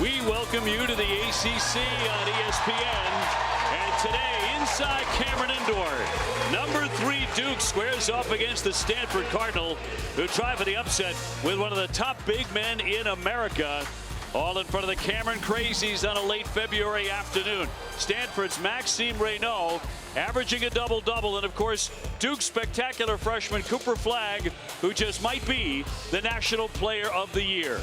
We welcome you to the ACC on ESPN. And today, inside Cameron Indoor, number 3 Duke squares off against the Stanford Cardinal, who try for the upset with one of the top big men in America. All in front of the Cameron Crazies on a late February afternoon. Stanford's Maxime Reynaud averaging a double-double, and of course, Duke's spectacular freshman Cooper Flagg, who just might be the National Player of the Year.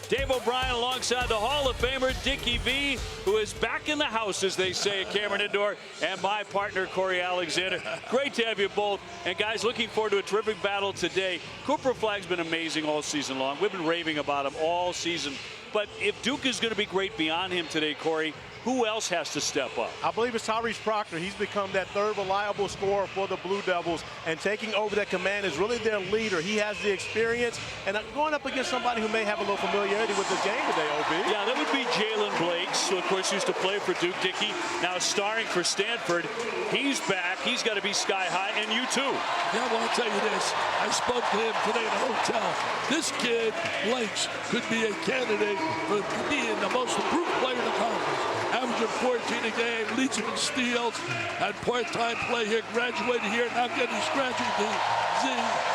Dave O'Brien alongside the Hall of Famer Dickie V, who is back in the house, as they say at Cameron Indoor, and my partner Corey Alexander. Great to have you both. And guys, looking forward to a terrific battle today. Cooper Flagg's been amazing all season long. We've been raving about him all season. But if Duke is going to be great beyond him today, Corey, who else has to step up? I believe it's Tyrese Proctor. He's become that third reliable scorer for the Blue Devils, and taking over that command is really their leader. He has the experience, and going up against somebody who may have a little familiarity with this game today, OB. Yeah, that would be Jalen Blakes, who of course used to play for Duke. Dickie, now starring for Stanford. He's back. He's got to be sky high, and you too. Yeah, well, I'll tell you this. I spoke to him today in a hotel. This kid, Blakes, could be a candidate for being the most improved player in the conference. Averaging 14 a game, leads him in steals, had part-time play here, graduated here, now getting his graduate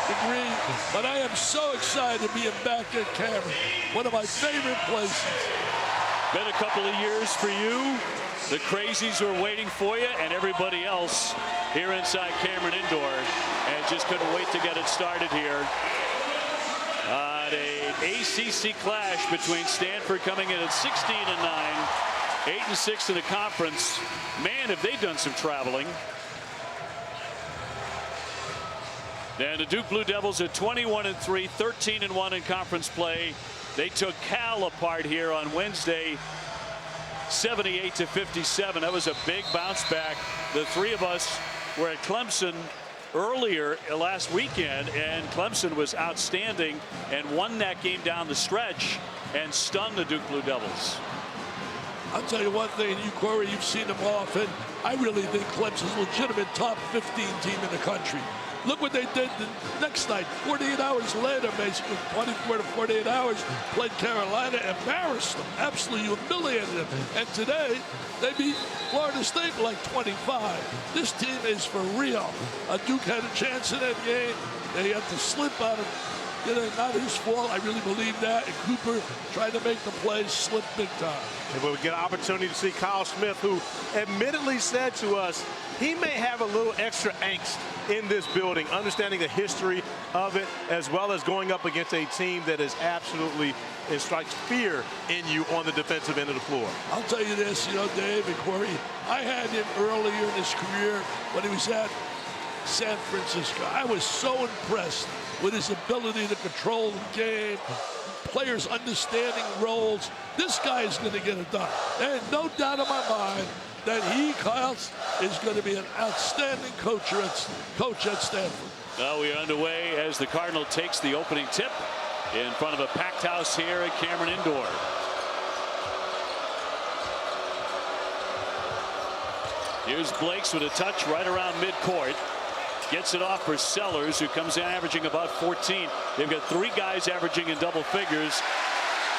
degree. But I am so excited to be back at Cameron, one of my favorite places. Been a couple of years for you. The Crazies were waiting for you, and everybody else here inside Cameron Indoor, and just couldn't wait to get it started here. An ACC clash between Stanford coming in at 16-9. 8-6 in the conference. Man, have they done some traveling. And the Duke Blue Devils at 21-3, 13-1 in conference play. They took Cal apart here on Wednesday, 78-57. That was a big bounce back. The three of us were at Clemson earlier last weekend, and Clemson was outstanding and won that game down the stretch and stunned the Duke Blue Devils. I'll tell you one thing, you, Corey, you've seen them often. I really think Clemson's legitimate top 15 team in the country. Look what they did the next night. 48 hours later, basically 24 to 48 hours, played Carolina, embarrassed them, absolutely humiliated them. And today, they beat Florida State like 25. This team is for real. Duke had a chance in that game. They had to slip out of not his fault. I really believe that. And Cooper tried to make the play, slip big time. And we'll get an opportunity to see Kyle Smith, who admittedly said to us he may have a little extra angst in this building, understanding the history of it, as well as going up against a team that is absolutely, it strikes fear in you on the defensive end of the floor. I'll tell you this, Dave and Corey, I had him earlier in his career when he was at San Francisco. I was so impressed with his ability to control the game, players understanding roles. This guy is going to get it done. There's no doubt in my mind that Kyle, is going to be an outstanding coach at Stanford. Well, we are underway as the Cardinal takes the opening tip in front of a packed house here at Cameron Indoor. Here's Blakes with a touch right around midcourt. Gets it off for Sellers, who comes in averaging about 14. They've got 3 guys averaging in double figures.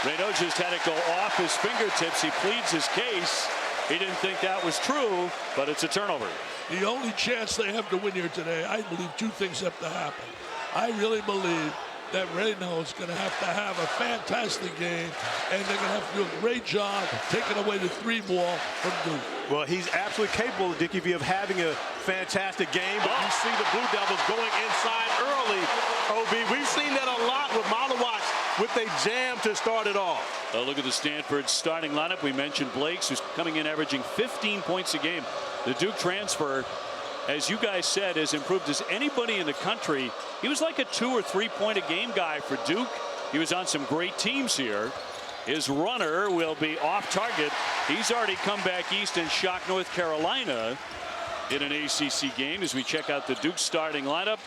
Reynaud just had it go off his fingertips. He pleads his case. He didn't think that was true, but it's a turnover. The only chance they have to win here today, I believe 2 things have to happen. I really believe that Reynaud is going to have a fantastic game, and they're going to have to do a great job taking away the 3 ball from Duke. Well, he's absolutely capable, Dickie V, of having a fantastic game, but you see the Blue Devils going inside early, OB. We've seen that a lot with Malawatch with a jam to start it off. Look at the Stanford starting lineup. We mentioned Blakes, who's coming in averaging 15 points a game. The Duke transfer, as you guys said, has improved as anybody in the country. He was like a 2 or 3 point a game guy for Duke. He was on some great teams here. His runner will be off target. He's already come back east and shocked North Carolina in an ACC game. As we check out the Duke starting lineup,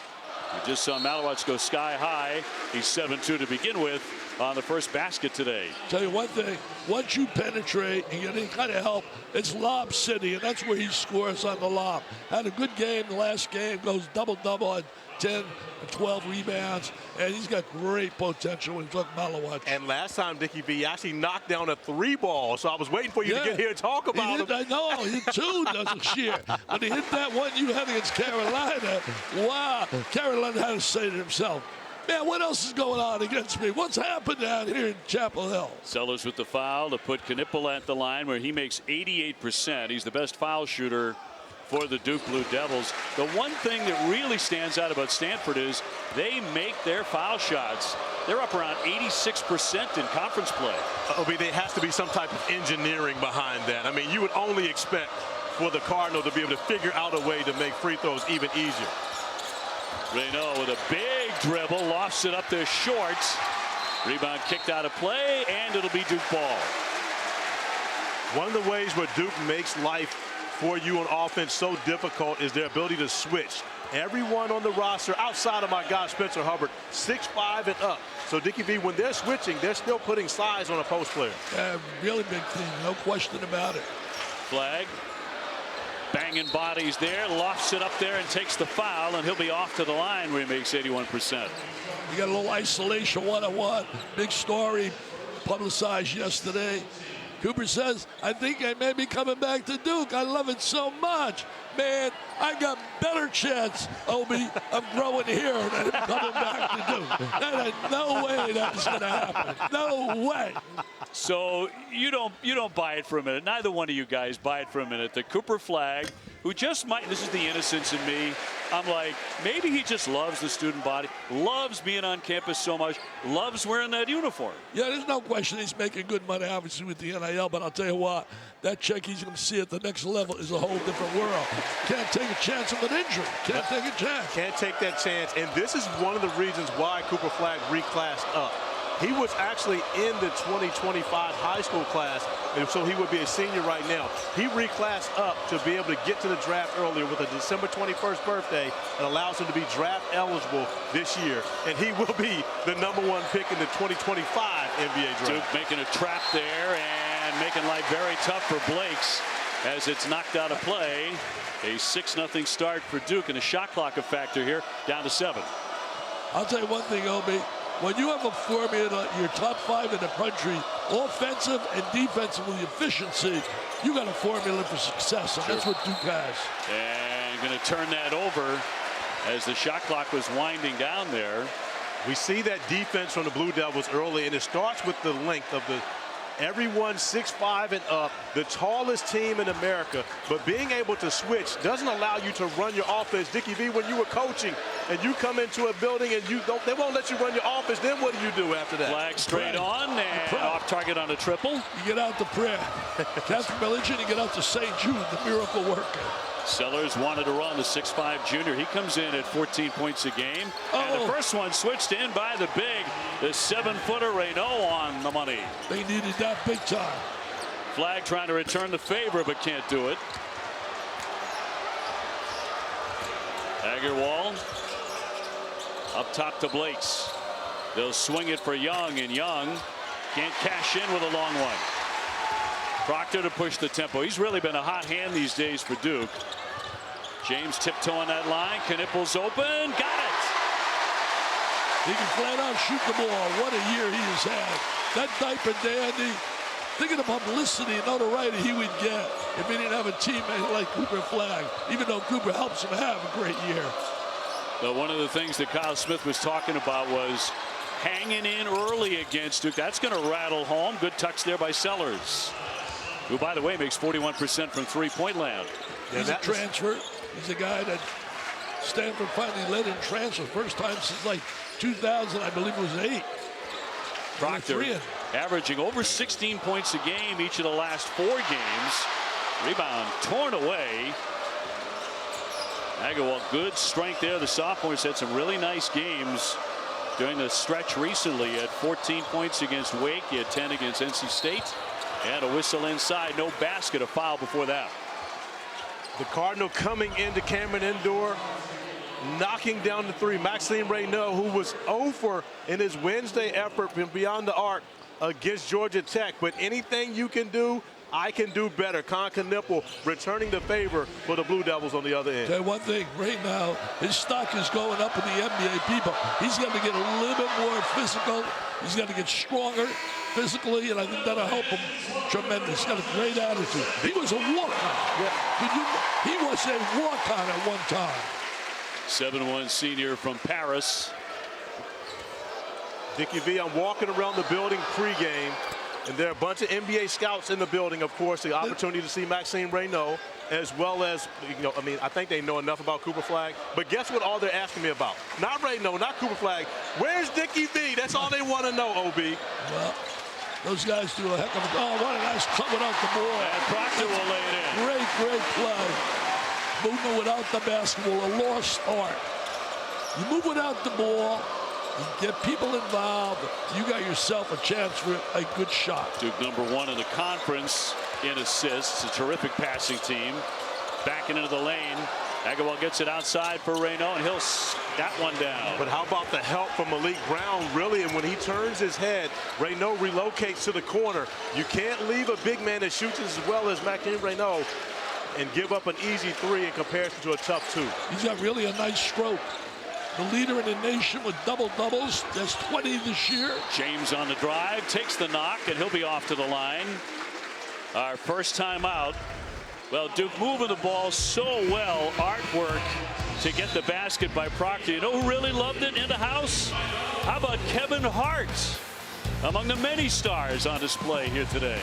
we just saw Malawatch go sky high. He's 7-2 to begin with. on the first basket today. Tell you one thing, once you penetrate and get any kind of help, it's lob city, and that's where he scores on the lob. Had a good game the last game, goes double-double on 10 and 12 rebounds, and he's got great potential when he's looking Malawatch. And last time, Dickie V actually knocked down a 3-ball, so I was waiting for you to get here and talk about him. I know, he hit 2 this year. When he hit that one you had against Carolina, wow, Carolina had to say to himself, man, what else is going on against me? What's happened down here in Chapel Hill? Sellers with the foul to put Knipple at the line where he makes 88%. He's the best foul shooter for the Duke Blue Devils. The one thing that really stands out about Stanford is they make their foul shots. They're up around 86% in conference play. There has to be some type of engineering behind that. I mean, you would only expect for the Cardinal to be able to figure out a way to make free throws even easier. Reynaud with a big dribble, lofts it up there short. Rebound kicked out of play, and it'll be Duke ball. One of the ways where Duke makes life for you on offense so difficult is their ability to switch. Everyone on the roster outside of my guy Spencer Hubbard, 6'5" and up. So Dickie V, when they're switching, they're still putting size on a post player. Really big thing, no question about it. Flag. Banging bodies there, lofts it up there and takes the foul, and he'll be off to the line where he makes 81%. We got a little isolation one-on-one. Big story publicized yesterday. Cooper says, I think I may be coming back to Duke. I love it so much. Man, I got better chance, Obi, of growing here than coming back to Duke. There ain't no way that's going to happen. No way. So you don't buy it for a minute. Neither one of you guys buy it for a minute. The Cooper Flag, who just might, this is the innocence in me, I'm like, maybe he just loves the student body, loves being on campus so much, loves wearing that uniform. Yeah, there's no question he's making good money, obviously, with the NIL, but I'll tell you what, that check he's going to see at the next level is a whole different world. Can't take a chance of an injury. Can't take a chance. Can't take that chance, and this is one of the reasons why Cooper Flag reclassed up. He was actually in the 2025 high school class, and so he would be a senior right now. He reclassed up to be able to get to the draft earlier with a December 21st birthday that allows him to be draft eligible this year. And he will be the #1 pick in the 2025 NBA draft. Duke making a trap there and making life very tough for Blakes as it's knocked out of play. A 6-0 start for Duke, and a shot clock a factor here, down to 7. I'll tell you one thing, Obi. When you have a formula, you're top 5 in the country, offensive and defensively efficiency, you got a formula for success, and that's what Duke has. And going to turn that over as the shot clock was winding down there. We see that defense from the Blue Devils early, and it starts with the length of the everyone 6'5" and up, the tallest team in America, but being able to switch doesn't allow you to run your offense. Dickie V, when you were coaching and you come into a building and they won't let you run your offense, then what do after that? Flag straight on and off target on a triple. You get out to prayer. Catholic religion, you get out to St. Jude, the miracle worker. Sellers wanted to run the 6'5" junior. He comes in at 14 points a game. And the first one switched in by the big, the 7-footer Reynaud on the money. They needed that big time. Flag trying to return the favor, but can't do it. Agarwal up top to Blakes. They'll swing it for Young, and Young can't cash in with a long one. Proctor to push the tempo. He's really been a hot hand these days for Duke. James tiptoeing that line. Knippel's open. Got it. He can flat out shoot the ball. What a year he has had. That diaper dandy. Think of the publicity and notoriety he would get if he didn't have a teammate like Cooper Flag, even though Cooper helps him have a great year. But one of the things that Kyle Smith was talking about was hanging in early against Duke. That's going to rattle home. Good touch there by Sellers, who, by the way, makes 41% from three-point land. He's a transfer. He's a guy that Stanford finally led in transfer. First time since like 2000, I believe it was 8. Proctor averaging over 16 points a game each of the last 4 games. Rebound torn away. Agarwal, good strength there. The sophomore's had some really nice games during the stretch recently. At 14 points against Wake. He had 10 against NC State. And a whistle inside. No basket. A foul before that. The Cardinal coming into Cameron Indoor knocking down the three. Maxime Reynaud, who was over in his Wednesday effort from beyond the arc against Georgia Tech. But anything you can do, I can do better. Con Knipple returning the favor for the Blue Devils on the other end. Tell you one thing, right now, his stock is going up in the NBA. People, he's got to get a little bit more physical. He's got to get stronger physically, and I think that'll help him tremendous. He's got a great attitude. He was a walk-on. Yeah. He was a walk-on at one time. 7'1" senior from Paris. Dickie V, I'm walking around the building pregame, and there are a bunch of NBA scouts in the building, of course, the opportunity to see Maxime Reynaud, as well as, I think they know enough about Cooper Flagg. But guess what all they're asking me about? Not Reynaud, not Cooper Flagg. Where's Dickie V? That's all they want to know, OB. Well, those guys do a heck of a job. What a nice cut without the ball. And Proctor will lay it in. Great play. Moving without the basketball, a lost art. You move without the ball, you get people involved, you got yourself a chance for a good shot. Duke #1 in the conference in assists. A terrific passing team. Backing into the lane. Agarwal gets it outside for Reynaud, and he'll that one down. But how about the help from Malik Brown, really? And when he turns his head, Reynaud relocates to the corner. You can't leave a big man that shoots as well as Maxime Reynaud and give up an easy three in comparison to a tough two. He's got really a nice stroke. The leader in the nation with double-doubles. There's 20 this year. James on the drive, takes the knock, and he'll be off to the line. Our first time out. Well, Duke moving the ball so well. Artwork to get the basket by Proctor. You know who really loved it in the house? How about Kevin Hart? Among the many stars on display here today.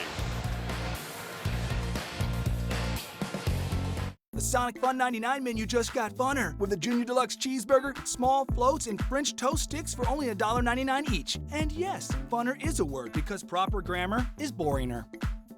The Sonic Fun 99 menu just got funner with a Junior Deluxe Cheeseburger, small floats, and French toast sticks for only $1.99 each. And yes, funner is a word because proper grammar is boringer.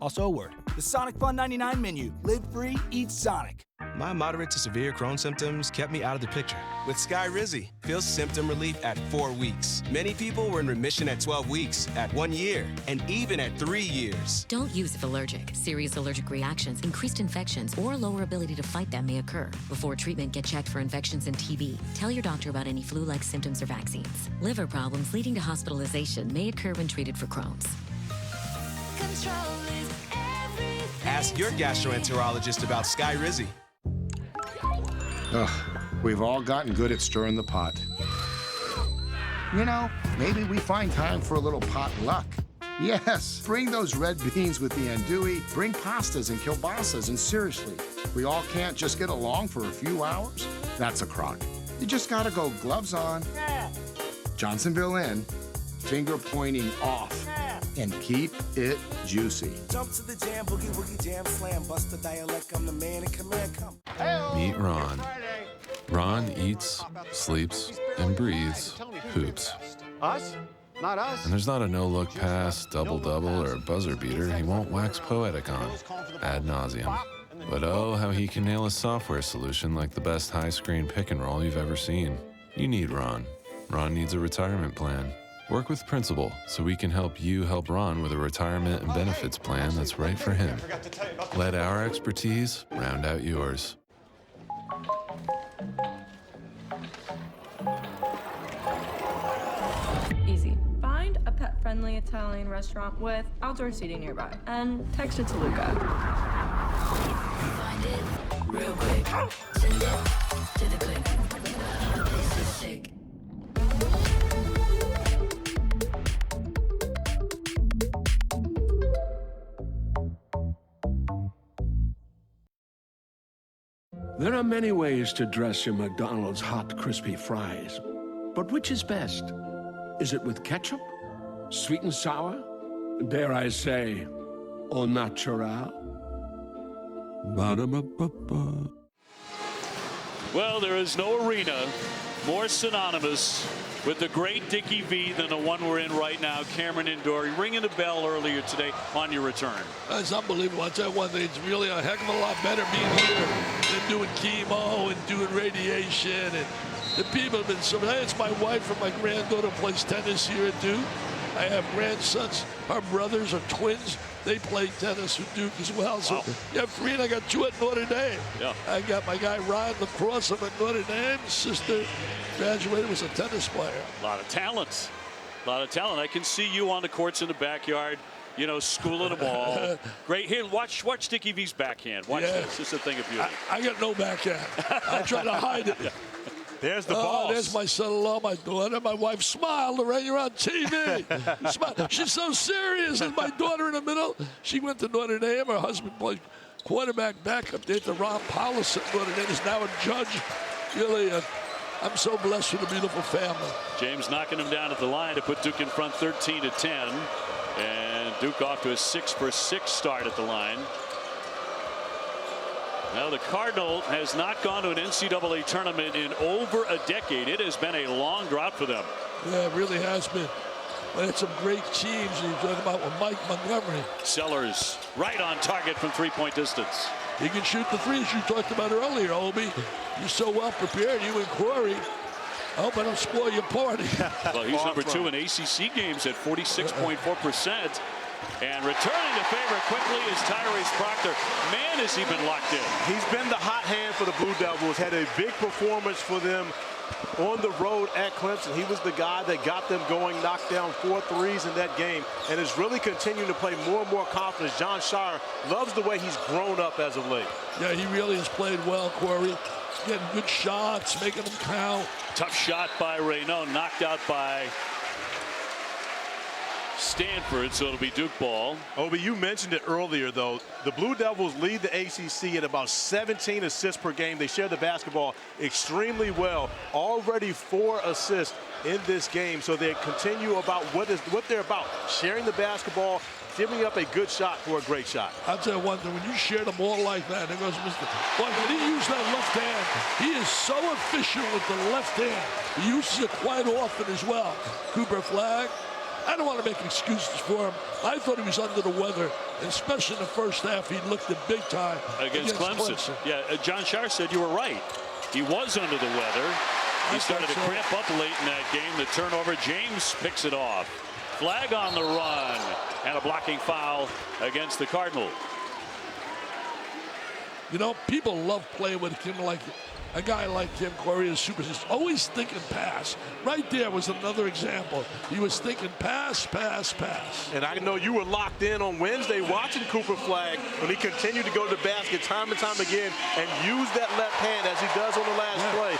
Also a word. The Sonic Fun 99 menu. Live free, eat Sonic. My moderate to severe Crohn's symptoms kept me out of the picture. With Skyrizi, feel symptom relief at 4 weeks. Many people were in remission at 12 weeks, at 1 year, and even at 3 years. Don't use if allergic. Serious allergic reactions, increased infections, or lower ability to fight them may occur. Before treatment, get checked for infections and TB. Tell your doctor about any flu-like symptoms or vaccines. Liver problems leading to hospitalization may occur when treated for Crohn's. Ask your gastroenterologist about Skyrizi. Ugh, we've all gotten good at stirring the pot. You know, maybe we find time for a little pot luck. Yes, bring those red beans with the andouille, bring pastas and kielbasas, and seriously, we all can't just get along for a few hours? That's a crock. You just gotta go gloves on, Johnsonville in, finger pointing off, and keep it juicy. Jump to the jam, boogie woogie jam slam, bust the dialect, I'm the man, and come here, come. Meet Ron. Ron eats, sleeps, and breathes hoops. Us? Not us. And there's not a no-look pass, double-double, or buzzer beater he won't wax poetic on, ad nauseum. But oh, how he can nail a software solution like the best high-screen pick-and-roll you've ever seen. You need Ron. Ron needs a retirement plan. Work with Principal so we can help you help Ron with a retirement and benefits plan that's right for him. Let our expertise round out yours. Easy. Find a pet-friendly Italian restaurant with outdoor seating nearby and text it to Luca. Find it real quick. Send it to the click. This is sick. There are many ways to dress your McDonald's hot, crispy fries. But which is best? Is it with ketchup? Sweet and sour? Dare I say, au natural? Ba-da-ba-ba-ba. Well, there is no arena more synonymous with the great Dickie V than the one we're in right now, Cameron Indoor. Ringing the bell earlier today on your return. That's unbelievable. I'll tell you one thing, it's really a heck of a lot better being here than doing chemo and doing radiation. And the people have been so nice. My wife and my granddaughter plays tennis here at Duke. I have grandsons. Our brothers are twins. They play tennis with Duke as well. So you have 3, and I got 2 at Notre Dame. Yeah. I got my guy Ryan Lacrosse up at Notre Dame. His sister graduated, was a tennis player. A lot of talent. A lot of talent. I can see you on the courts in the backyard, you know, schooling the ball. Great. Here, watch Dickie V's backhand. Watch this. It's a thing of beauty. I got no backhand. I try to hide it. There's the ball. There's my son-in-law, my daughter. My wife smiled, Lorraine, you're on TV. Smile. She's so serious. And my daughter in the middle, she went to Notre Dame. Her husband played quarterback back up there at the Ron Powless at Notre Dame. Is now a judge. Really, I'm so blessed with a beautiful family. James knocking him down at the line to put Duke in front 13-10. And Duke off to a 6-for-6 start at the line. Now the Cardinal has not gone to an NCAA tournament in over a decade. It has been a long drought for them. Yeah, it really has been. But it's some great teams. You're talking about with Mike Montgomery. Sellers right on target from 3-point distance. He can shoot the threes you talked about earlier, Obi. You're so well prepared, you and Corey. I hope I don't spoil your party. Well, he's number 2 in ACC games at 46.4%. And returning the favor quickly is Tyrese Proctor. Man, has he been locked in. He's been the hot hand for the Blue Devils. Had a big performance for them on the road at Clemson. He was the guy that got them going, knocked down 4 threes in that game, and is really continuing to play more and more confidence. John Shire loves the way he's grown up as of late. Yeah, he really has played well, Corey. Getting good shots, making them count. Tough shot by Reynaud, knocked out by Stanford, so it'll be Duke ball. Obi, you mentioned it earlier, though. The Blue Devils lead the ACC at about 17 assists per game. They share the basketball extremely well. Already 4 assists in this game, so they continue about what they're about, sharing the basketball, giving up a good shot for a great shot. I'll tell you one thing, when you share the ball like that, there goes Mr. Boy, when he used that left hand, he is so efficient with the left hand. He uses it quite often as well. Cooper Flag. I don't want to make excuses for him. I thought he was under the weather, and especially in the first half. He looked it big time against Clemson. Yeah, John Shire said you were right. He was under the weather. He started to cramp up late in that game. The turnover, James picks it off. Flag on the run, and a blocking foul against the Cardinal. You know, people love playing with him like a guy like him, Corey, is super. He's always thinking pass. Right there was another example. He was thinking pass, pass, pass. And I know you were locked in on Wednesday watching Cooper Flag when he continued to go to the basket time and time again and use that left hand as he does on the last play.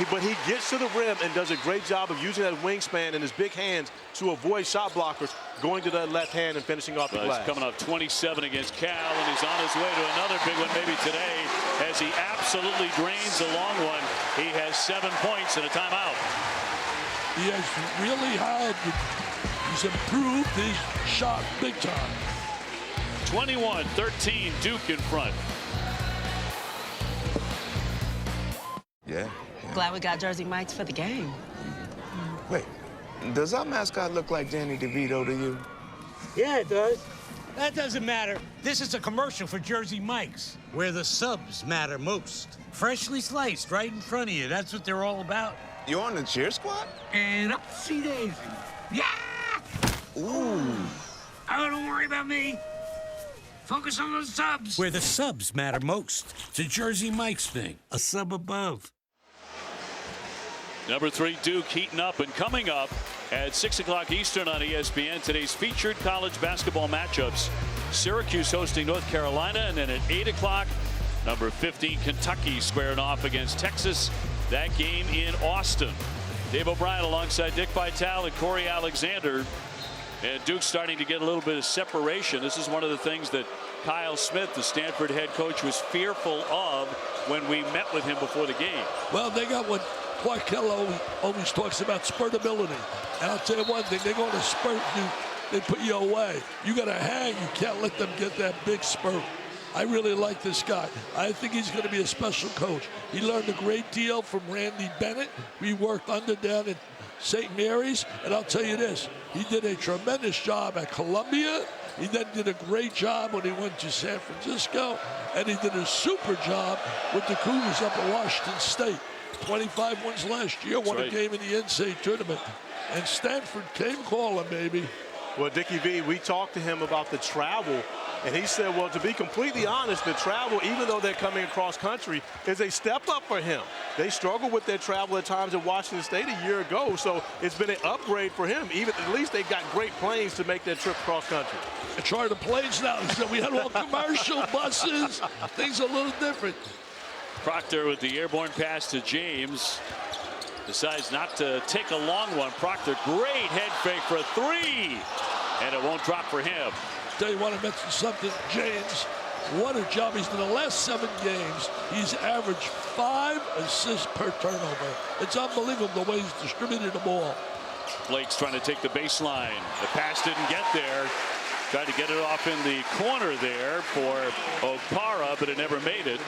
But he gets to the rim and does a great job of using that wingspan and his big hands to avoid shot blockers, going to that left hand and finishing off the glass. He's coming up 27 against Cal, and he's on his way to another big one maybe today as he absolutely drains a long one. He has 7 points and a timeout. He has really he's improved his shot big time. 21-13, Duke in front. Yeah. Glad we got Jersey Mike's for the game. Wait, does our mascot look like Danny DeVito to you? Yeah, it does. That doesn't matter. This is a commercial for Jersey Mike's, where the subs matter most. Freshly sliced right in front of you. That's what they're all about. You on the cheer squad? And upsy daisy. Yeah! Ooh. Oh, don't worry about me. Focus on those subs. Where the subs matter most. It's a Jersey Mike's thing. A sub above. Number 3, Duke heating up and coming up at 6 o'clock Eastern on ESPN. Today's featured college basketball matchups. Syracuse hosting North Carolina, and then at 8 o'clock, number 15 Kentucky squaring off against Texas. That game in Austin. Dave O'Brien alongside Dick Vitale and Corey Alexander. And Duke starting to get a little bit of separation. This is one of the things that Kyle Smith, the Stanford head coach, was fearful of when we met with him before the game. Well, they got what Clark Keller always talks about, spurtability. And I'll tell you one thing, they're going to spurt you. They put you away. You got to hang. You can't let them get that big spurt. I really like this guy. I think he's going to be a special coach. He learned a great deal from Randy Bennett. We worked under down at St. Mary's. And I'll tell you this, he did a tremendous job at Columbia. He then did a great job when he went to San Francisco. And he did a super job with the Cougars up at Washington State. 25 wins last year, won a game in the NCAA tournament. And Stanford came calling, baby. Well, Dickie V, we talked to him about the travel, and he said, well, to be completely honest, the travel, even though they're coming across country, is a step up for him. They struggled with their travel at times in Washington State a year ago, so it's been an upgrade for him. Even at least they got great planes to make their trip cross country. I tried the planes now. He said we had all commercial buses. Things are a little different. Proctor with the airborne pass to James. Decides not to take a long one. Proctor, great head fake for a three. And it won't drop for him. Tell you what, I mentioned something. James, what a job. He's in the last 7 games. He's averaged 5 assists per turnover. It's unbelievable the way he's distributed the ball. Blake's trying to take the baseline. The pass didn't get there. Tried to get it off in the corner there for Okpara, but it never made it.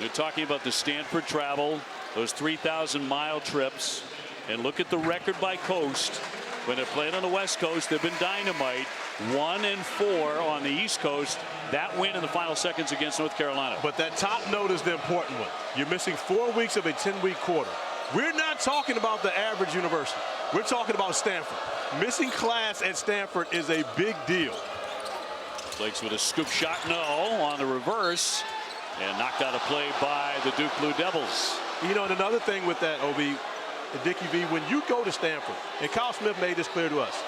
They're talking about the Stanford travel, those 3,000-mile trips, and look at the record by coast. When they're playing on the West Coast, they've been dynamite. 1-4 on the East Coast. That win in the final seconds against North Carolina. But that top note is the important one. You're missing 4 weeks of a 10-week quarter. We're not talking about the average university. We're talking about Stanford. Missing class at Stanford is a big deal. Blake's with a scoop shot, no, on the reverse. And knocked out a play by the Duke Blue Devils. You know, and another thing with that, Obi, Dickie V, when you go to Stanford, and Kyle Smith made this clear to us,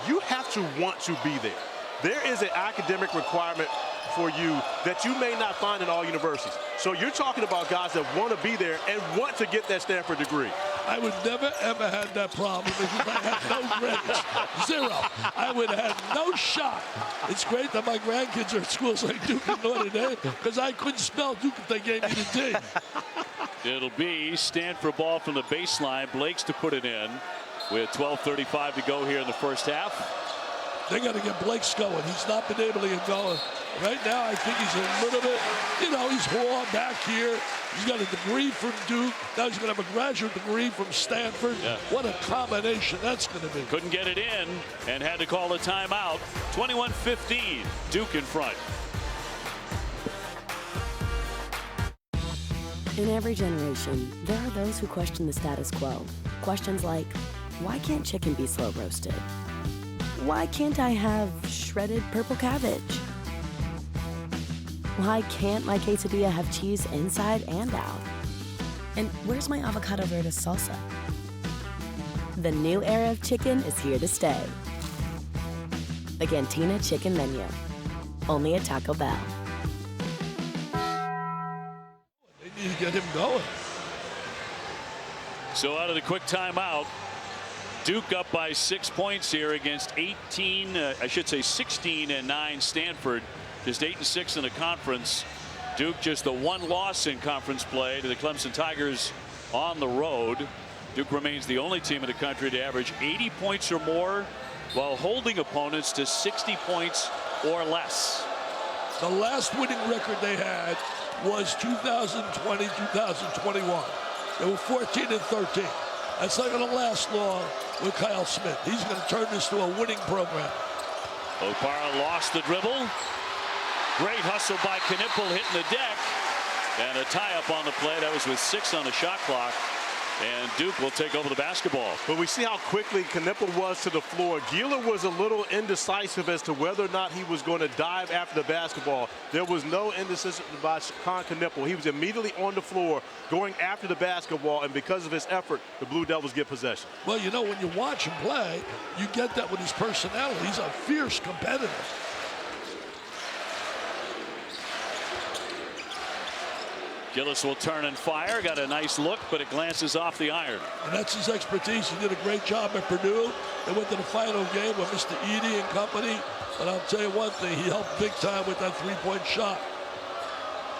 you have to want to be there. There is an academic requirement for you that you may not find in all universities. So you're talking about guys that want to be there and want to get that Stanford degree. I would never, ever had that problem because I had no grades. Zero. I would have had no shot. It's great that my grandkids are at schools like Duke and Notre Dame because I couldn't spell Duke if they gave me the D. It'll be Stanford ball from the baseline. Blake's to put it in with 12:35 to go here in the first half. They got to get Blake's going. He's not been able to get going. Right now, I think he's a little bit, you know, he's raw back here. He's got a degree from Duke. Now he's going to have a graduate degree from Stanford. Yeah. What a combination that's going to be. Couldn't get it in and had to call a timeout. 21-15, Duke in front. In every generation, there are those who question the status quo. Questions like, why can't chicken be slow roasted? Why can't I have shredded purple cabbage? Why can't my quesadilla have cheese inside and out? And where's my avocado verde salsa? The new era of chicken is here to stay. The Cantina Chicken Menu. Only at Taco Bell. They need to get him going. So out of the quick timeout, Duke up by 6 points here against 16-9 Stanford. Just 8-6 in the conference. Duke just the one loss in conference play to the Clemson Tigers on the road. Duke remains the only team in the country to average 80 points or more while holding opponents to 60 points or less. The last winning record they had was 2020-2021. They were 14-13. That's not going to last long with Kyle Smith. He's going to turn this to a winning program. Okpara lost the dribble. Great hustle by Knipple hitting the deck. And a tie-up on the play. That was with 6 on the shot clock. And Duke will take over the basketball. But we see how quickly Knipple was to the floor. Gieler was a little indecisive as to whether or not he was going to dive after the basketball. There was no indecision by Con Knipple. He was immediately on the floor going after the basketball, and because of his effort, the Blue Devils get possession. Well, you know, when you watch him play, you get that with his personality. He's a fierce competitor. Gillis will turn and fire. Got a nice look, but it glances off the iron. And that's his expertise. He did a great job at Purdue. They went to the final game with Mr. Edey and company. But I'll tell you one thing, he helped big time with that three-point shot.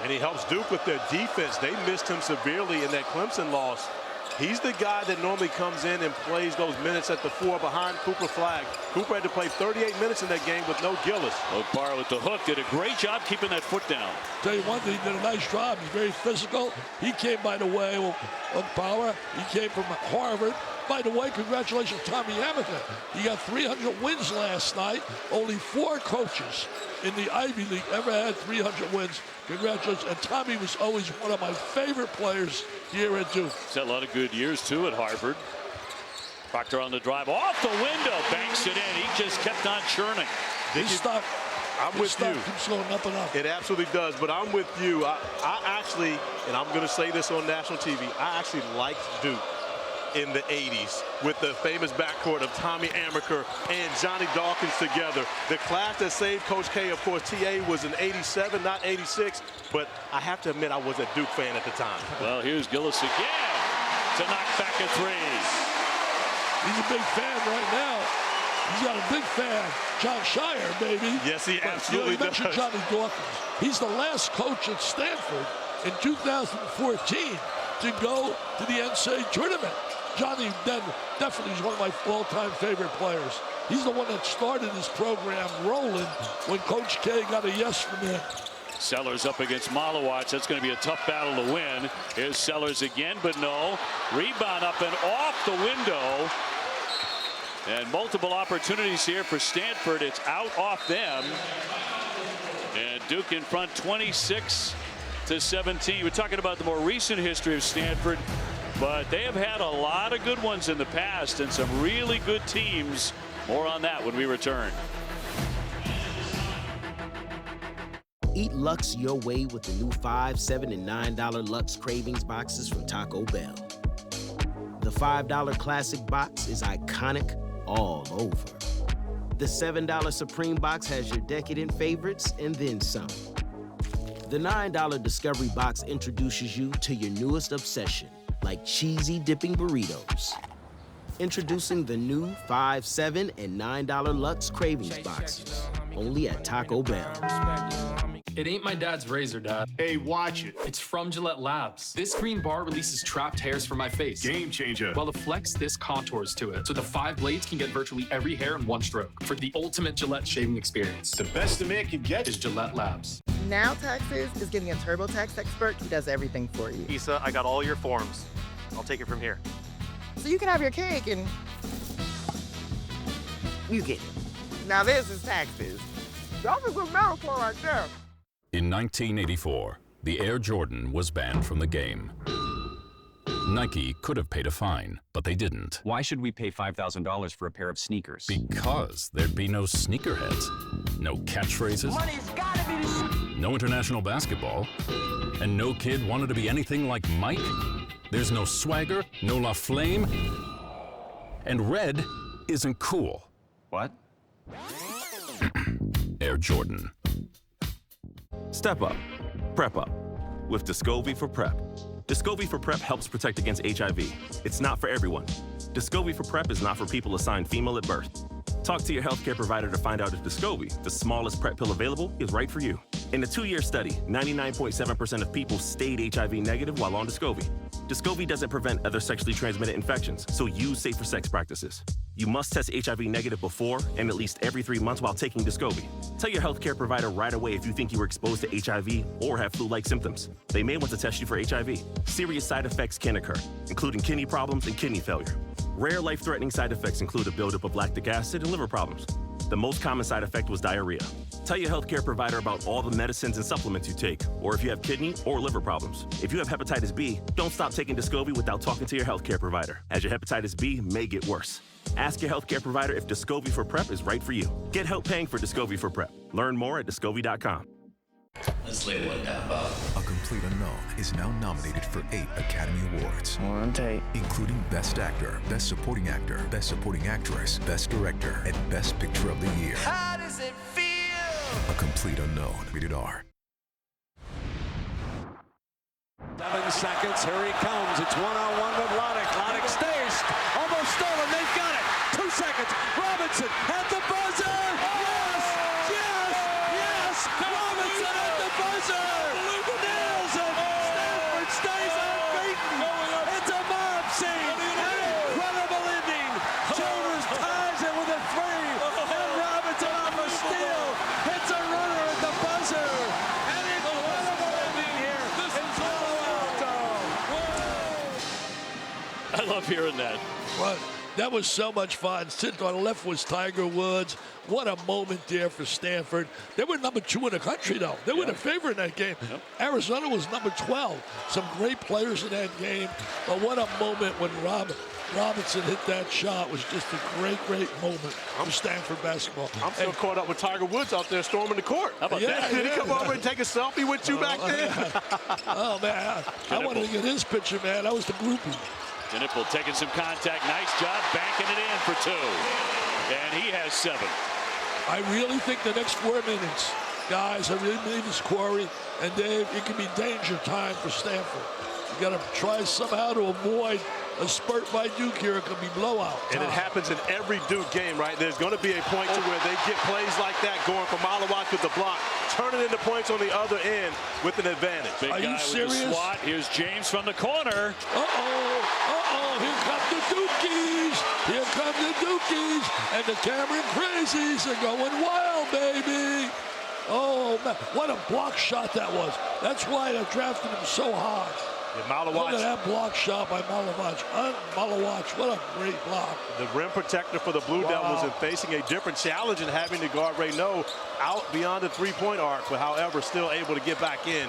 And he helps Duke with their defense. They missed him severely in that Clemson loss. He's the guy that normally comes in and plays those minutes at the 4 behind Cooper Flagg. Cooper had to play 38 minutes in that game with no Gillis. Okpara with the hook did a great job keeping that foot down. Tell you one thing, he did a nice job. He's very physical. He came, by the way, Okpara. He came from Harvard. By the way, congratulations, Tommy Hamilton. He got 300 wins last night. Only 4 coaches in the Ivy League ever had 300 wins. Congratulations. And Tommy was always one of my favorite players here at Duke. He's had a lot of good years, too, at Harvard. Proctor on the drive, off the window, banks it in. He just kept on churning. His stock keeps going up and up. It absolutely does, but I'm with you. I actually, and I'm going to say this on national TV, I actually liked Duke in the 80s with the famous backcourt of Tommy Amaker and Johnny Dawkins together. The class that saved Coach K, of course, TA was in 87, not 86, but I have to admit I was a Duke fan at the time. Well, here's Gillis again to knock back a three. He's a big fan right now. He's got a big fan, John Shire, baby. Yes, he absolutely you mentioned does. Johnny Dawkins. He's the last coach at Stanford in 2014 to go to the NCAA tournament. Johnny then definitely is one of my all-time favorite players. He's the one that started his program rolling when Coach K got a yes from him. Sellers up against Malowacz. That's going to be a tough battle to win. Here's Sellers again, but no. Rebound up and off the window. And multiple opportunities here for Stanford. It's out off them. And Duke in front 26-17. We're talking about the more recent history of Stanford, but they have had a lot of good ones in the past and some really good teams. More on that when we return. Eat Lux your way with the new $5, $7, and $9 Lux Cravings boxes from Taco Bell. The $5 Classic box is iconic all over. The $7 Supreme box has your decadent favorites and then some. The $9 Discovery box introduces you to your newest obsession, like cheesy dipping burritos. Introducing the new $5, $7, and $9 Lux Cravings boxes, only at Taco Bell. It ain't my dad's razor, Dad. Hey, watch it. It's from Gillette Labs. This green bar releases trapped hairs from my face. Game changer. While the Flex, this contours to it. So the 5 blades can get virtually every hair in one stroke. For the ultimate Gillette shaving experience. The best a man can get is Gillette Labs. Now Taxes is getting a TurboTax expert who does everything for you. Issa, I got all your forms. I'll take it from here. So you can have your cake and you get it. Now this is Taxes. That's a good metaphor right there. In 1984, the Air Jordan was banned from the game. Nike could have paid a fine, but they didn't. Why should we pay $5,000 for a pair of sneakers? Because there'd be no sneakerheads, no catchphrases, Money's gotta be no international basketball, and no kid wanted to be anything like Mike. There's no swagger, no La Flame, and red isn't cool. What? Air Jordan. Step up. Prep up. With Descovy for PrEP. Descovy for PrEP helps protect against HIV. It's not for everyone. Descovy for PrEP is not for people assigned female at birth. Talk to your healthcare provider to find out if Descovy, the smallest PrEP pill available, is right for you. In a 2-year study, 99.7% of people stayed HIV negative while on Descovy. Descovy doesn't prevent other sexually transmitted infections, so use safer sex practices. You must test HIV negative before and at least every 3 months while taking Descovy. Tell your healthcare provider right away if you think you were exposed to HIV or have flu-like symptoms. They may want to test you for HIV. Serious side effects can occur, including kidney problems and kidney failure. Rare life-threatening side effects include a buildup of lactic acid and liver problems. The most common side effect was diarrhea. Tell your healthcare provider about all the medicines and supplements you take, or if you have kidney or liver problems. If you have hepatitis B, don't stop taking Descovy without talking to your healthcare provider, as your hepatitis B may get worse. Ask your healthcare provider if Descovy for PrEP is right for you. Get help paying for Descovy for PrEP. Learn more at Descovy.com. Let's lay one down, Bob. A Complete Unknown is now nominated for 8 Academy Awards. One take. Including Best Actor, Best Supporting Actor, Best Supporting Actress, Best Director, and Best Picture of the Year. How does it feel? A Complete Unknown. Rated R. 7 seconds. Here he comes. It's one-on-one with Lonick. Lonick stays. Almost stolen. They've got it. 2 seconds. Robinson at the buzzer. Yes! Yes! Yes! Robinson at the buzzer. Nails it. Stanford stays unbeaten. It's a mob scene. An incredible ending. Childers ties it with a 3. And Robinson off a steal. It's a runner at the buzzer. An incredible ending here. This is I love hearing that. What? That was so much fun. Sitting on the left was Tiger Woods. What a moment there for Stanford. They were number 2 in the country, though. They were the favorite in that game. Arizona was number 12. Some great players in that game. But what a moment when Robinson hit that shot was just a great, great moment for Stanford basketball. I'm still caught up with Tiger Woods out there storming the court. How about that? Did he come over and take a selfie with you back there? Oh, man. I wanted to get his picture, man. That was the groupie. Knipple taking some contact. Nice job banking it in for 2. And he has 7. I really think the next 4 minutes, guys, I really believe it's Corey and Dave. It could be danger time for Stanford. You got to try somehow to avoid a spurt by Duke here. It could be blowout time. And it happens in every Duke game, right? There's going to be a point to where they get plays like that going from Malawach with the block, turning into points on the other end with an advantage. Big Are guy you serious? with the swat. Here's James from the corner. Here come the Dukies. Here come the Dukies. And the Cameron Crazies are going wild, baby. Oh, man. What a block shot that was. That's why I drafted him so high. Look at that block shot by Malawach. What a great block. The rim protector for the Blue Devils and facing a different challenge and having to guard Reynaud out beyond the three-point arc, but however, still able to get back in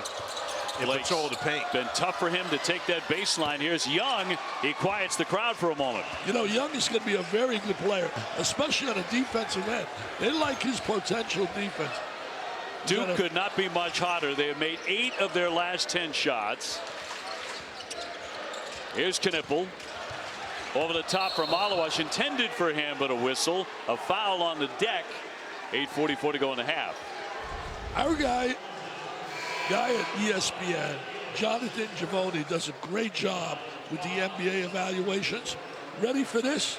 and control the paint. Been tough for him to take that baseline. Here's Young. He quiets the crowd for a moment. You know, Young is going to be a very good player, especially on a defensive end. They like his potential defense. Duke could not be much hotter. They have made 8 of their last 10 shots. Here's Knipple. Over the top for Malawach. Intended for him, but a whistle. A foul on the deck. 8:44 to go in the half. Our guy at ESPN, Jonathan Givony, does a great job with the NBA evaluations. Ready for this?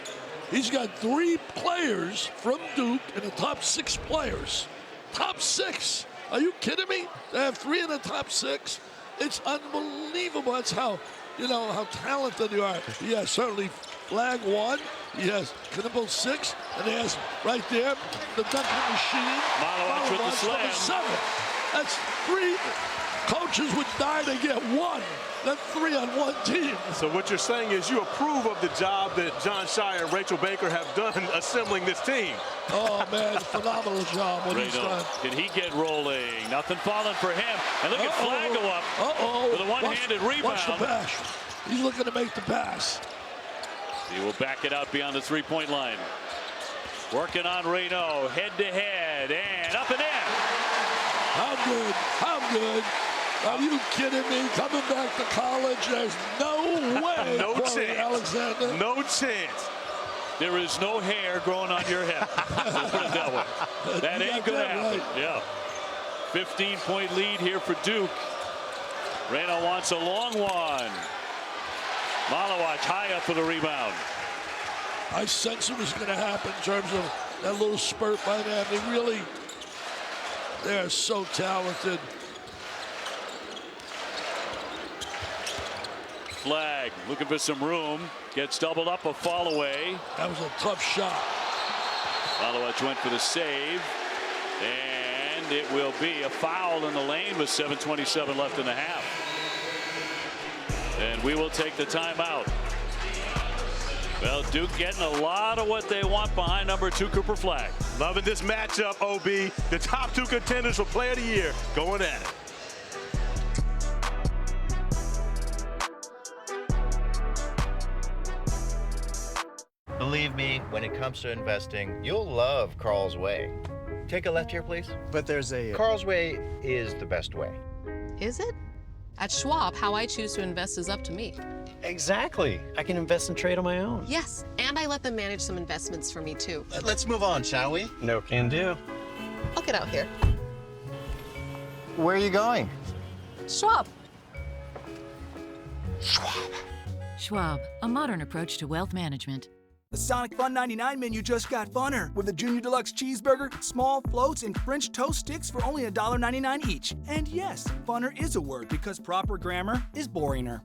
He's got 3 players from Duke in the top 6 players. Top 6. Are you kidding me? They have 3 in the top 6. It's unbelievable. That's how, you know, how talented they are. He has certainly Flag 1. He has Knipple 6. And he has right there the dunking machine. Malawach with the slam. 7. That's 3. Coaches would die to get 1. That's 3 on one team. So what you're saying is you approve of the job that John Shire and Rachel Baker have done assembling this team. Oh, man, phenomenal job what he's done. Can he get rolling? Nothing falling for him. And look at Flag go up with a one-handed rebound. Watch the pass. He's looking to make the pass. He will back it out beyond the three-point line. Working on Reynaud, head-to-head, and up and in. How good? How good? Are you kidding me? Coming back to college, there's no way. No chance. Alexander. No chance. There is no hair growing on your head. Let's put it that way. That ain't going to happen. Right. Yeah. 15-point lead here for Duke. Reynaud wants a long one. Malawach high up for the rebound. I sense it was going to happen in terms of that little spurt by them. They're so talented. Flag looking for some room. Gets doubled up, a fall away. That was a tough shot. Malawach went for the save. And it will be a foul in the lane with 7:27 left in the half. And we will take the timeout. Well, Duke getting a lot of what they want behind number 2 Cooper Flag. Loving this matchup, OB. The top 2 contenders for Player of the Year going at it. Believe me, when it comes to investing, you'll love Carl's Way. Take a left here, please. But there's a... Carl's Way is the best way. Is it? At Schwab, how I choose to invest is up to me. Exactly. I can invest and trade on my own. Yes, and I let them manage some investments for me, too. Let's move on, shall we? No can do. I'll get out here. Where are you going? Schwab. Schwab. Schwab, a modern approach to wealth management. The Sonic Fun 99 menu just got funner with a Junior Deluxe cheeseburger, small floats, and French toast sticks for only $1.99 each. And yes, funner is a word because proper grammar is boringer.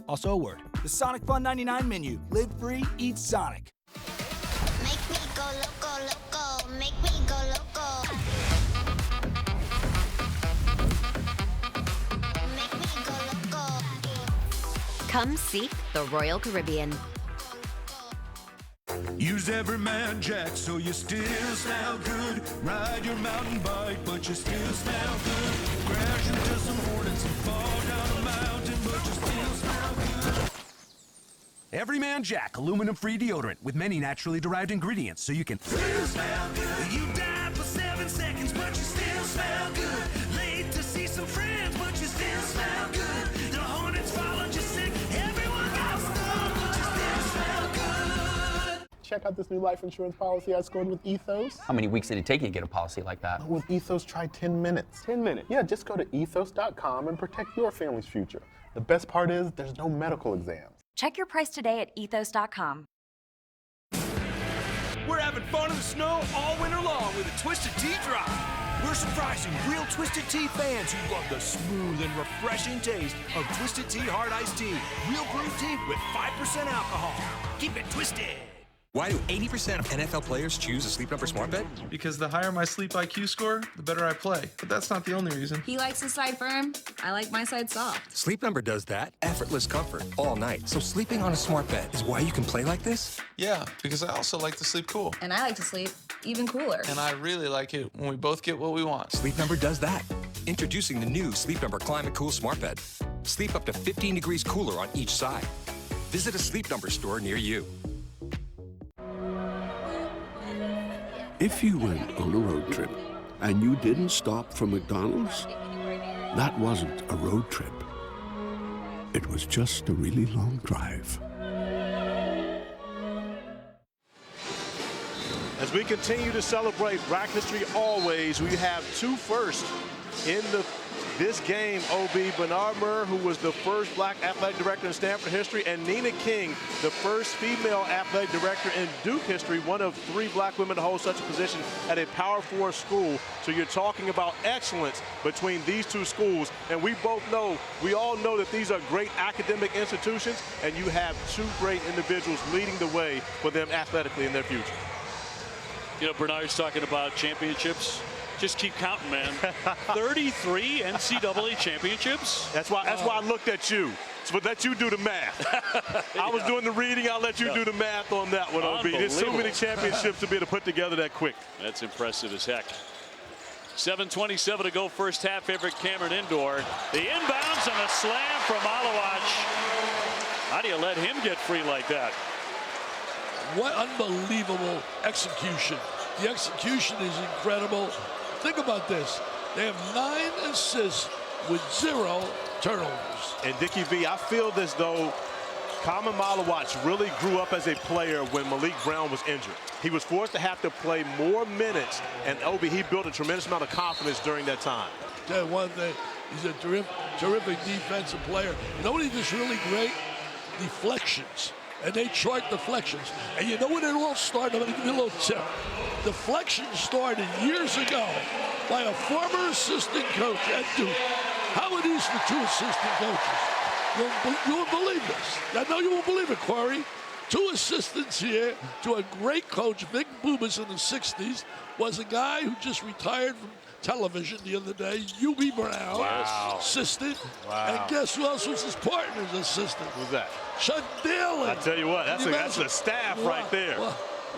Also a word. The Sonic Fun 99 menu. Live free, eat Sonic. Make me go loco, loco. Make me go loco. Make me go loco. Come seek the Royal Caribbean. Use every man jack so you still smell good. Ride your mountain bike, but you still smell good. Crash into some hornets and fall down a mountain, but you still smell good. Everyman Jack aluminum-free deodorant with many naturally derived ingredients so you can Still smell good. You died for 7 seconds, but you still smell good. Late to see some friends, but you still smell good. The hornets followed you sick. Everyone got stung, but you still smell good. Check out this new life insurance policy I scored with Ethos. How many weeks did it take you to get a policy like that? With Ethos, try 10 minutes. 10 minutes? Yeah, just go to ethos.com and protect your family's future. The best part is there's no medical exams. Check your price today at ethos.com. We're having fun in the snow all winter long with a Twisted Tea Drop. We're surprising real Twisted Tea fans who love the smooth and refreshing taste of Twisted Tea Hard Iced Tea. Real brewed tea with 5% alcohol. Keep it twisted. Why do 80% of NFL players choose a Sleep Number smart bed? Because the higher my sleep IQ score, the better I play. But that's not the only reason. He likes his side firm. I like my side soft. Sleep Number does that. Effortless comfort all night. So sleeping on a smart bed is why you can play like this? Yeah, because I also like to sleep cool. And I like to sleep even cooler. And I really like it when we both get what we want. Sleep Number does that. Introducing the new Sleep Number Climate Cool smart bed. Sleep up to 15 degrees cooler on each side. Visit a Sleep Number store near you. If you went on a road trip and you didn't stop for McDonald's, that wasn't a road trip. It was just a really long drive. As we continue to celebrate Black History Always, we have 2 firsts in this game. OB, Bernard Murr, who was the first black athletic director in Stanford history, and Nina King, the first female athletic director in Duke history, one of 3 black women to hold such a position at a Power 4 school. So you're talking about excellence between these 2 schools, and we all know that these are great academic institutions, and you have 2 great individuals leading the way for them athletically in their future. You know, Bernard's talking about championships. Just keep counting, man. 33 NCAA championships. That's why I looked at you. So let you do the math. I was doing the reading. I'll let you do the math on that one, OB. There's so many championships to be able to put together that quick. That's impressive as heck. 7:27 to go, first half. Favorite Cameron Indoor. The inbounds and a slam from Malawach. How do you let him get free like that? What unbelievable execution. The execution is incredible. Think about this. They have 9 assists with 0 turnovers. And Dickie V, I feel as though Common Malawach really grew up as a player when Malik Brown was injured. He was forced to have to play more minutes, and OB, he built a tremendous amount of confidence during that time. Tell you one thing, he's a terrific defensive player. You know what he does really great? Deflections. And they chart deflections. And you know when it all started? I'm going to give you a little tip. Deflections started years ago by a former assistant coach at Duke. How are these for 2 assistant coaches? You won't believe this. I know you won't believe it, Corey. 2 assistants here to a great coach, Vic Bubas in the 60s, was a guy who just retired from television the other day, U.B. Brown, assistant. Wow. And guess who else was his partner's assistant? Who's that? Chuck Daly. I tell you what, that's the staff right there.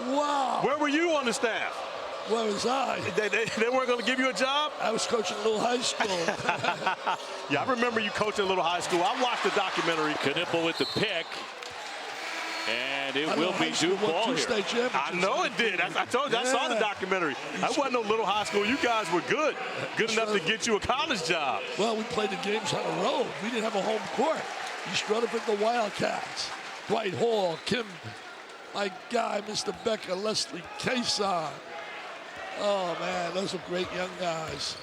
Wow. Where were you on the staff? Where was I? They weren't going to give you a job? I was coaching a little high school. Yeah, I remember you coaching a little high school. I watched the documentary. Knipple with the pick. And it will be Duke ball here. I know it did. I told you, I saw the documentary. That wasn't no little high school. You guys were good. Good enough to get you a college job. Well, we played the games on the road. We didn't have a home court. You strutted with the Wildcats. Dwight Hall, Kim, my guy, Mr. Becker, Leslie Cason. Oh, man, those are great young guys.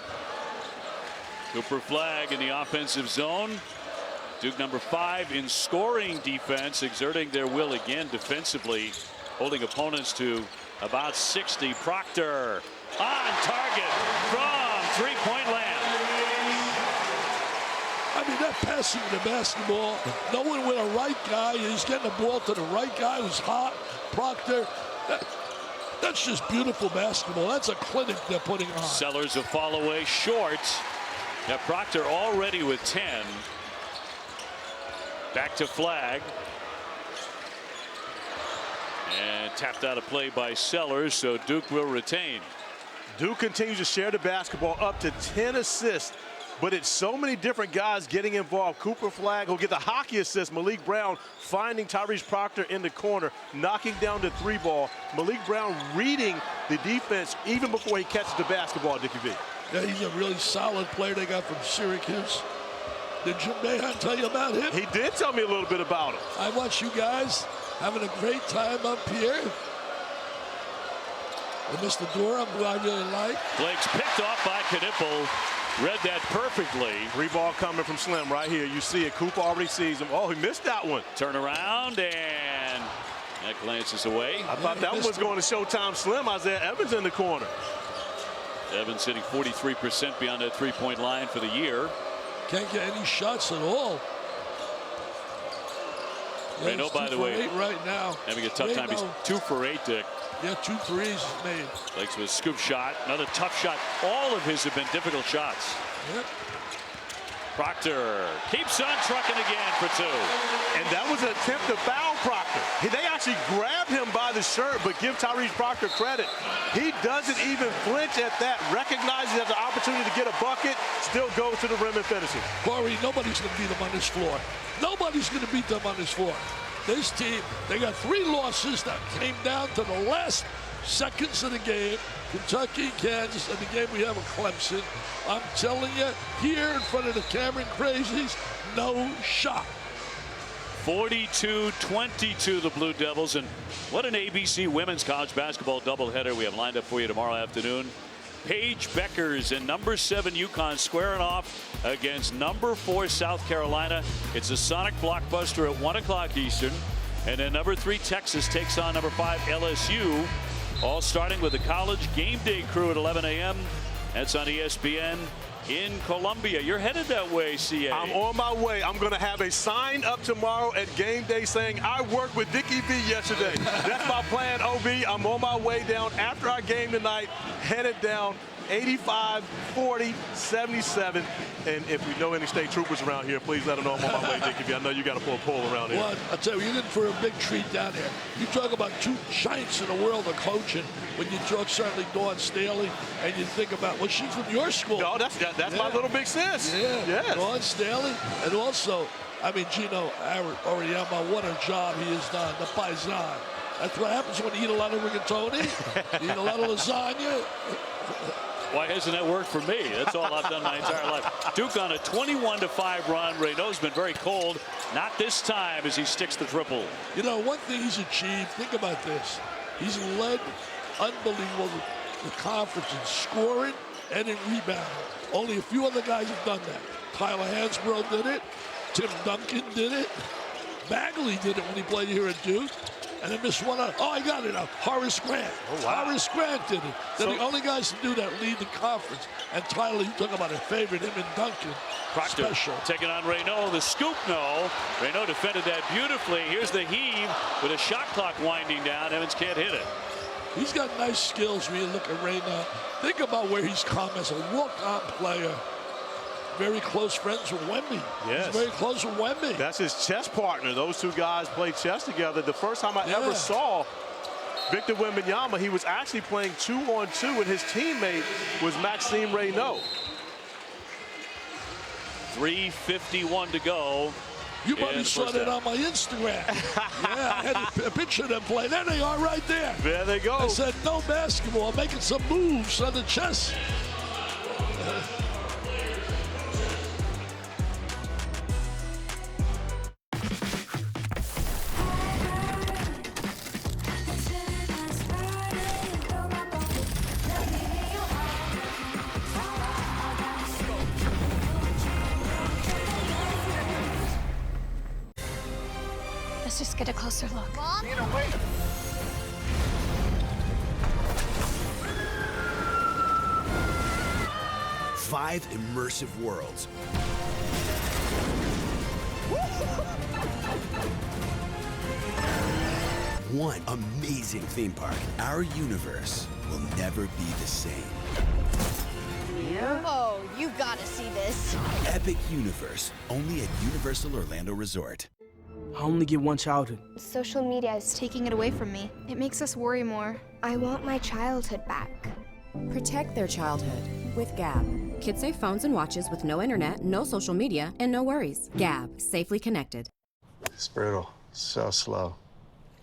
Cooper Flagg in the offensive zone. Duke number 5 in scoring defense, exerting their will again defensively, holding opponents to about 60. Proctor on target from 3-point land. I mean, that passing the basketball, knowing where the right guy is, getting the ball to the right guy who's hot, Proctor. That's just beautiful basketball. That's a clinic they're putting on. Sellers a fall away short. Now Proctor already with 10. Back to Flagg. And tapped out of play by Sellers, so Duke will retain. Duke continues to share the basketball, up to 10 assists but it's so many different guys getting involved. Cooper Flagg will get the hockey assist. Malik Brown finding Tyrese Proctor in the corner, knocking down the 3-ball. Malik Brown reading the defense even before he catches the basketball, Dickie V. Yeah, he's a really solid player they got from Syracuse. Did Jim Mahan tell you about him? He did tell me a little bit about him. I watch you guys having a great time up here. And Mr. Durham, who I really like. Blake's picked off by Knipple. Read that perfectly. 3-ball coming from Slim right here. You see it. Cooper already sees him. Oh, he missed that one. Turn around, and that glances away. I thought that one was going to Showtime Slim. Isaiah Evans in the corner. Evans hitting 43% beyond that 3-point line for the year. Can't get any shots at all. Reynaud, by the way, right now. Having a tough time. He's 2 for 8, Dick. Yeah, 2 threes made. Blake's with a scoop shot. Another tough shot. All of his have been difficult shots. Yep. Proctor keeps on trucking again for 2. And that was an attempt to foul Proctor. They actually grabbed him by the shirt, but give Tyrese Proctor credit. He doesn't even flinch at that, recognizes he has an opportunity to get a bucket, still goes to the rim and finishes. Corey, nobody's going to beat him on this floor. Nobody's going to beat them on this floor. This team, they got 3 losses that came down to the last seconds of the game. Kentucky, Kansas, and the game we have with Clemson. I'm telling you, here in front of the Cameron Crazies, no shot. 42-22 the Blue Devils, and what an ABC women's college basketball doubleheader we have lined up for you tomorrow afternoon. Paige Beckers and number 7 UConn squaring off against number 4 South Carolina. It's a Sonic blockbuster at 1 o'clock Eastern, and then number 3 Texas takes on number 5 LSU. All starting with the college game day crew at 11 a.m. That's on ESPN in Columbia. You're headed that way, CA. I'm on my way. I'm going to have a sign up tomorrow at game day saying, I worked with Dickie V yesterday. That's my plan, OB. I'm on my way down after our game tonight, headed down 85, 40, 77. And if we know any state troopers around here, please let them know I'm on my way, Dickie V. I know you got to pull a poll around here. Well, I tell you, you're in for a big treat down there. You talk about 2 giants in the world of coaching when you talk certainly Dawn Staley, and you think about, well, she's from your school. No, that's my little big sis. Yeah, yes. Dawn Staley, and also, I mean, Gino Auriemma, what a job he has done, the Paisan. That's what happens when you eat a lot of rigatoni, you eat a lot of lasagna. Why hasn't that worked for me? That's all I've done my entire life. Duke on a 21-5 run. Reynaud's been very cold. Not this time as he sticks the triple. You know, one thing he's achieved, think about this. He's led unbelievable the conference in scoring and in rebounding. Only a few other guys have done that. Tyler Hansbrough did it. Tim Duncan did it. Bagley did it when he played here at Duke. And then missed one out. Oh, I got it. Horace Grant. Oh, wow. Horace Grant did it. They're the only guys to do that lead the conference. And Tyler, you talk about a favorite, him and Duncan. Proctor special. Taking on Reynaud. The scoop, no. Reynaud defended that beautifully. Here's the heave with a shot clock winding down. Evans can't hit it. He's got nice skills when you look at Reynaud. Think about where he's come as a walk-on player. Very close friends with Wemby. Yes. He's very close with Wemby. That's his chess partner. Those 2 guys played chess together. The first time I ever saw Victor Wembanyama, he was actually playing 2-on-2, and his teammate was Maxime Reynaud. 3:51 to go. You probably saw that on my Instagram. Yeah, I had a picture of them play. There they are right there. There they go. I said, no basketball, making some moves on the chess. Let's just get a closer look. Mom? Wait. 5 immersive worlds. One amazing theme park. Our universe will never be the same. Oh, you gotta see this. Epic Universe, only at Universal Orlando Resort. I only get one childhood. Social media is taking it away from me. It makes us worry more. I want my childhood back. Protect their childhood. with Gab. Kids-safe phones and watches with no internet, no social media, and no worries. Gab, safely connected. It's brutal. So slow.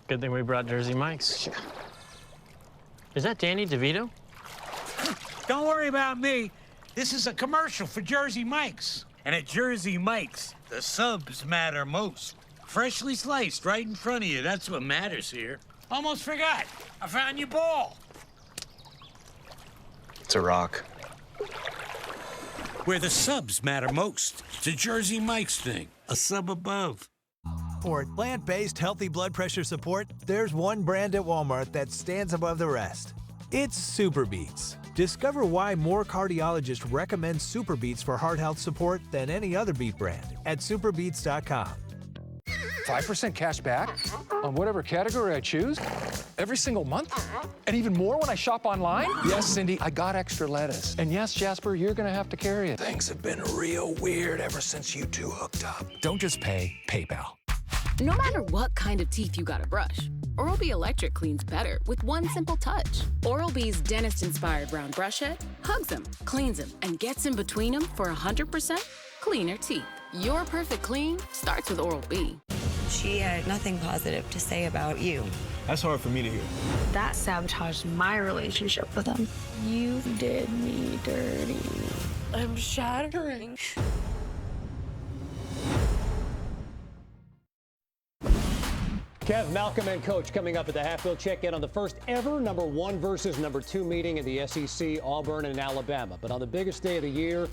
Good thing we brought Jersey Mike's. Is that Danny DeVito? Don't worry about me. This is a commercial for Jersey Mike's. And at Jersey Mike's, the subs matter most. Freshly sliced right in front of you. That's what matters here. Almost forgot. I found your ball. It's a rock. Where the subs matter most. It's a Jersey Mike's thing. A sub above. For plant-based healthy blood pressure support, there's one brand at Walmart that stands above the rest. It's Super Beets. Discover why more cardiologists recommend Super Beets for heart health support than any other beet brand at superbeets.com. 5% cash back on whatever category I choose every single month? And even more when I shop online? Yes, Cindy, I got extra lettuce. And yes, Jasper, you're gonna have to carry it. Things have been real weird ever since you two hooked up. Don't just pay, PayPal. No matter what kind of teeth you gotta brush, Oral-B Electric cleans better with one simple touch. Oral-B's dentist-inspired round brush head hugs them, cleans them, and gets in between them for 100% cleaner teeth. Your perfect clean starts with Oral-B. She had nothing positive to say about you. That's hard for me to hear. That sabotaged my relationship with him. You did me dirty. I'm shattering. Kev, Malcolm, and Coach coming up at the half. We'll check in on the first ever number 1 versus number 2 meeting in the SEC, Auburn and Alabama. But on the biggest day of the year,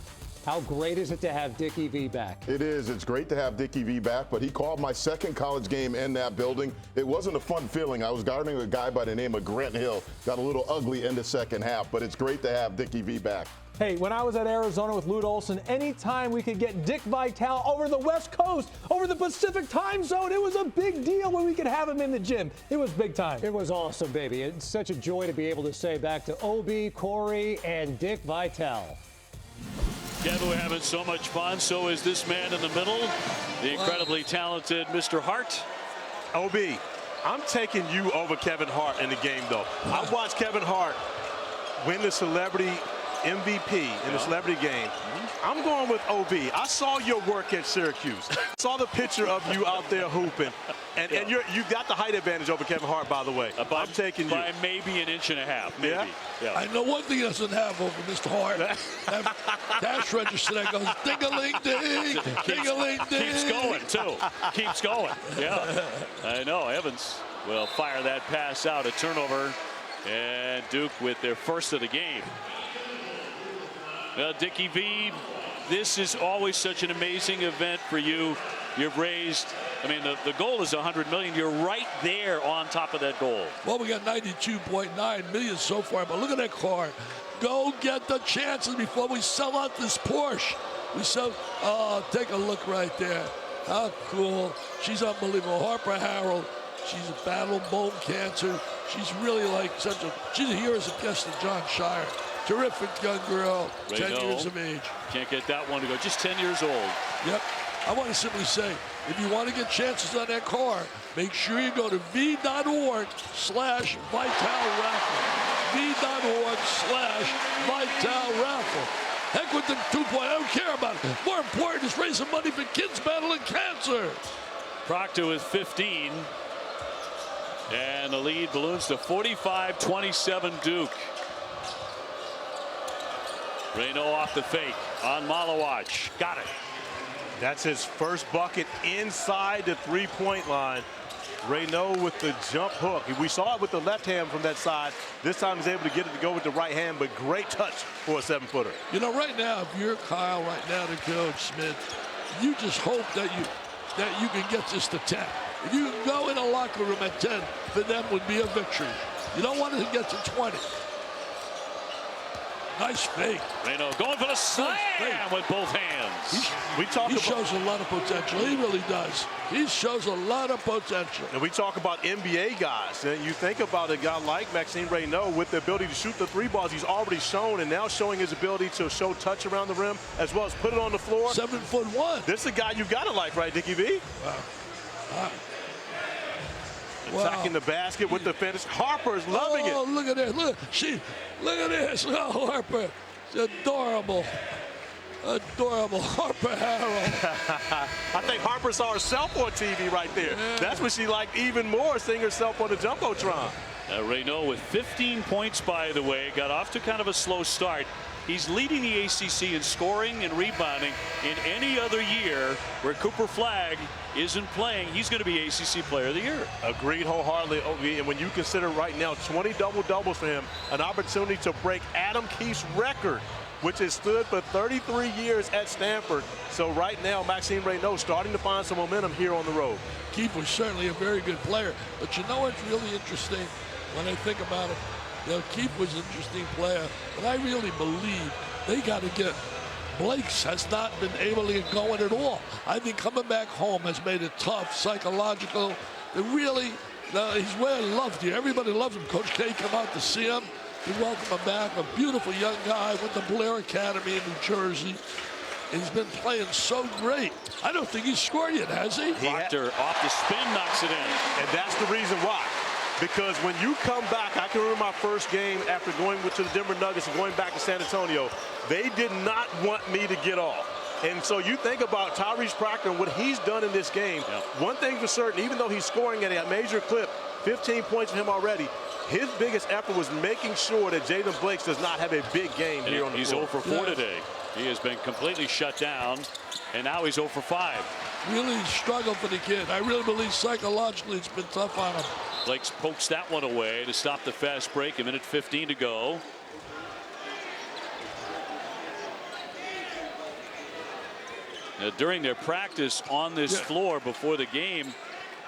how great is it to have Dickie V back? It is. It's great to have Dickie V back, but he called my second college game in that building. It wasn't a fun feeling. I was guarding a guy by the name of Grant Hill. Got a little ugly in the second half, but it's great to have Dickie V back. Hey, when I was at Arizona with Lute Olson, anytime we could get Dick Vitale over the West Coast, over the Pacific time zone, it was a big deal when we could have him in the gym. It was big time. It was awesome, baby. It's such a joy to be able to say back to OB, Corey, and Dick Vitale. Yeah, we're having so much fun. So is this man in the middle, the incredibly talented Mr. Hart. OB, I'm taking you over Kevin Hart in the game, though. I watched Kevin Hart win the celebrity MVP in the celebrity game. I'm going with OB. I saw your work at Syracuse. Saw the picture of you out there hooping. And you got the height advantage over Kevin Hart, by the way. I'm taking you. By maybe an inch and a half, maybe. Yeah. I know one thing he doesn't have over Mr. Hart. That cash register that goes ding-a-ling-ding, ding-a-ling-ding. Keeps going, too. Keeps going. Yeah. I know. Evans will fire that pass out. A turnover. And Duke with their first of the game. Well, Dickie V, this is always such an amazing event for you. You've raised, I mean, the goal is $100 million. You're right there on top of that goal. Well, we got $92.9 million so far, but look at that car. Go get the chances before we sell out this Porsche. Take a look right there. How cool. She's unbelievable. Harper Harold, she's battling bone cancer. She's really like she's a hero's guest to John Shire. Terrific young girl, 10 years of age. Can't get that one to go, just 10 years old. Yep. I want to simply say, if you want to get chances on that car, make sure you go to v.org/VitalRaffle. v.org/VitalRaffle. Heck with the 2 point, I don't care about it. More important is raising money for kids battling cancer. Proctor with 15. And the lead balloons to 45-27 Duke. Reno off the fake on Malawach. Got it. That's his first bucket inside the three-point line. Reno with the jump hook. We saw it with the left hand from that side. This time he's able to get it to go with the right hand, but great touch for a 7-footer. You know, right now, if you're Kyle right now to Coach Smith, you just hope that you can get this to 10. If you can go in a locker room at 10, for them would be a victory. You don't want it to get to 20. Nice fake. Reno going for the slam with both hands. He shows a lot of potential. He really does. He shows a lot of potential. And we talk about NBA guys. And you think about a guy like Maxime Reno with the ability to shoot the 3 balls he's already shown, and now showing his ability to show touch around the rim as well as put it on the floor. 7'1". This is a guy you gotta like, right, Dickie V? Wow. Attacking the basket with the finish. Harper's loving it. Oh, look at this. Look at this. Oh, Harper. Adorable. Adorable Harper Harrell. I think Harper saw herself on TV right there. Yeah. That's what she liked even more, seeing herself on the Jumbotron. Reynaud with 15 points, by the way, got off to kind of a slow start. He's leading the ACC in scoring and rebounding. In any other year where Cooper Flagg isn't playing, he's going to be ACC Player of the Year. Agreed wholeheartedly, OV. And when you consider right now 20 double-doubles for him, an opportunity to break Adam Keefe's record, which has stood for 33 years at Stanford. So right now, Maxime Reynaud starting to find some momentum here on the road. Keefe was certainly a very good player. But you know what's really interesting when I think about it? You know, Keefe was an interesting player, but I really believe they got to get. Blake's has not been able to get going at all. I think coming back home has made it tough, psychological. It really, he's well loved here. Everybody loves him. Coach K come out to see him. We welcome him back. A beautiful young guy with the Blair Academy in New Jersey. And he's been playing so great. I don't think he's scored yet, has he? Proctor off the spin knocks it in. And that's the reason why. Because when you come back, I can remember my first game after going to the Denver Nuggets and going back to San Antonio, they did not want me to get off. And so you think about Tyrese Proctor and what he's done in this game. Yep. One thing for certain, even though he's scoring at a major clip, 15 points for him already, his biggest effort was making sure that Jaden Blake does not have a big game here on the floor. He's 0 for 4 today. He has been completely shut down, and now he's 0 for 5. Really struggled for the kid. I really believe psychologically it's been tough on him. Blake pokes that one away to stop the fast break. 1:15 to go. Now, during their practice on this floor before the game,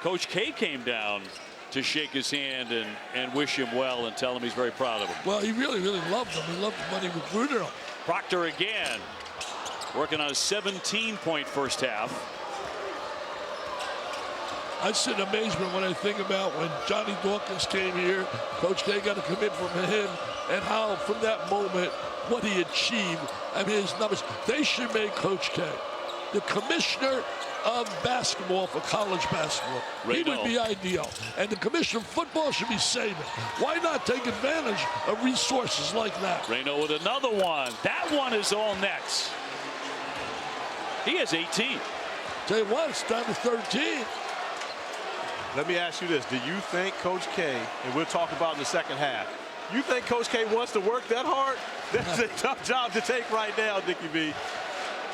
Coach K came down to shake his hand and wish him well and tell him he's very proud of him. Well, he really, really loved him. He loved when he recruited him. Proctor again, working on a 17-point first half. I sit in amazement when I think about when Johnny Dawkins came here. Coach K got a commit from him, and how from that moment what he achieved. I mean, his numbers. They should make Coach K the commissioner of basketball for college basketball. He would be ideal. And the commissioner of football should be Saban. Why not take advantage of resources like that? Reynaud with another one. That one is all nets. He has 18. Tell you what, it's down to 13. Let me ask you this. Do you think Coach K, and we'll talk about in the second half, you think Coach K wants to work that hard? That's a tough job to take right now, Dickie B.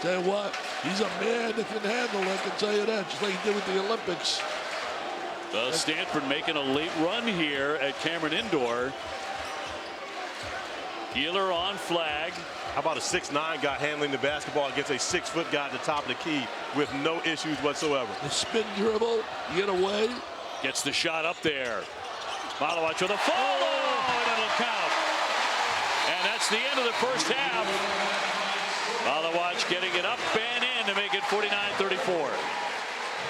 Tell you what, he's a man that can handle it, I can tell you that, just like he did with the Olympics. Stanford making a late run here at Cameron Indoor. Healer on Flagg. How about a 6'9" guy handling the basketball against a 6-foot guy at the top of the key with no issues whatsoever? The spin dribble, get away. Gets the shot up there. Malawach with a follow, and it'll count. And that's the end of the first half. Malawach getting it up and in to make it 49-34.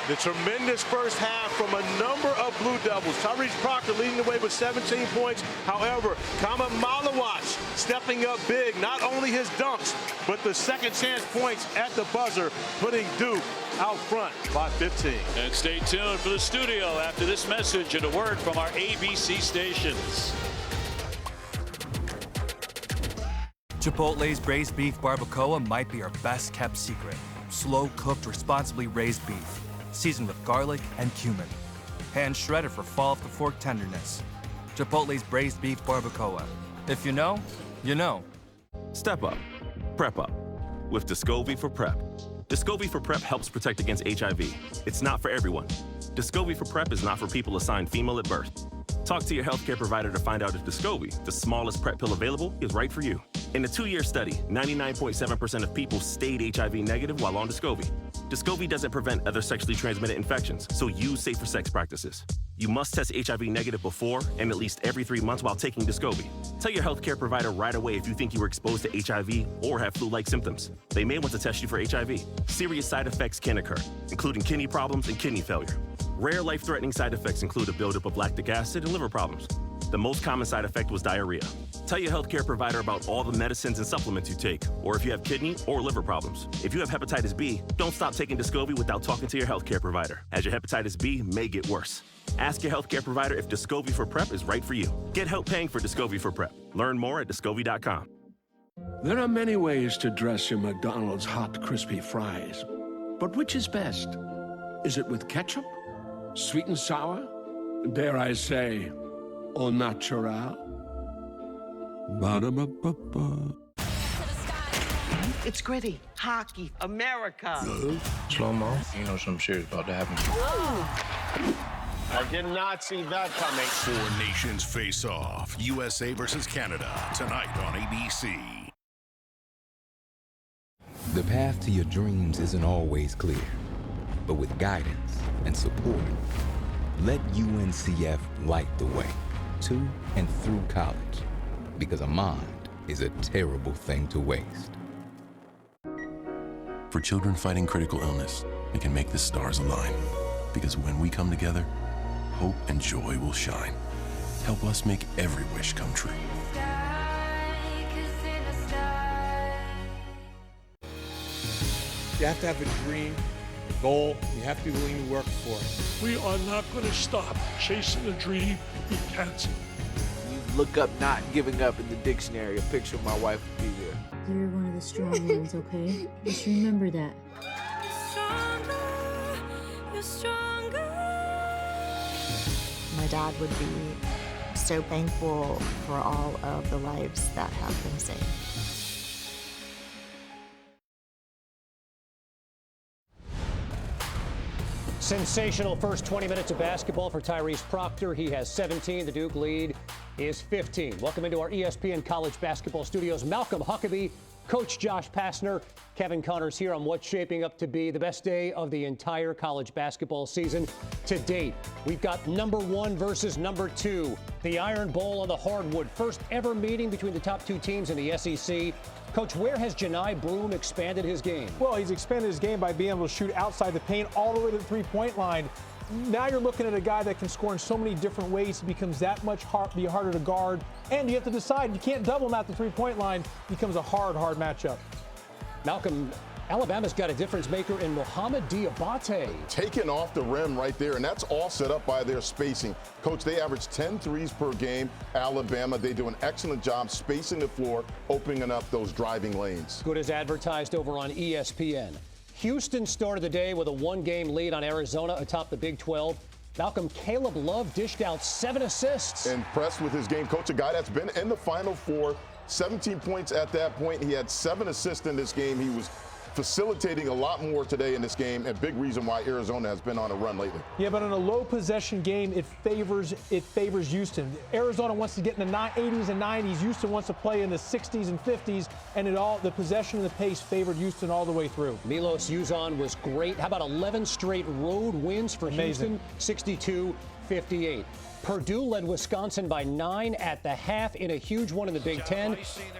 The tremendous first half from a number of Blue Devils. Tyrese Proctor leading the way with 17 points. However, Kama Malawach stepping up big. Not only his dunks, but the second chance points at the buzzer, putting Duke out front by 15. And stay tuned for the studio after this message and a word from our ABC stations. Chipotle's braised beef barbacoa might be our best kept secret. Slow cooked, responsibly raised beef, seasoned with garlic and cumin. Hand shredded for fall off the fork tenderness. Chipotle's braised beef barbacoa. If you know, you know. Step up. Prep up. With Descovy for PrEP. Descovy for PrEP helps protect against HIV. It's not for everyone. Descovy for PrEP is not for people assigned female at birth. Talk to your healthcare provider to find out if Descovy, the smallest PrEP pill available, is right for you. In a 2-year study, 99.7% of people stayed HIV negative while on Descovy. Descovy doesn't prevent other sexually transmitted infections, so use safer sex practices. You must test HIV negative before and at least every 3 months while taking Descovy. Tell your healthcare provider right away if you think you were exposed to HIV or have flu-like symptoms. They may want to test you for HIV. Serious side effects can occur, including kidney problems and kidney failure. Rare life-threatening side effects include a buildup of lactic acid and liver problems. The most common side effect was diarrhea. Tell your healthcare provider about all the medicines and supplements you take, or if you have kidney or liver problems. If you have hepatitis B, don't stop taking Descovy without talking to your healthcare provider, as your hepatitis B may get worse. Ask your healthcare provider if Descovy for PrEP is right for you. Get help paying for Descovy for PrEP. Learn more at Descovy.com. There are many ways to dress your McDonald's hot, crispy fries. But which is best? Is it with ketchup? Sweet and sour? Dare I say, au natural? Ba-da-ba-ba-ba. It's gritty. Hockey. America. Slow-mo. You know something serious about to happen. I did not see that coming. Four nations face off. USA versus Canada. Tonight on ABC. The path to your dreams isn't always clear, but with guidance and support, let UNCF light the way to and through college, because a mind is a terrible thing to waste. For children fighting critical illness, we can make the stars align, because when we come together, hope and joy will shine. Help us make every wish come true. You have to have a dream, a goal. You have to be willing to work for it. We are not going to stop chasing a dream we can't see. You look up not giving up in the dictionary, a picture of my wife would be there. You're one of the strong ones, okay? Just remember that. You're stronger. My dad would be so thankful for all of the lives that have been saved. Sensational first 20 minutes of basketball for Tyrese Proctor. He has 17. The Duke lead is 15. Welcome into our ESPN College Basketball Studios. Malcolm Huckabee, Coach Josh Pastner, Kevin Connors here on what's shaping up to be the best day of the entire college basketball season to date. We've got number 1 versus number 2. The Iron Bowl on the hardwood. First ever meeting between the top 2 teams in the SEC. Coach, where has Johni Broome expanded his game? Well, he's expanded his game by being able to shoot outside the paint all the way to the three-point line. Now you're looking at a guy that can score in so many different ways. He becomes that much harder to guard. And you have to decide, you can't double him at the three-point line. It becomes a hard matchup. Malcolm, Alabama's got a difference maker in Mohamed Diabate. Taking off the rim right there, and that's all set up by their spacing. Coach, they average 10 threes per game. Alabama, they do an excellent job spacing the floor, opening up those driving lanes. Good as advertised over on ESPN. Houston started the day with a 1-game lead on Arizona atop the Big 12. Malcolm, Caleb Love dished out 7 assists. Impressed with his game. Coach, a guy that's been in the Final Four, 17 points at that point. He had 7 assists in this game. He was facilitating a lot more today in this game, and big reason why Arizona has been on a run lately. Yeah, but in a low possession game, it favors Houston. Arizona wants to get in the 80s and 90s. Houston wants to play in the 60s and 50s, and the possession and the pace favored Houston all the way through. Milos Uzan was great. How about 11 straight road wins for Amazing. Houston? 62-58. Purdue led Wisconsin by 9 at the half in a huge one in the Big Ten.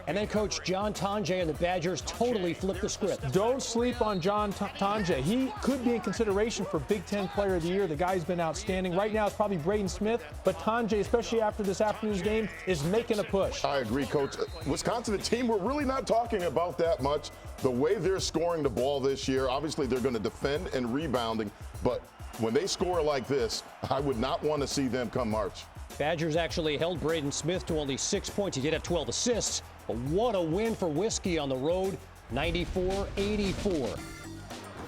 And then Coach John Tonje and the Badgers totally flipped the script. Don't sleep on John Tonje. He could be in consideration for Big Ten Player of the Year. The guy's been outstanding. Right now it's probably Braden Smith, but Tonje, especially after this afternoon's game, is making a push. I agree, Coach. Wisconsin, a team we're really not talking about that much. The way they're scoring the ball this year, obviously they're going to defend and rebounding, but when they score like this, I would not want to see them come March. Badgers actually held Braden Smith to only 6 points. He did have 12 assists, but what a win for Whiskey on the road, 94-84.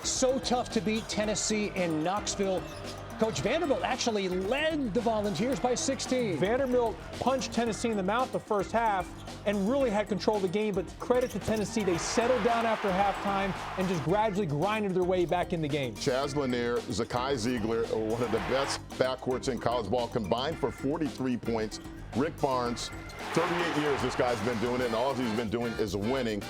So tough to beat Tennessee in Knoxville. Coach Vanderbilt actually led the Volunteers by 16. Vanderbilt punched Tennessee in the mouth the first half and really had control of the game, but credit to Tennessee, they settled down after halftime and just gradually grinded their way back in the game. Chaz Lanier, Zakai Ziegler, one of the best backcourts in college ball, combined for 43 points. Rick Barnes, 38 years this guy's been doing it, and all he's been doing is winning.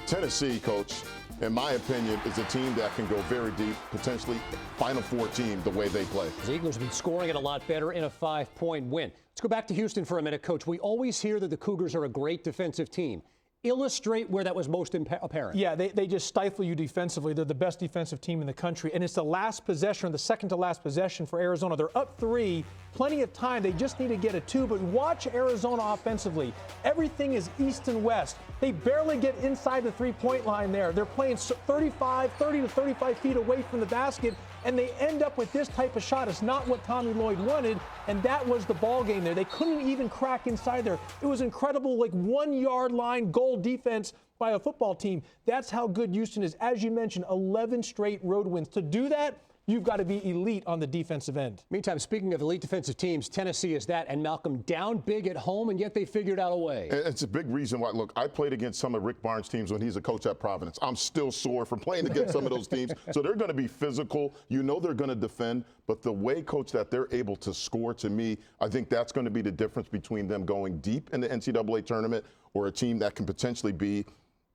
Tennessee, Coach, in my opinion, is a team that can go very deep, potentially Final Four team the way they play. Ziegler's been scoring it a lot better in a 5-point win. Let's go back to Houston for a minute, Coach. We always hear that the Cougars are a great defensive team. Illustrate where that was most apparent. Yeah, they just stifle you defensively. They're the best defensive team in the country. And it's the last possession, or the second to last possession for Arizona. They're up 3, plenty of time. They just need to get a 2. But watch Arizona offensively. Everything is east and west. They barely get inside the 3-point line there. They're playing 30 to 35 feet away from the basket, and they end up with this type of shot. It's not what Tommy Lloyd wanted, and that was the ball game there. They couldn't even crack inside there. It was incredible, like 1 yard line goal defense by a football team. That's how good Houston is. As you mentioned, 11 straight road wins. To do that, you've got to be elite on the defensive end. Meantime, speaking of elite defensive teams, Tennessee is that, and Malcolm down big at home, and yet they figured out a way. It's a big reason why. Look, I played against some of Rick Barnes' teams when he's a coach at Providence. I'm still sore from playing against some of those teams. So they're going to be physical. You know they're going to defend. But the way, Coach, that they're able to score, to me, I think that's going to be the difference between them going deep in the NCAA tournament or a team that can potentially be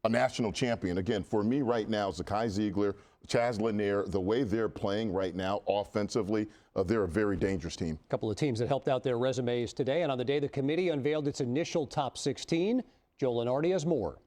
a national champion. Again, for me right now, Zakai Ziegler, Chaz Lanier, the way they're playing right now offensively, they're a very dangerous team. A couple of teams that helped out their resumes today, and on the day the committee unveiled its initial top 16, Joe Lenardi has more.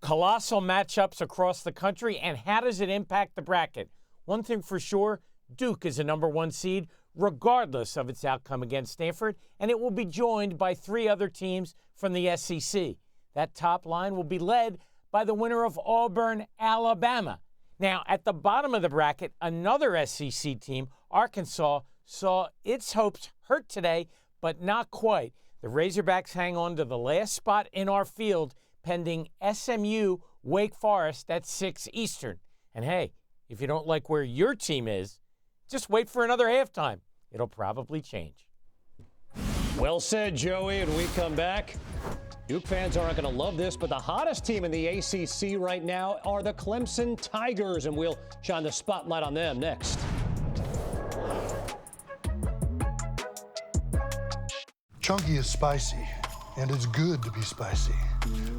Colossal matchups across the country, and how does it impact the bracket? One thing for sure, Duke is a #1 seed, regardless of its outcome against Stanford, and it will be joined by 3 other teams from the SEC. That top line will be led by the winner of Auburn, Alabama. Now, at the bottom of the bracket, another SEC team, Arkansas, saw its hopes hurt today, but not quite. The Razorbacks hang on to the last spot in our field, pending SMU Wake Forest at 6 Eastern. And hey, if you don't like where your team is, just wait for another halftime. It'll probably change. Well said, Joey, and we come back. Duke fans aren't going to love this, but the hottest team in the ACC right now are the Clemson Tigers, and we'll shine the spotlight on them next. Chunky is spicy, and it's good to be spicy.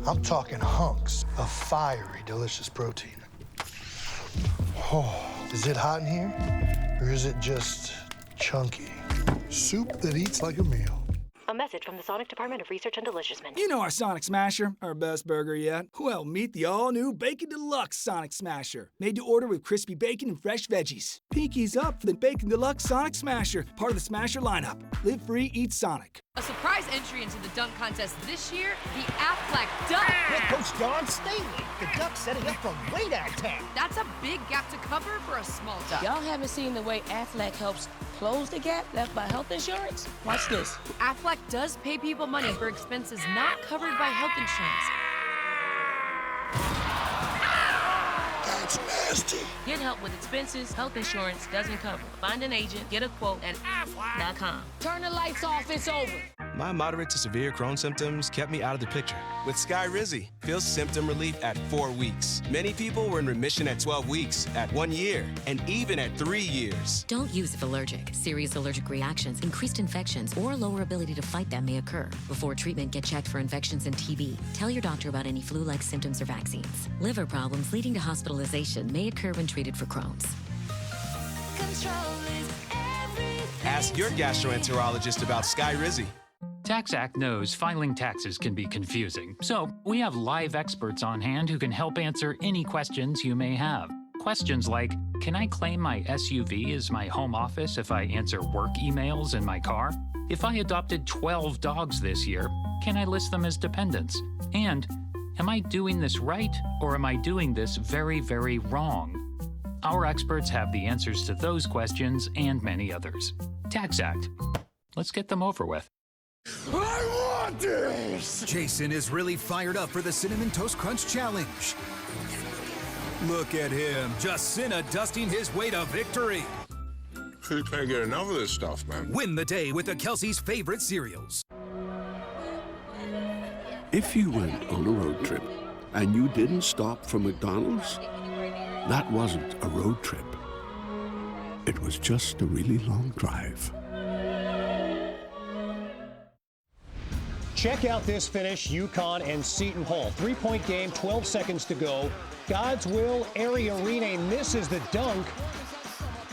I'm talking hunks of fiery, delicious protein. Oh, is it hot in here? Or is it just chunky? Soup that eats like a meal. A message from the Sonic Department of Research and Deliciousment. You know our Sonic Smasher, our best burger yet. Well, meet the all-new Bacon Deluxe Sonic Smasher. Made to order with crispy bacon and fresh veggies. Pinkies up for the Bacon Deluxe Sonic Smasher, part of the Smasher lineup. Live free, eat Sonic. A surprise entry into the dunk contest this year, the Aflac Duck. With Coach Don Staley, the Ducks setting up from way downtown. That's a big gap to cover for a small duck. Y'all haven't seen the way Aflac helps close the gap left by health insurance? Watch this. Aflac does pay people money for expenses not covered by health insurance. That's nasty. Get help with expenses health insurance doesn't cover. Find an agent, get a quote at Aflac.com. Turn the lights off, it's over. My moderate to severe Crohn's symptoms kept me out of the picture. With Skyrizi, feel symptom relief at 4 weeks. Many people were in remission at 12 weeks, at 1 year, and even at 3 years. Don't use if allergic. Serious allergic reactions, increased infections, or lower ability to fight them may occur. Before treatment, get checked for infections and TB. Tell your doctor about any flu-like symptoms or vaccines. Liver problems leading to hospitalization may occur when treated for Crohn's. Ask your gastroenterologist about Skyrizi. TaxAct knows filing taxes can be confusing, so we have live experts on hand who can help answer any questions you may have. Questions like, can I claim my SUV as my home office if I answer work emails in my car? If I adopted 12 dogs this year, can I list them as dependents? And, am I doing this right, or am I doing this very, very wrong? Our experts have the answers to those questions and many others. TaxAct. Let's get them over with. I want this! Jason is really fired up for the Cinnamon Toast Crunch Challenge. Look at him, just Cinna dusting his way to victory. You can't get enough of this stuff, man. Win the day with the Kelsey's favorite cereals. If you went on a road trip and you didn't stop for McDonald's, that wasn't a road trip. It was just a really long drive. Check out this finish, UConn and Seton Hall. 3-point game, 12 seconds to go. God's will, Ari Arene misses the dunk,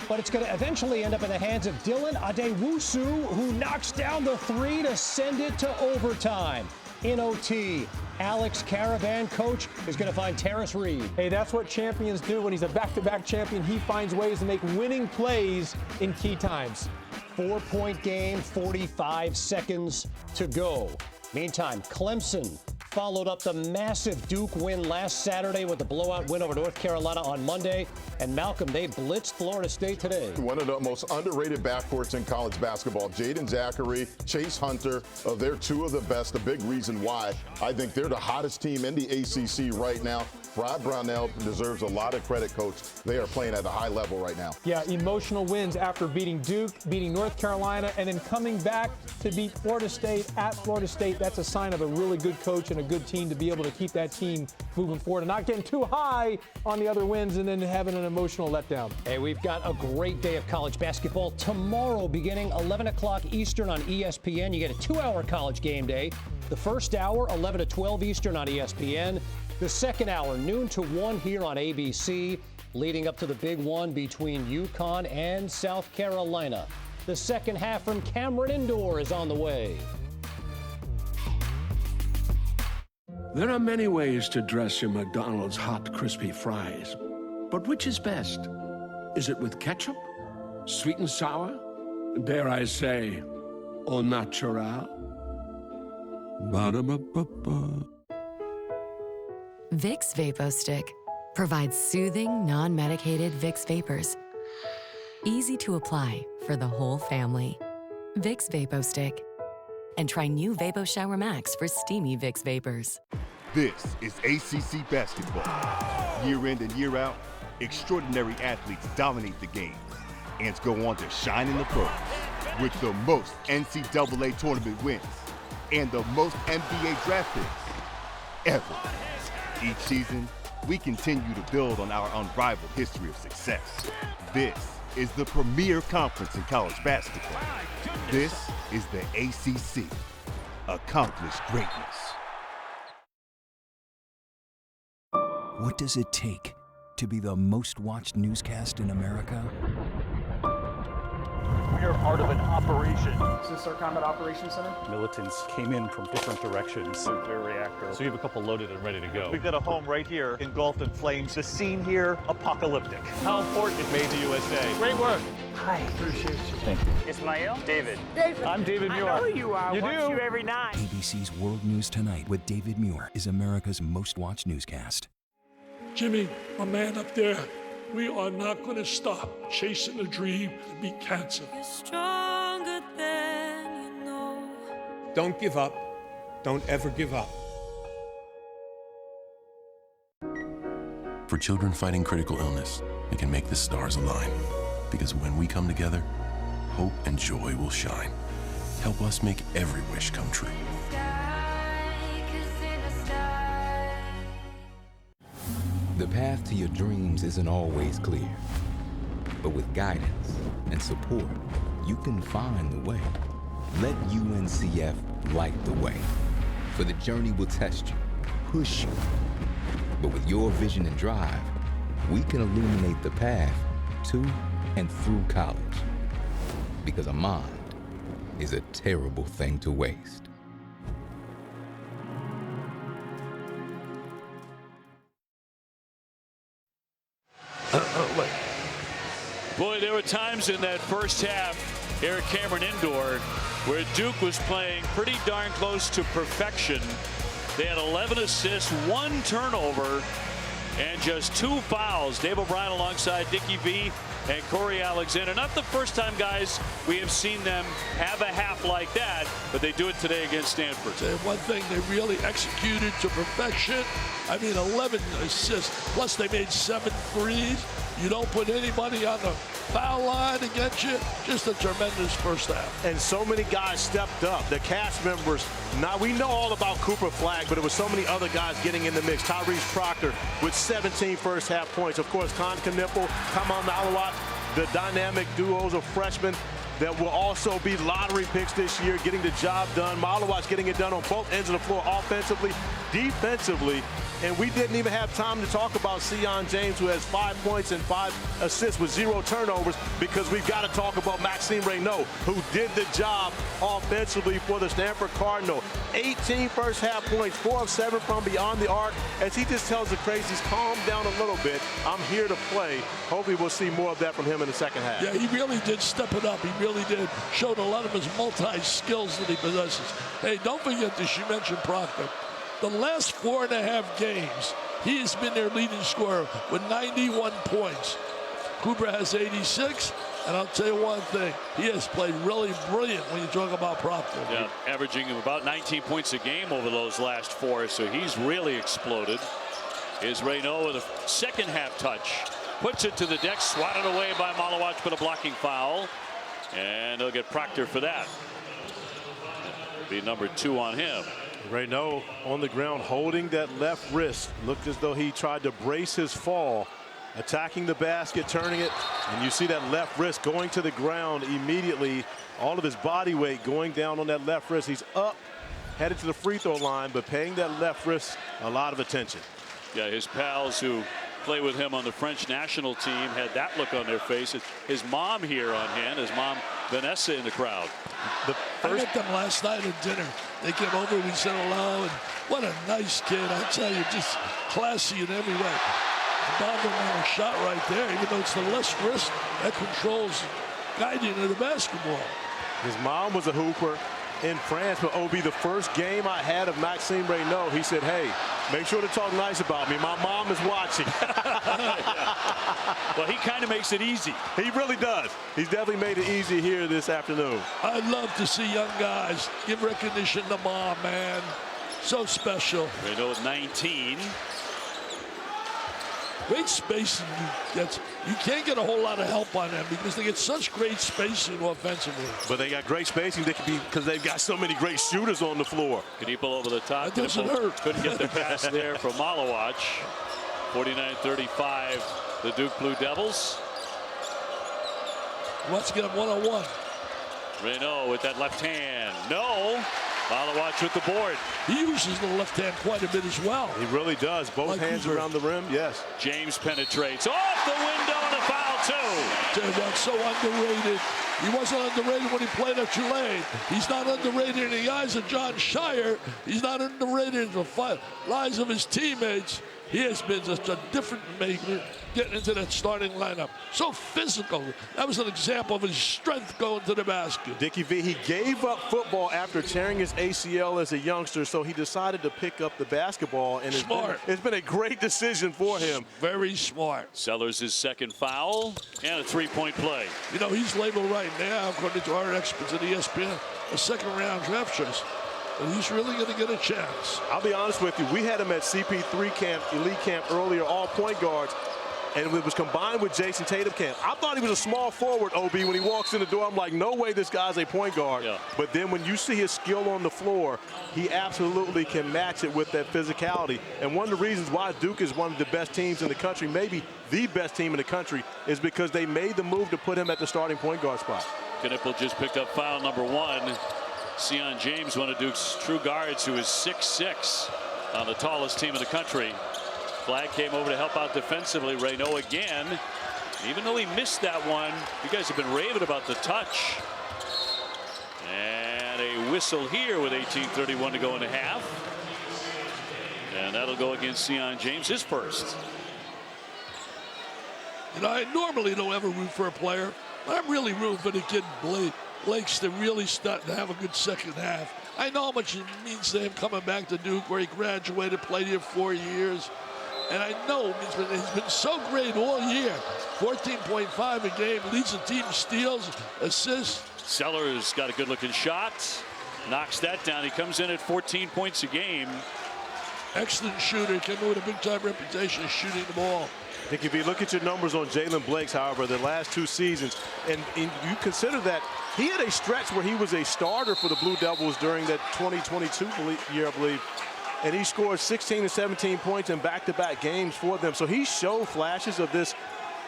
but it's going to eventually end up in the hands of Dylan Adewusu, who knocks down the 3 to send it to overtime. In OT, Alex Caravan, coach, is going to find Terrace Reed. Hey, that's what champions do. When he's a back-to-back champion, he finds ways to make winning plays in key times. 4-point game, 45 seconds to go. Meantime, Clemson followed up the massive Duke win last Saturday with the blowout win over North Carolina on Monday. And Malcolm, they blitzed Florida State today. One of the most underrated backcourts in college basketball. Jaden Zachary, Chase Hunter, they're two of the best. A big reason why I think they're the hottest team in the ACC right now. Rod Brownell deserves a lot of credit, Coach. They are playing at a high level right now. Yeah, emotional wins after beating Duke, beating North Carolina, and then coming back to beat Florida State at Florida State. That's a sign of a really good coach and a good team to be able to keep that team moving forward and not getting too high on the other wins and then having an emotional letdown. Hey, we've got a great day of college basketball tomorrow beginning 11 o'clock Eastern on ESPN. You get a 2-hour college game day. The first hour, 11 to 12 Eastern on ESPN. The second hour, noon to 1 here on ABC, leading up to the big one between UConn and South Carolina. The second half from Cameron Indoor is on the way. There are many ways to dress your McDonald's hot, crispy fries. But which is best? Is it with ketchup? Sweet and sour? Dare I say, au natural? Ba-da-ba-ba-ba. Vicks VapoStick provides soothing, non-medicated Vicks vapors. Easy to apply for the whole family. Vicks VapoStick. And try new Vapo Shower Max for steamy Vicks vapors. This is ACC basketball. Year in and year out, extraordinary athletes dominate the game and go on to shine in the pros with the most NCAA tournament wins and the most NBA draft picks ever. Each season, we continue to build on our unrivaled history of success. This is the premier conference in college basketball. This is the ACC. Accomplish greatness. What does it take to be the most watched newscast in America? We are part of an operation. Is this our Combat Operations Center? Militants came in from different directions. Nuclear reactor. So you have a couple loaded and ready to go. We've got a home right here, engulfed in flames. The scene here, apocalyptic. How important it made the USA. Great work. Hi, appreciate you. Thank you. Ismail? David. David. I'm David Muir. I know you are. You Watch do? you every night. ABC's World News Tonight with David Muir is America's most watched newscast. Jimmy, my man up there, we are not going to stop chasing the dream to beat cancer. You're stronger than you know. Don't give up. Don't ever give up. For children fighting critical illness, it can make the stars align. Because when we come together, hope and joy will shine. Help us make every wish come true. The path to your dreams isn't always clear, but with guidance and support, you can find the way. Let UNCF light the way. For the journey will test you, push you, but with your vision and drive, we can illuminate the path to and through college. Because a mind is a terrible thing to waste. Boy, there were times in that first half here at Cameron Indoor where Duke was playing pretty darn close to perfection. They had 11 assists, 1 turnover, and just 2 fouls. Dave O'Brien alongside Dickie V and Corey Alexander. Not the first time, guys, we have seen them have a half like that, but they do it today against Stanford. One thing they really executed to perfection. I mean, 11 assists, plus they made 7 threes. You don't put anybody on the foul line against you. Just a tremendous first half. And so many guys stepped up. The cast members. Now, we know all about Cooper Flagg, but it was so many other guys getting in the mix. Tyrese Proctor with 17 first half points. Of course, Con Knipple, Kamal Malawat, the dynamic duos of freshmen that will also be lottery picks this year, getting the job done. Malawat's getting it done on both ends of the floor, offensively, defensively. And we didn't even have time to talk about Sion James, who has 5 points and 5 assists with 0 turnovers, because we've got to talk about Maxime Reynaud, who did the job offensively for the Stanford Cardinal. 18 first half points, 4 of 7 from beyond the arc, as he just tells the Crazies, calm down a little bit. I'm here to play. Hopefully we'll see more of that from him in the second half. Yeah, he really did step it up. He really did. Showed a lot of his multi-skills that he possesses. Hey, don't forget this. You mentioned Proctor. The last 4.5 games, he has been their leading scorer with 91 points. Cooper has 86, and I'll tell you one thing, he has played really brilliant when you talk about Proctor. Yeah, averaging about 19 points a game over those last 4, so he's really exploded. Here's Reynaud with a second half touch. Puts it to the deck, swatted away by Malawach with a blocking foul. And they'll get Proctor for that. It'll be number 2 on him. Reynaud on the ground holding that left wrist. Looked as though he tried to brace his fall. Attacking the basket, turning it, and you see that left wrist going to the ground immediately. All of his body weight going down on that left wrist. He's up, headed to the free throw line, but paying that left wrist a lot of attention. Yeah, his pals who play with him on the French national team had that look on their face. His mom here on hand, his mom Vanessa in the crowd. I met them last night at dinner. They came over, we said hello, and what a nice kid. I tell you, just classy in every way. Bombing on a shot right there, even though it's the left wrist that controls guiding of the basketball. His mom was a hooper in France, but OB, the first game I had of Maxime Reynaud, he said, hey, make sure to talk nice about me. My mom is watching. Well, he kind of makes it easy. He really does. He's definitely made it easy here this afternoon. I'd love to see young guys give recognition to mom, man. So special. Reynaud with 19. Great spacing. You can't get a whole lot of help on them because they get such great spacing offensively. But they got great spacing because they've got so many great shooters on the floor. Knipel over the top. That doesn't hurt. Couldn't get the pass there from Malawach. 49-35, the Duke Blue Devils. Wants to get him one-on-one. Reynaud with that left hand. No. Malawach with the board. He uses the left hand quite a bit as well. He really does. Both hands around the rim, yes. James penetrates off the window and a foul too. That's so underrated. He wasn't underrated when he played at Tulane. He's not underrated in the eyes of John Shire. He's not underrated in the lives of his teammates. He has been just a different maker getting into that starting lineup. So physical. That was an example of his strength going to the basket. Dickie V, he gave up football after tearing his ACL as a youngster, so he decided to pick up the basketball. And it's been a great decision for him. Very smart. Sellers his second foul and a three-point play. You know, he's labeled right now, according to our experts at ESPN, a second-round draft choice. And he's really going to get a chance. I'll be honest with you. We had him at CP3 camp, elite camp earlier, all point guards. And it was combined with Jason Tatum camp. I thought he was a small forward, OB. When he walks in the door, I'm like, no way this guy's a point guard. Yeah. But then when you see his skill on the floor, he absolutely can match it with that physicality. And one of the reasons why Duke is one of the best teams in the country, maybe the best team in the country, is because they made the move to put him at the starting point guard spot. Knipel just picked up foul number 1. Sion James, one of Duke's true guards, who is 6'6", on the tallest team in the country. Flag came over to help out defensively. Reynaud again. Even though he missed that one, you guys have been raving about the touch. And a whistle here with 18:31 to go in the half. And that'll go against Sion James, his first. You know, I normally don't ever root for a player, but I'm really rooting for the kid Blake's to really start to have a good second half. I know how much it means to him coming back to Duke, where he graduated, played here 4 years. And I know he's been so great all year. 14.5 a game, leads the team in steals, assists. Sellers got a good-looking shot. Knocks that down. He comes in at 14 points a game. Excellent shooter. Came in with a big-time reputation of shooting the ball. I think if you look at your numbers on Jalen Blake's, however, the last 2 seasons, and you consider that he had a stretch where he was a starter for the Blue Devils during that 2022 year, I believe. And he scored 16 and 17 points in back-to-back games for them. So he showed flashes of this,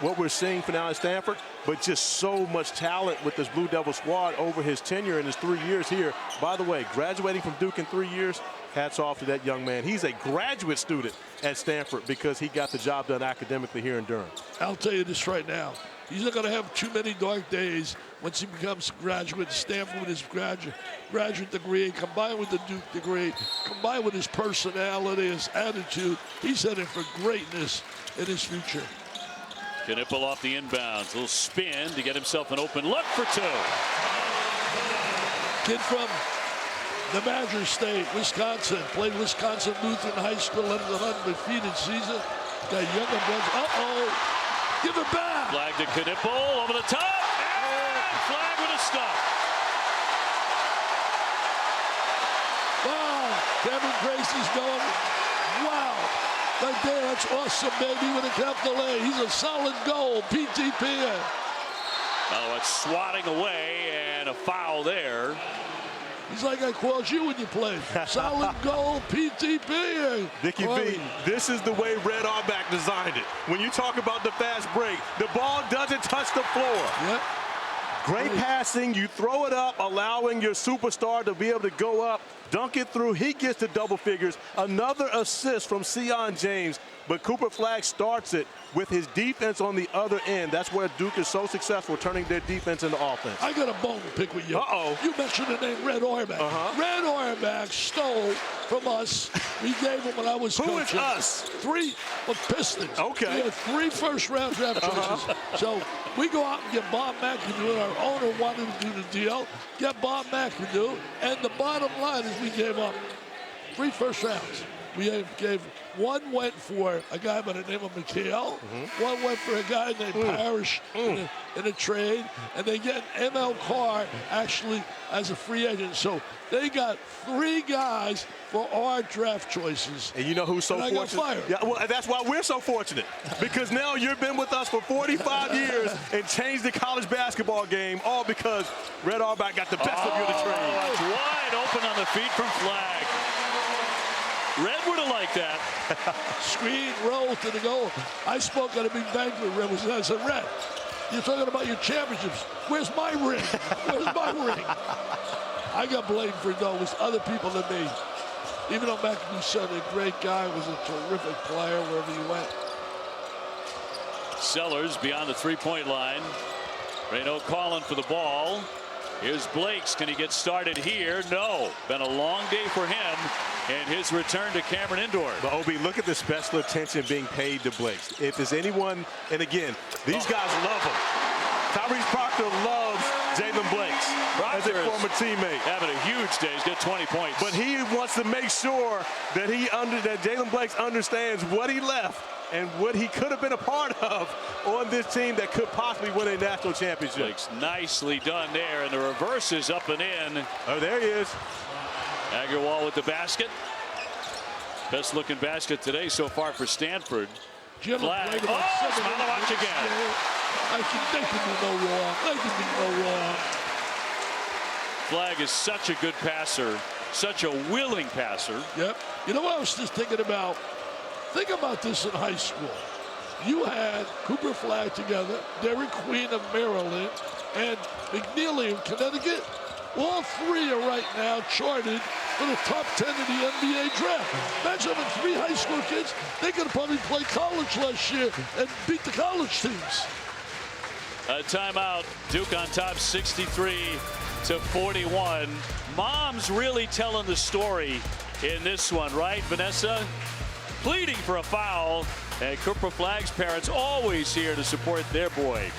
what we're seeing for now at Stanford, but just so much talent with this Blue Devil squad over his tenure in his 3 years here. By the way, graduating from Duke in 3 years, hats off to that young man. He's a graduate student at Stanford because he got the job done academically here in Durham. I'll tell you this right now. He's not going to have too many dark days once he becomes a graduate at Stanford with his graduate degree, combined with the Duke degree, combined with his personality, his attitude. He's headed for greatness in his future. Knipel off the inbounds. A little spin to get himself an open look for 2. Kid from the Badger State, Wisconsin, played Wisconsin Lutheran High School under an undefeated season. Got younger brothers. Uh-oh. Give it back. Flag to Knipple over the top. And flag with a stop. Wow. Cameron Gracie's going. Wow. Right there, that's awesome, baby, with a capital A. He's a solid goal. PTP. Oh, it's swatting away and a foul there. He's like I called you when you played. Solid goal, PTP. Dickie V, this is the way Red Auerbach designed it. When you talk about the fast break, the ball doesn't touch the floor. Yep. Great passing. You throw it up, allowing your superstar to be able to go up, dunk it through. He gets to double figures. Another assist from Sion James. But Cooper Flagg starts it with his defense on the other end. That's where Duke is so successful, turning their defense into offense. I got a bone to pick with you. Uh-oh. You mentioned the name Red Auerbach. Red Auerbach stole from us. We gave him when I was coaching. Who is us? 3 Pistons. Okay. We had 3 first-round draft choices. So we go out and get Bob McAdoo. Our owner wanted to do the deal. Get Bob McAdoo. And the bottom line is we gave up 3 first rounds. We gave one went for a guy by the name of McHale. One went for a guy named Parrish in a trade. And they get ML Carr actually as a free agent. So they got 3 guys for our draft choices. And you know who's so and fortunate? I got fired. Yeah, well, that's why we're so fortunate. Because now you've been with us for 45 years and changed the college basketball game, all because Red Auerbach got the best of you to trade. It's wide open on the feet from Flagg. Red would have liked that. Screen, roll to the goal. I spoke at a big banquet. Red was there. I said, Red, you're talking about your championships. Where's my ring? Where's my ring? I got blamed for it, though. It was other people than me. Even though McAdoo said a great guy, was a terrific player wherever he went. Sellers beyond the three-point line. Reno calling for the ball. Here's Blakes. Can he get started here? No. Been a long day for him. And his return to Cameron Indoor. But, Obi, look at the special attention being paid to Blakes. If there's anyone, and again, these guys love him. Tyrese Proctor loves Jalen Blakes as a former teammate. Having a huge day. He's got 20 points. But he wants to make sure that that Jalen Blakes understands what he left and what he could have been a part of on this team that could possibly win a national championship. Blakes nicely done there, and the reverse is up and in. Oh, there he is. Agarwal with the basket. Best looking basket today so far for Stanford. Flag. Oh, Smilovic again. They can do no wrong. They can do no wrong. Flagg is such a good passer, such a willing passer. Yep. You know what I was just thinking about? Think about this in high school. You had Cooper Flagg together, Derek Queen of Maryland, and McNeely of Connecticut. All 3 are right now charted for the top 10 of the NBA draft. Imagine having 3 high school kids. They could have probably played college last year and beat the college teams. A timeout. Duke on top 63-41. Mom's really telling the story in this one, right, Vanessa? Pleading for a foul. And Cooper Flagg's parents always here to support their boy.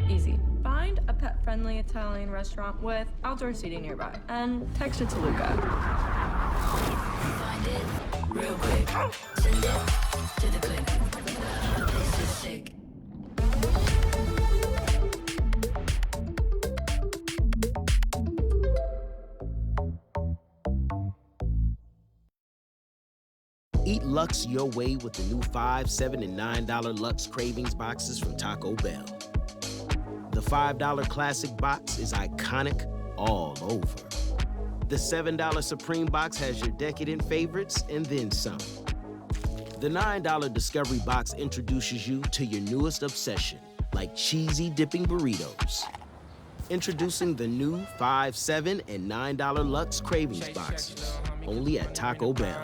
Easy. Find a pet-friendly Italian restaurant with outdoor seating nearby and text it to Luca. Find it real quick. Send it to the click. This is sick. Eat Lux your way with the new $5, $7, and $9 Lux Cravings boxes from Taco Bell. The $5 Classic box is iconic all over. The $7 Supreme box has your decadent favorites and then some. The $9 Discovery box introduces you to your newest obsession, like cheesy dipping burritos. Introducing the new $5, $7, and $9 Lux Cravings boxes, only at Taco Bell.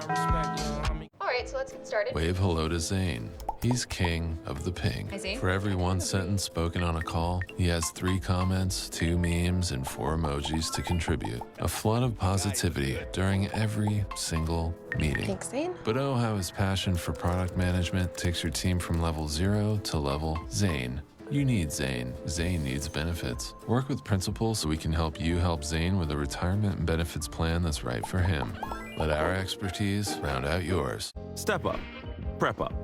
All right, so let's get started. Wave hello to Zane. He's king of the ping. Hi, Zane. For every one sentence spoken on a call, he has 3 comments, 2 memes, and 4 emojis to contribute. A flood of positivity during every single meeting. Thanks, Zane. But oh, how his passion for product management takes your team from level 0 to level Zane. You need Zane. Zane needs benefits. Work with Principal so we can help you help Zane with a retirement and benefits plan that's right for him. Let our expertise round out yours. Step up. Prep up.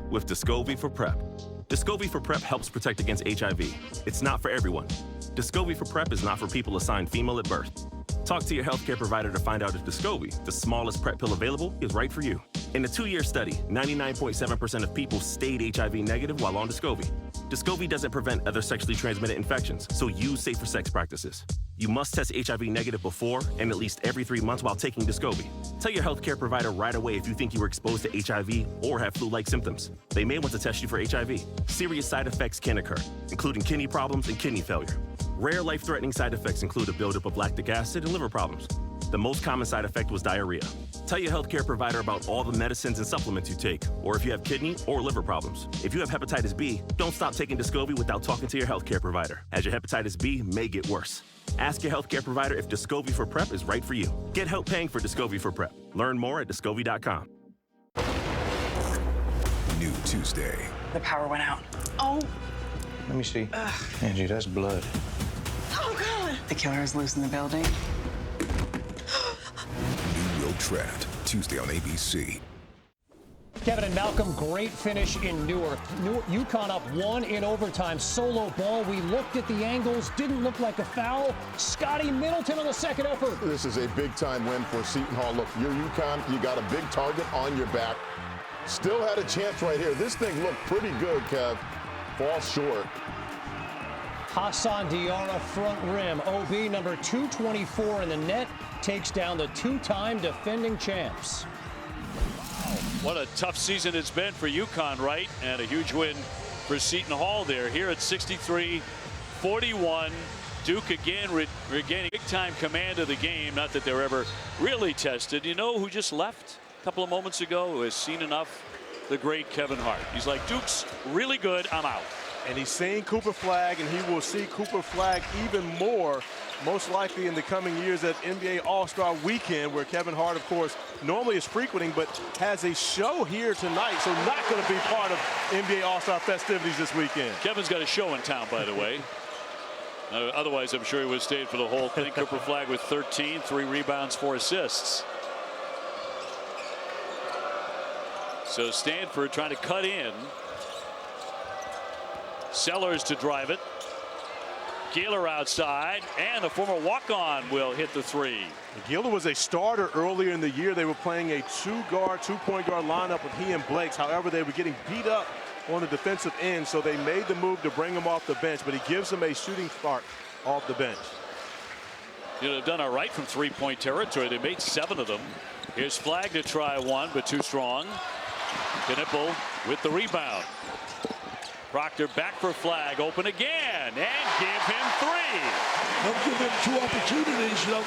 With Descovy for PrEP. Descovy for PrEP helps protect against HIV. It's not for everyone. Descovy for PrEP is not for people assigned female at birth. Talk to your healthcare provider to find out if Descovy, the smallest PrEP pill available, is right for you. In a 2-year study, 99.7% of people stayed HIV negative while on Descovy. Descovy doesn't prevent other sexually transmitted infections, so use safer sex practices. You must test HIV negative before and at least every 3 months while taking Descovy. Tell your healthcare provider right away if you think you were exposed to HIV or have flu-like symptoms. They may want to test you for HIV. Serious side effects can occur, including kidney problems and kidney failure. Rare life-threatening side effects include a buildup of lactic acid and liver problems. The most common side effect was diarrhea. Tell your healthcare provider about all the medicines and supplements you take, or if you have kidney or liver problems. If you have hepatitis B, don't stop taking Descovy without talking to your healthcare provider, as your hepatitis B may get worse. Ask your healthcare provider if Descovy for PrEP is right for you. Get help paying for Descovy for PrEP. Learn more at Descovy.com. New Tuesday. The power went out. Oh. Let me see. Angie, that's blood. Oh, God. The killer is loose in the building. New Will Trapped, Tuesday on ABC. Kevin and Malcolm, great finish in Newark. UConn up 1 in overtime. Solo ball. We looked at the angles. Didn't look like a foul. Scotty Middleton on the second effort. This is a big-time win for Seton Hall. Look, you're UConn. You got a big target on your back. Still had a chance right here. This thing looked pretty good, Kev. Falls short. Hassan Diarra front rim. OB number 224 in the net takes down the 2-time defending champs. What a tough season it's been for UConn, right? And a huge win for Seton Hall there. Here at 63-41. Duke again regaining big-time command of the game. Not that they were ever really tested. You know who just left a couple of moments ago? Who has seen enough? The great Kevin Hart. He's like, Duke's really good. I'm out. And he's seen Cooper Flagg, and he will see Cooper Flagg even more, most likely in the coming years at NBA All-Star Weekend, where Kevin Hart, of course, normally is frequenting, but has a show here tonight, so not going to be part of NBA All-Star festivities this weekend. Kevin's got a show in town, by the way. Otherwise, I'm sure he would have stayed for the whole thing. Cooper Flagg with 13, 3 rebounds, 4 assists. So Stanford trying to cut in. Sellers to drive it. Gaylor outside, and a former walk-on will hit the 3. Gaylor was a starter earlier in the year. They were playing a 2-point guard lineup with he and Blakes. However, they were getting beat up on the defensive end, so they made the move to bring him off the bench, but he gives them a shooting spark off the bench. You know, they've done all right from 3-point territory. They made 7 of them. Here's Flagg to try one, but too strong. Knipple with the rebound. Proctor back for Flagg, open again, and give him 3. Don't give him 2 opportunities. You know,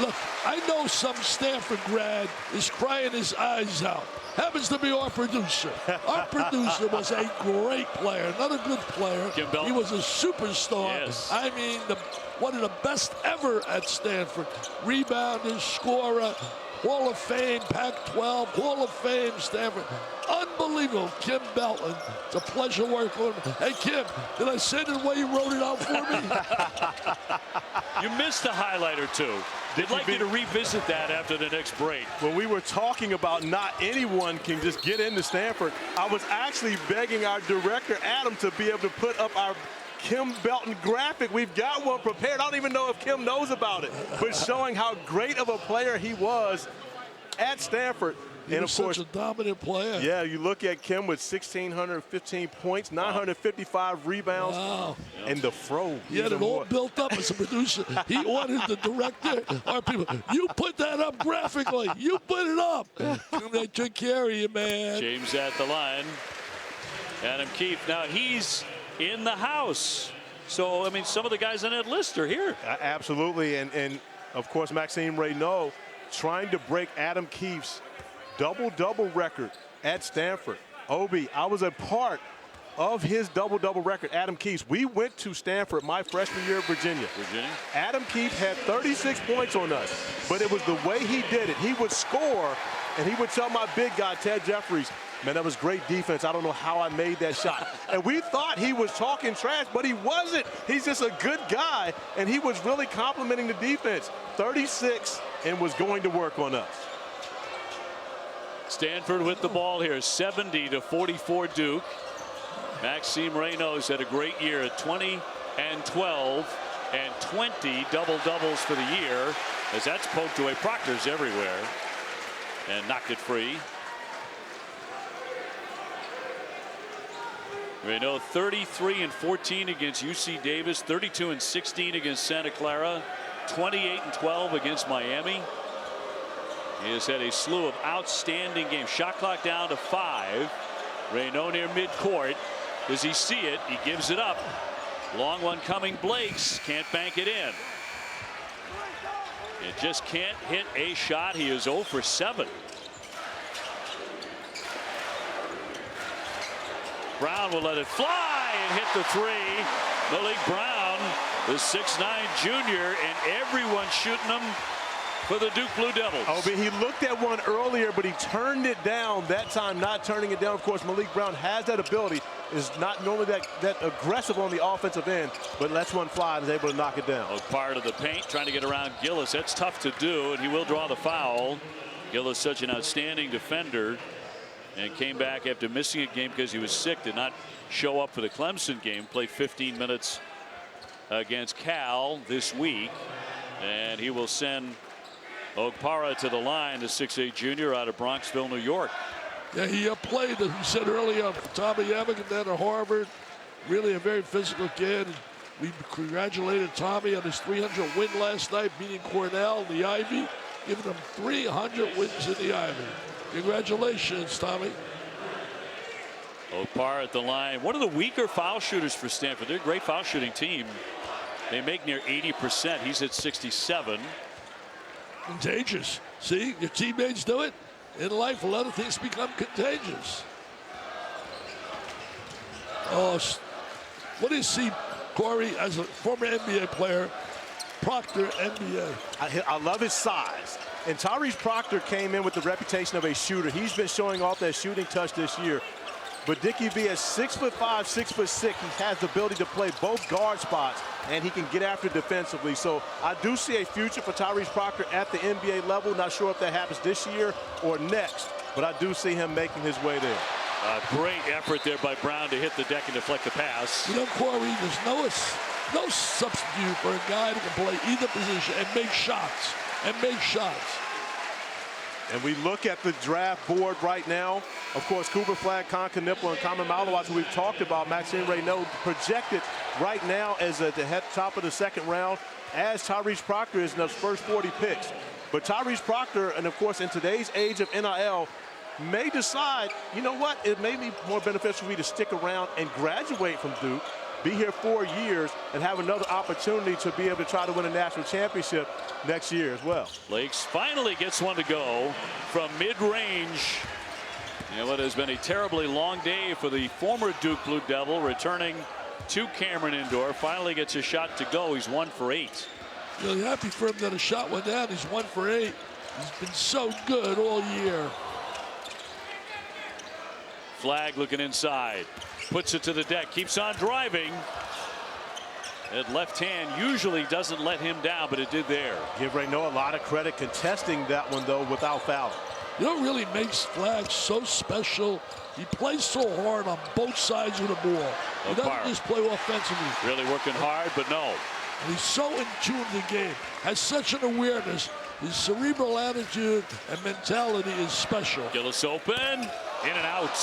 look, I know some Stanford grad is crying his eyes out. Happens to be our producer. Our producer was a great player, another good player. He was a superstar. Yes. I mean, one of the best ever at Stanford. Rebounder, scorer, Hall of Fame, Pac-12, Hall of Fame, Stanford. Unbelievable, Kim Belton. It's a pleasure working with him. Hey, Kim, did I send it the way you wrote it out for me? You missed a highlight or two. They'd like you to revisit that after the next break. When we were talking about not anyone can just get into Stanford, I was actually begging our director, Adam, to be able to put up our Kim Belton graphic. We've got one prepared. I don't even know if Kim knows about it, but showing how great of a player he was at Stanford. He was such a dominant player. Yeah, you look at Kim with 1,615 points, 955 rebounds, and the fro. He had it all built up as a producer. He ordered the director, our people, you put that up graphically. You put it up. They took care of you, man. James at the line. Adam Keefe, now he's in the house. So, I mean, some of the guys on that list are here. Absolutely, and of course, Maxime Reynaud trying to break Adam Keefe's double-double record at Stanford. Obi, I was a part of his double-double record, Adam Keefe. We went to Stanford my freshman year at Virginia. Adam Keefe had 36 points on us, but it was the way he did it. He would score, and he would tell my big guy, Ted Jeffries, man, that was great defense. I don't know how I made that shot. And we thought he was talking trash, but he wasn't. He's just a good guy, and he was really complimenting the defense. 36 and was going to work on us. Stanford with the ball here, 70-44 Duke. Maxime Reynaud's had a great year at 20 and 12 and 20 double-doubles for the year, as that's poked away. Proctor's everywhere and knocked it free. Reynaud 33 and 14 against UC Davis, 32 and 16 against Santa Clara, 28 and 12 against Miami. He has had a slew of outstanding games. Shot clock down to 5. Reynaud near midcourt. Does he see it? He gives it up. Long one coming. Blakes can't bank it in. It just can't hit a shot. He is 0 for 7. Brown will let it fly and hit the 3. Malik Brown, the 6'9" junior, and everyone shooting him for the Duke Blue Devils. Oh, but he looked at one earlier, but he turned it down that time, not turning it down. Of course, Malik Brown has that ability, is not normally that aggressive on the offensive end, but lets one fly and is able to knock it down. Oh, part of the paint, trying to get around Gillis. That's tough to do, and he will draw the foul. Gillis, such an outstanding defender, and came back after missing a game because he was sick, did not show up for the Clemson game, played 15 minutes against Cal this week, and he will send Okpara to the line, the 6'8" junior out of Bronxville, New York. Yeah, he played, as we said earlier, for Tommy Emmerich and then at Harvard. Really a very physical kid. We congratulated Tommy on his 300 win last night, beating Cornell in the Ivy, giving them 300 wins in the Ivy. Congratulations, Tommy. Okpara at the line. One of the weaker foul shooters for Stanford. They're a great foul shooting team. They make near 80%. He's at 67. Contagious. See, your teammates do it. In life, a lot of things become contagious. Oh, what do you see, Corey, as a former NBA player, Proctor, NBA? I love his size. And Tyrese Proctor came in with the reputation of a shooter. He's been showing off that shooting touch this year. But Dickie V is 6'5", 6'6". He has the ability to play both guard spots, and he can get after defensively. So I do see a future for Tyrese Proctor at the NBA level. Not sure if that happens this year or next, but I do see him making his way there. Great effort there by Brown to hit the deck and deflect the pass. You know, Corey, there's no substitute for a guy that can play either position and make shots. And we look at the draft board right now. Of course, Cooper Flagg, Con Knipple, and Kamen Malawat, who we've talked about, Maxime Reynaud, projected right now as at the top of the second round, as Tyrese Proctor is in those first 40 picks. But Tyrese Proctor, and of course, in today's age of NIL, may decide, you know what, it may be more beneficial for me to stick around and graduate from Duke, be here 4 years, and have another opportunity to be able to try to win a national championship next year as well. Lakes finally gets one to go from mid-range. And what has been a terribly long day for the former Duke Blue Devil, returning to Cameron Indoor, finally gets a shot to go. He's 1 for 8. Really happy for him that a shot went down. He's 1 for 8. He's been so good all year. Flagg looking inside, puts it to the deck, keeps on driving. That left hand usually doesn't let him down, but it did there. Give Reynaud a lot of credit contesting that one, though, without fouling. You know what really makes Flagg so special? He plays so hard on both sides of the ball. He doesn't just play offensively. Really working hard, but no. And he's so in tune to the game, has such an awareness. His cerebral attitude and mentality is special. Gillis open, in and out.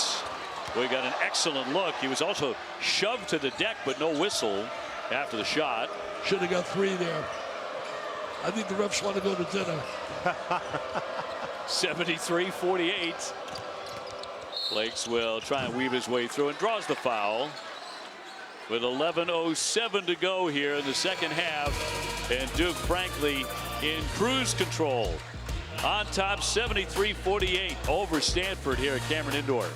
We got an excellent look. He was also shoved to the deck, but no whistle after the shot. Should have got 3 there. I think the refs want to go to dinner. 73-48. Lakes will try and weave his way through and draws the foul. With 11:07 to go here in the second half. And Duke, frankly, in cruise control. on top 73-48 over Stanford here at Cameron Indoor.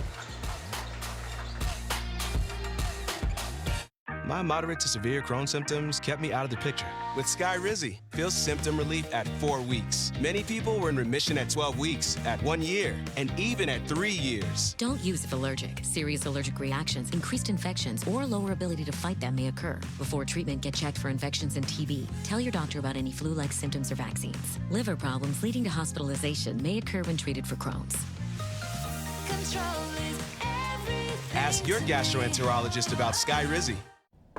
My moderate to severe Crohn's symptoms kept me out of the picture. With Skyrizi, feel symptom relief at 4 weeks. Many people were in remission at 12 weeks, at 1 year, and even at 3 years. Don't use if allergic. Serious allergic reactions, increased infections, or lower ability to fight them may occur. Before treatment, get checked for infections and TB. Tell your doctor about any flu-like symptoms or vaccines. Liver problems leading to hospitalization may occur when treated for Crohn's. Ask your gastroenterologist about Skyrizi.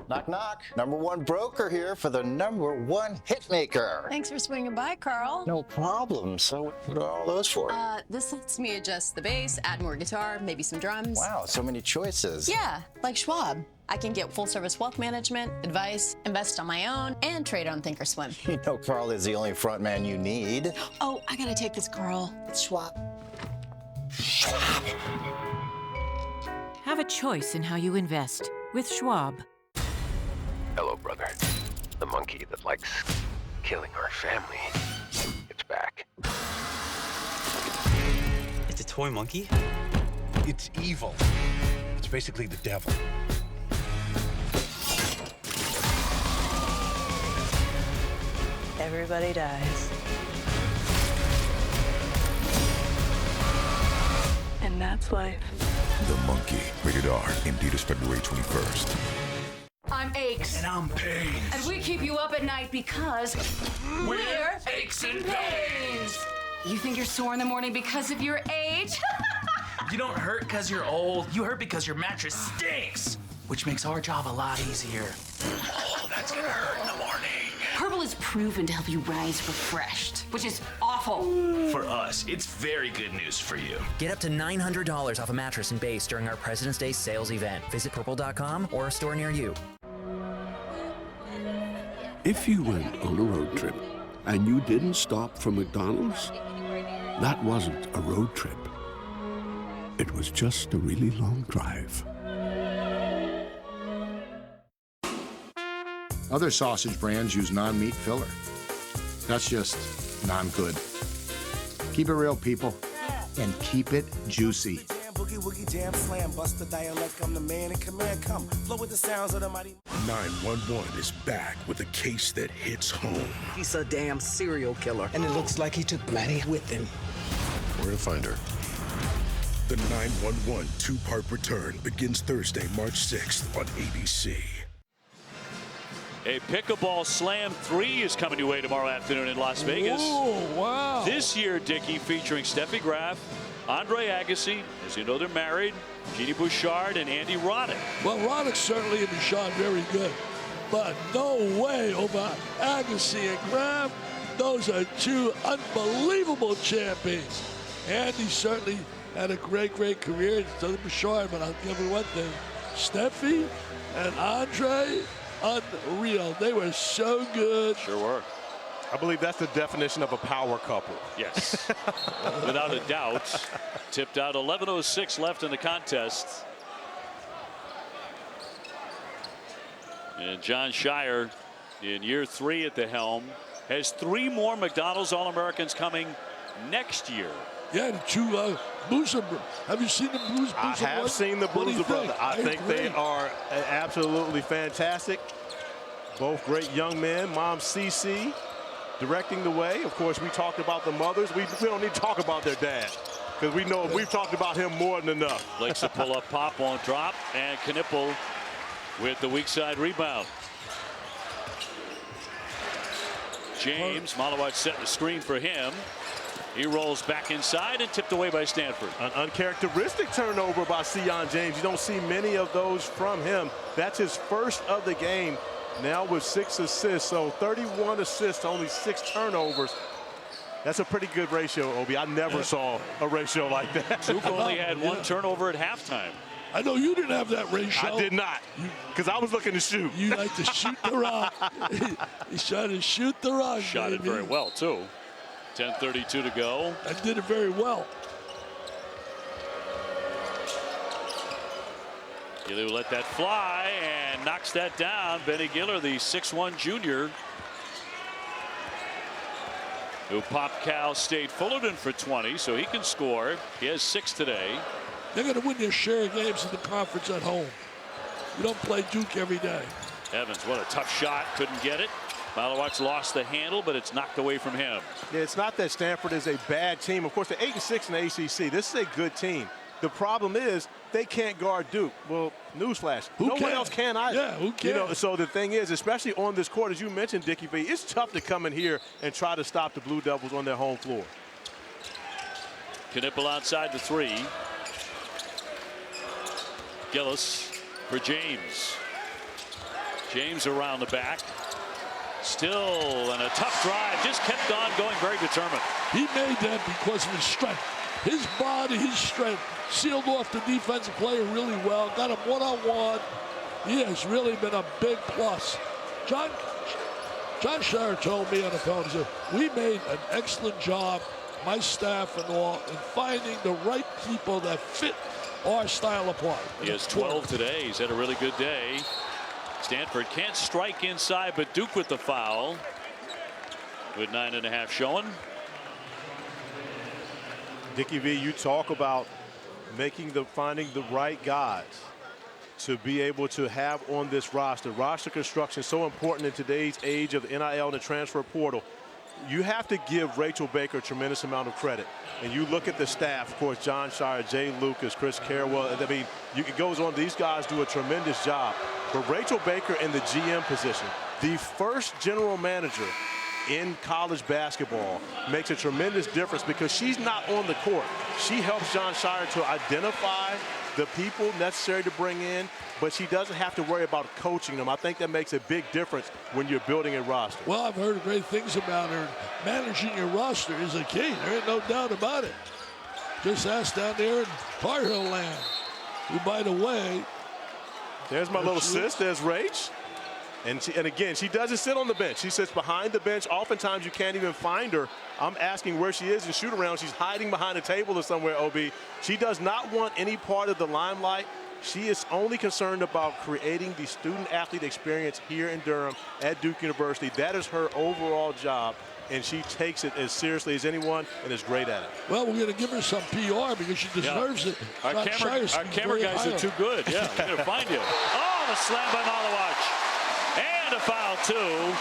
Knock, knock. Number one broker here for the number one hit maker. Thanks for swinging by, Carl. No problem. So what are all those for? This lets me adjust the bass, add more guitar, maybe some drums. Wow, so many choices. Yeah, like Schwab. I can get full-service wealth management, advice, invest on my own, and trade on Thinkorswim. You know Carl is the only front man you need. Oh, I gotta take this, Carl. It's Schwab. Schwab. Have a choice in how you invest with Schwab. Hello, brother. The monkey that likes killing our family. It's back. It's a toy monkey? It's evil. It's basically the devil. Everybody dies. And that's life. The Monkey. Rated R. In theaters February 21st. I'm Aches. And I'm Pains. And we keep you up at night because we're Aches and Pains. You think you're sore in the morning because of your age? You don't hurt because you're old. You hurt because your mattress stinks, which makes our job a lot easier. Oh, that's gonna hurt in the morning. Purple is proven to help you rise refreshed, which is awful. For us, it's very good news for you. Get up to $900 off a mattress and base during our President's Day sales event. Visit purple.com or a store near you. If you went on a road trip and you didn't stop for McDonald's, that wasn't a road trip. It was just a really long drive. Other sausage brands use non-meat filler. That's just non-good. Keep it real, people, and keep it juicy. Boogie woogie jam slam, bust the dialect, I'm the man in command, come flow with the sounds of the mighty. 911 is back with a case that hits home. He's a damn serial killer, and it looks like he took Maddie with him. Where to find her? The 911 two-part return begins Thursday, March 6th on ABC. A pickleball slam 3 is coming your way tomorrow afternoon in Las Vegas. Oh, wow. This year, Dickie, featuring Steffi Graf, Andre Agassi, as you know they're married, Jeannie Bouchard, and Andy Roddick. Well, Roddick certainly and Bouchard very good, but no way over Agassi and Graf. Those are two unbelievable champions. Andy certainly had a great career, so did Bouchard, but I'll give you one thing. Steffi and Andre, unreal. They were so good. Sure were. I believe that's the definition of a power couple. Yes, without a doubt. Tipped out, 11:06 left in the contest. And John Shire, in year 3 at the helm, has 3 more McDonald's All-Americans coming next year. Yeah, the two Boozer. Have you seen the Boozer? I have seen the Boozer brother. I think they are absolutely fantastic. Both great young men. Mom CC directing the way. Of course, we talked about the mothers. We don't need to talk about their dad because we know we've talked about him more than enough. Likes to pull up, pop won't drop, and Knipple with the weak side rebound. James Malawat setting the screen for him. He rolls back inside and tipped away by Stanford. An uncharacteristic turnover by Sion James. You don't see many of those from him. That's his first of the game. Now with 6 assists, so 31 assists, only 6 turnovers. That's a pretty good ratio, Obi. I never saw a ratio like that. Duke only had 1 turnover at halftime. I know you didn't have that ratio. I did not, because I was looking to shoot. You like to shoot the rock. He's trying to shoot the rock. Shot it very well, too. 10:32 to go. I did it very well. Giller let that fly and knocks that down. Benny Giller, the 6'1" junior. who popped Cal State Fullerton for 20, so he can score. He has 6 today. They're going to win their share of games in the conference at home. You don't play Duke every day. Evans, what a tough shot. Couldn't get it. Malawatch lost the handle, but it's knocked away from him. Yeah, it's not that Stanford is a bad team. Of course, they're 8-6 in the ACC. This is a good team. The problem is they can't guard Duke. Well, newsflash, no one else can either. Yeah, who can? You know, so the thing is, especially on this court, as you mentioned, Dickie V, it's tough to come in here and try to stop the Blue Devils on their home floor. Knipple outside the 3. Gillis for James. James around the back. Still, and a tough drive. Just kept on going, very determined. He made that because of his strength. His body, his strength, sealed off the defensive player really well. Got him one-on-one. He has really been a big plus. John Shire told me on the phone, he said, we made an excellent job, my staff and all, in finding the right people that fit our style of play. He has 12 today. He's had a really good day. Stanford can't strike inside, but Duke with the foul. With 9.5 showing. Dickie V, you talk about finding the right guys to be able to have on this roster. Roster construction is so important in today's age of the NIL and the transfer portal. You have to give Rachel Baker a tremendous amount of credit. And you look at the staff, of course, John Shire, Jay Lucas, Chris Carewell. I mean, it goes on. These guys do a tremendous job. But Rachel Baker in the GM position, the first general manager in college basketball, makes a tremendous difference because she's not on the court. She helps John Shire to identify the people necessary to bring in, but she doesn't have to worry about coaching them. I think that makes a big difference when you're building a roster. Well, I've heard great things about her. Managing your roster is a key. There ain't no doubt about it. Just ask down there in Tar Heel land, who, by the way, there's my little sis. There's Rach. And again, she doesn't sit on the bench. She sits behind the bench. Oftentimes, you can't even find her. I'm asking where she is in shoot around. She's hiding behind a table or somewhere, OB. She does not want any part of the limelight. She is only concerned about creating the student-athlete experience here in Durham at Duke University. That is her overall job, and she takes it as seriously as anyone and is great at it. Well, we're going to give her some PR because she deserves it. Our camera guys are too good. Yeah, we're going to find you. Oh, the slam by Malawatch. And a foul, too.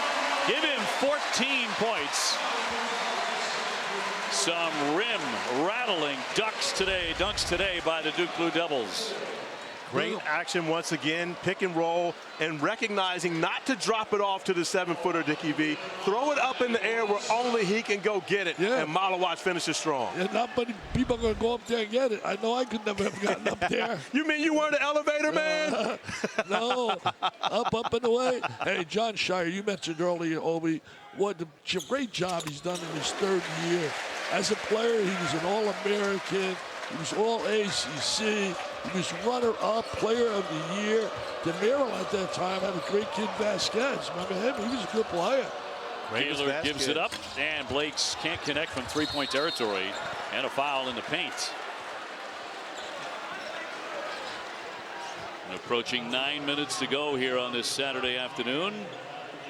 Give him 14 points. Some rim-rattling dunks today by the Duke Blue Devils. Great action once again, pick and roll, and recognizing not to drop it off to the 7-footer, Dickie V. Throw it up in the air where only he can go get it, and Malawatch finishes strong. Yeah, not many people are going to go up there and get it. I know I could never have gotten up there. You mean you weren't an elevator man? No, up and away. Hey, John Shire, you mentioned earlier, Obi, what a great job he's done in his 3rd year. As a player, he was an All-American. He was All-ACC. He was runner-up, player of the year. DeMiro at that time had a great kid, Vasquez. Remember him? He was a good player. Taylor gives it up, and Blakes can't connect from 3-point territory, and a foul in the paint. And approaching 9 minutes to go here on this Saturday afternoon.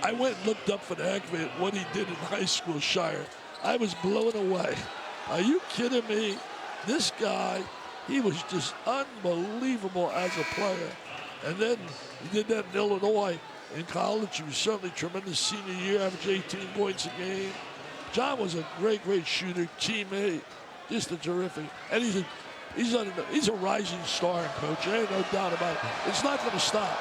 I went and looked up for the heck of it what he did in high school, Shire. I was blown away. Are you kidding me? This guy, he was just unbelievable as a player. And then he did that in Illinois. In college, he was certainly tremendous senior year, averaged 18 points a game. John was a great shooter, teammate, just a terrific. And he's a rising star, Coach. There ain't no doubt about it. It's not going to stop.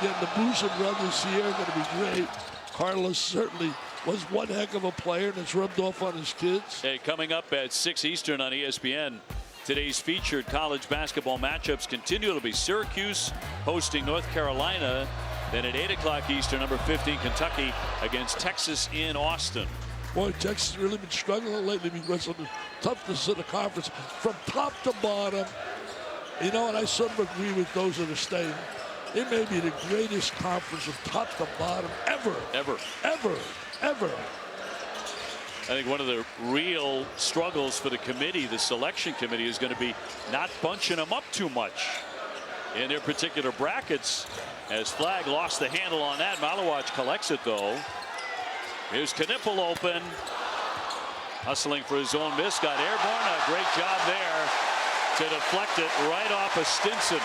Getting the Boozer brothers here are going to be great. Carlos certainly was one heck of a player, and it's rubbed off on his kids. Hey, coming up at 6 Eastern on ESPN, today's featured college basketball matchups continue to be Syracuse hosting North Carolina. Then at 8 o'clock Eastern, number 15 Kentucky against Texas in Austin. Boy, Texas has really been struggling lately because of the toughness of the conference from top to bottom. You know, and I sort of agree with those that are saying it may be the greatest conference from top to bottom ever. Ever. I think one of the real struggles for the committee, the selection committee, is going to be not bunching them up too much in their particular brackets. As Flagg lost the handle on that. Malawatch collects it, though. Here's Knipple open. Hustling for his own miss, got airborne. A great job there to deflect it right off of Stinson.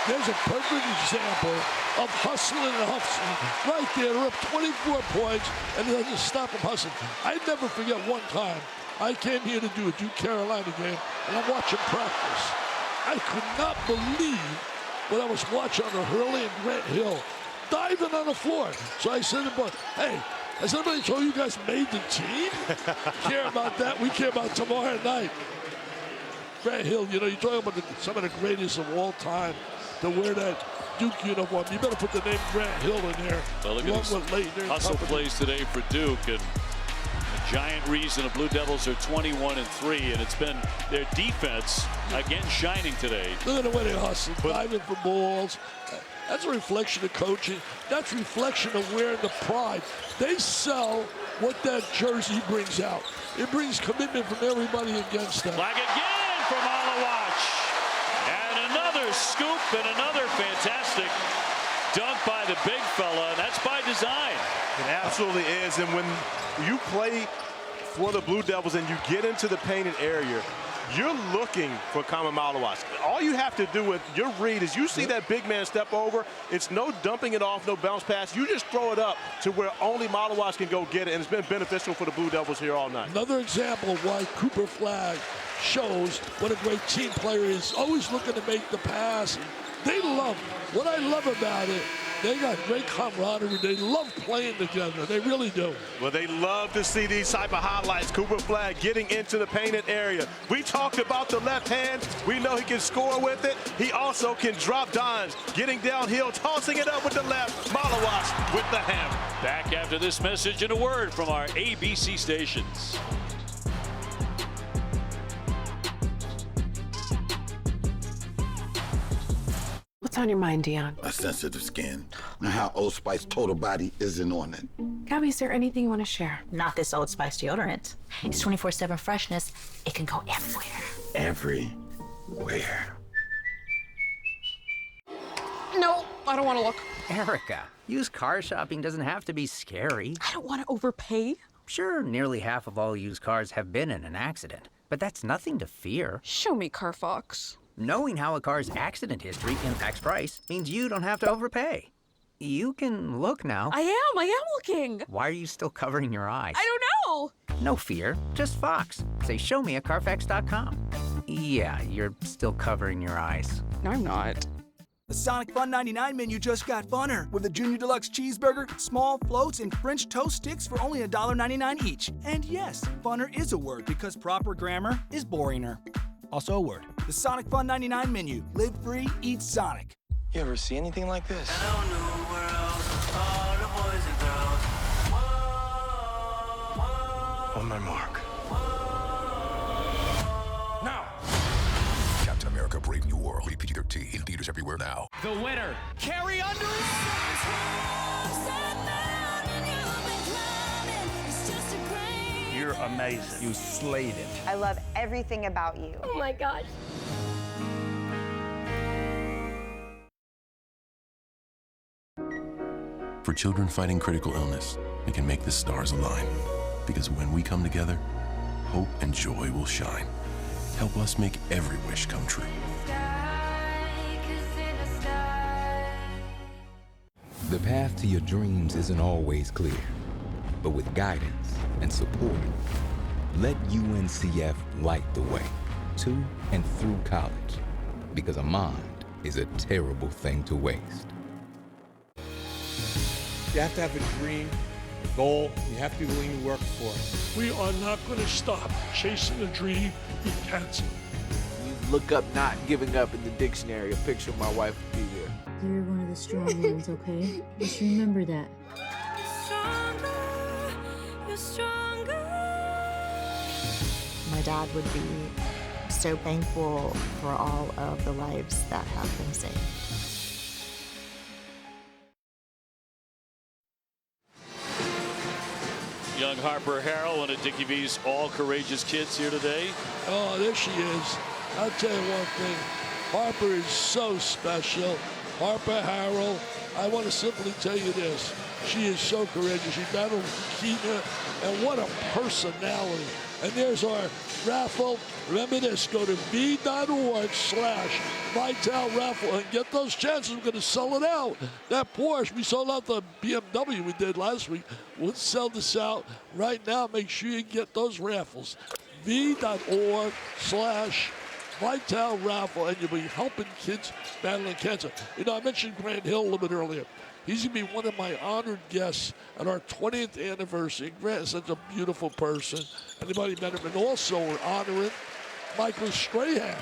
There's a perfect example of hustling and hustling. Right there, they're up 24 points, and they'll just stop them hustling. I never forget one time, I came here to do a Duke Carolina game, and I'm watching practice. I could not believe what I was watching on Hurley and Grant Hill diving on the floor. So I said to the boy, hey, has anybody told you guys made the team? Care about that? We care about tomorrow night. Grant Hill, you know, you're talking about some of the greatest of all time to wear that Duke uniform. You better put the name Grant Hill in there. Well, look at this hustle plays today for Duke, and a giant reason the Blue Devils are 21-3, and it's been their defense again shining today. Look at the way they hustle, diving for balls. That's a reflection of coaching. That's a reflection of wearing the pride. They sell what that jersey brings out. It brings commitment from everybody against them. Flag again from Alawatch. And another scoop and another fantastic dunk by the big fella, and that's by design. It absolutely is, and when you play for the Blue Devils and you get into the painted area, you're looking for Kama Malawas. All you have to do with your read is you see that big man step over, it's no dumping it off, no bounce pass. You just throw it up to where only Malawas can go get it, and it's been beneficial for the Blue Devils here all night. Another example of why Cooper Flagg shows what a great team player is, always looking to make the pass. They love it. What I love about it, they got great camaraderie. They love playing together. They really do. Well, they love to see these type of highlights. Cooper Flagg getting into the painted area. We talked about the left hand. We know he can score with it. He also can drop dimes, getting downhill, tossing it up with the left. Malawas with the hammer. Back after this message and a word from our ABC stations. What's on your mind, Dion? My sensitive skin and how Old Spice Total Body isn't on it. Gabby, is there anything you want to share? Not this Old Spice deodorant. It's 24/7 freshness. It can go everywhere. Everywhere. No, I don't want to look. Erica, used car shopping doesn't have to be scary. I don't want to overpay. Sure, nearly half of all used cars have been in an accident, but that's nothing to fear. Show me, Carfax. Knowing how a car's accident history impacts price means you don't have to overpay. You can look now. I am looking. Why are you still covering your eyes? I don't know. No fear, just Fox. Say, show me at Carfax.com. Yeah, you're still covering your eyes. No, I'm not. The Sonic Fun 99 menu just got funner with a Junior Deluxe cheeseburger, small floats, and French toast sticks for only $1.99 each. And yes, funner is a word because proper grammar is boringer. Also a word. The Sonic Fun 99 menu. Live free, eat Sonic. You ever see anything like this? On my mark. Now! Captain America Brave New World. Rated PG-13. In theaters everywhere now. The winner, Carrie Underwood. You're amazing. You slayed it. I love everything about you. Oh my gosh. For children fighting critical illness, we can make the stars align. Because when we come together, hope and joy will shine. Help us make every wish come true. The path to your dreams isn't always clear, but with guidance and support, let UNCF light the way to and through college, because a mind is a terrible thing to waste. You have to have a dream, a goal. You have to be willing to work for it. We are not going to stop chasing a dream we can't see. You look up not giving up in the dictionary, a picture of my wife would be there. You're one of the strong ones, okay? Just remember that. You're stronger. My dad would be so thankful for all of the lives that have been saved. Young Harper Harrell, one of Dickie V's all-courageous kids here today. Oh, there she is. I'll tell you one thing. Harper is so special. Harper Harrell, I want to simply tell you this. She is so courageous. She battled leukemia, and what a personality. And there's our raffle. Remember this, go to v.org/Vital raffle and get those chances. We're going to sell it out. That Porsche, we sold out the BMW we did last week. We'll sell this out right now. Make sure you get those raffles. v.org/Vital raffle, and you'll be helping kids battling cancer. You know, I mentioned Grant Hill a little bit earlier. He's going to be one of my honored guests at our 20th anniversary. Grant is such a beautiful person. Anybody met him? And also we're honoring Michael Strahan,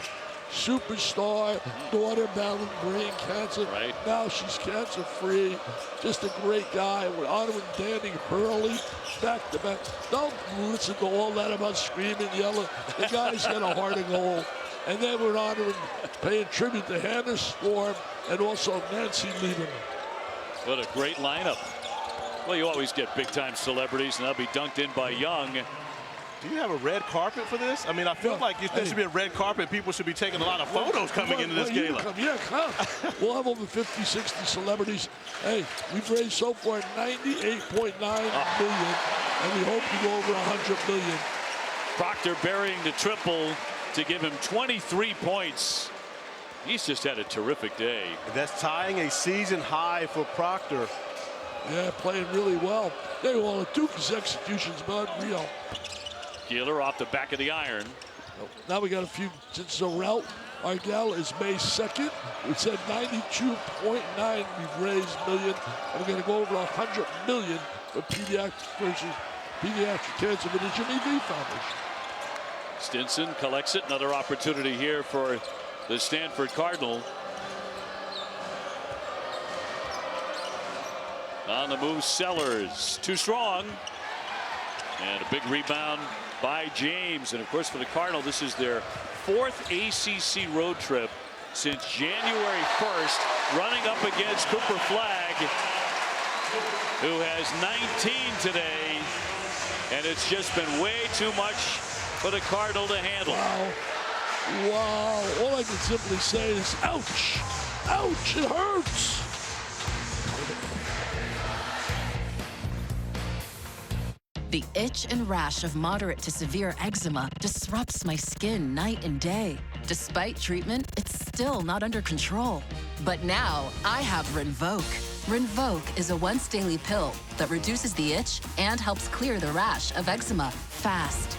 superstar, daughter battling brain cancer. Right. Now she's cancer-free. Just a great guy. We're honoring Danny Hurley back to back. Don't listen to all that about screaming, yelling. The guy's got a heart of gold. And then we're honoring, paying tribute to Hannah Storm and also Nancy Lieberman. What a great lineup. Well, you always get big-time celebrities, and they'll be dunked in by Young. Do you have a red carpet for this? I mean, I feel like there should be a red carpet. People should be taking a lot of photos coming into this gala. Come. We'll have over 50, 60 celebrities. Hey, we've raised so far $98.9 million, and we hope to go over $100 million. Proctor burying the triple to give him 23 points. He's just had a terrific day. That's tying a season high for Proctor. Yeah, playing really well. They were all Duke's executions, bud. Real. Keeler off the back of the iron. Now we got a few since the route. Our gala is May 2nd. We said 92.9 we've raised million. And we're going to go over 100 million for pediatric cancer with the Jimmy V Foundation. Stinson collects it. Another opportunity here for the Stanford Cardinal. On the move, Sellers. Too strong. And a big rebound by James. And of course, for the Cardinal, this is their 4th ACC road trip since January 1st, running up against Cooper Flagg, who has 19 today. And it's just been way too much for the Cardinal to handle. Wow. All I can simply say is, ouch. Ouch, it hurts. The itch and rash of moderate to severe eczema disrupts my skin night and day. Despite treatment, it's still not under control. But now I have Rinvoq. Rinvoq is a once-daily pill that reduces the itch and helps clear the rash of eczema fast.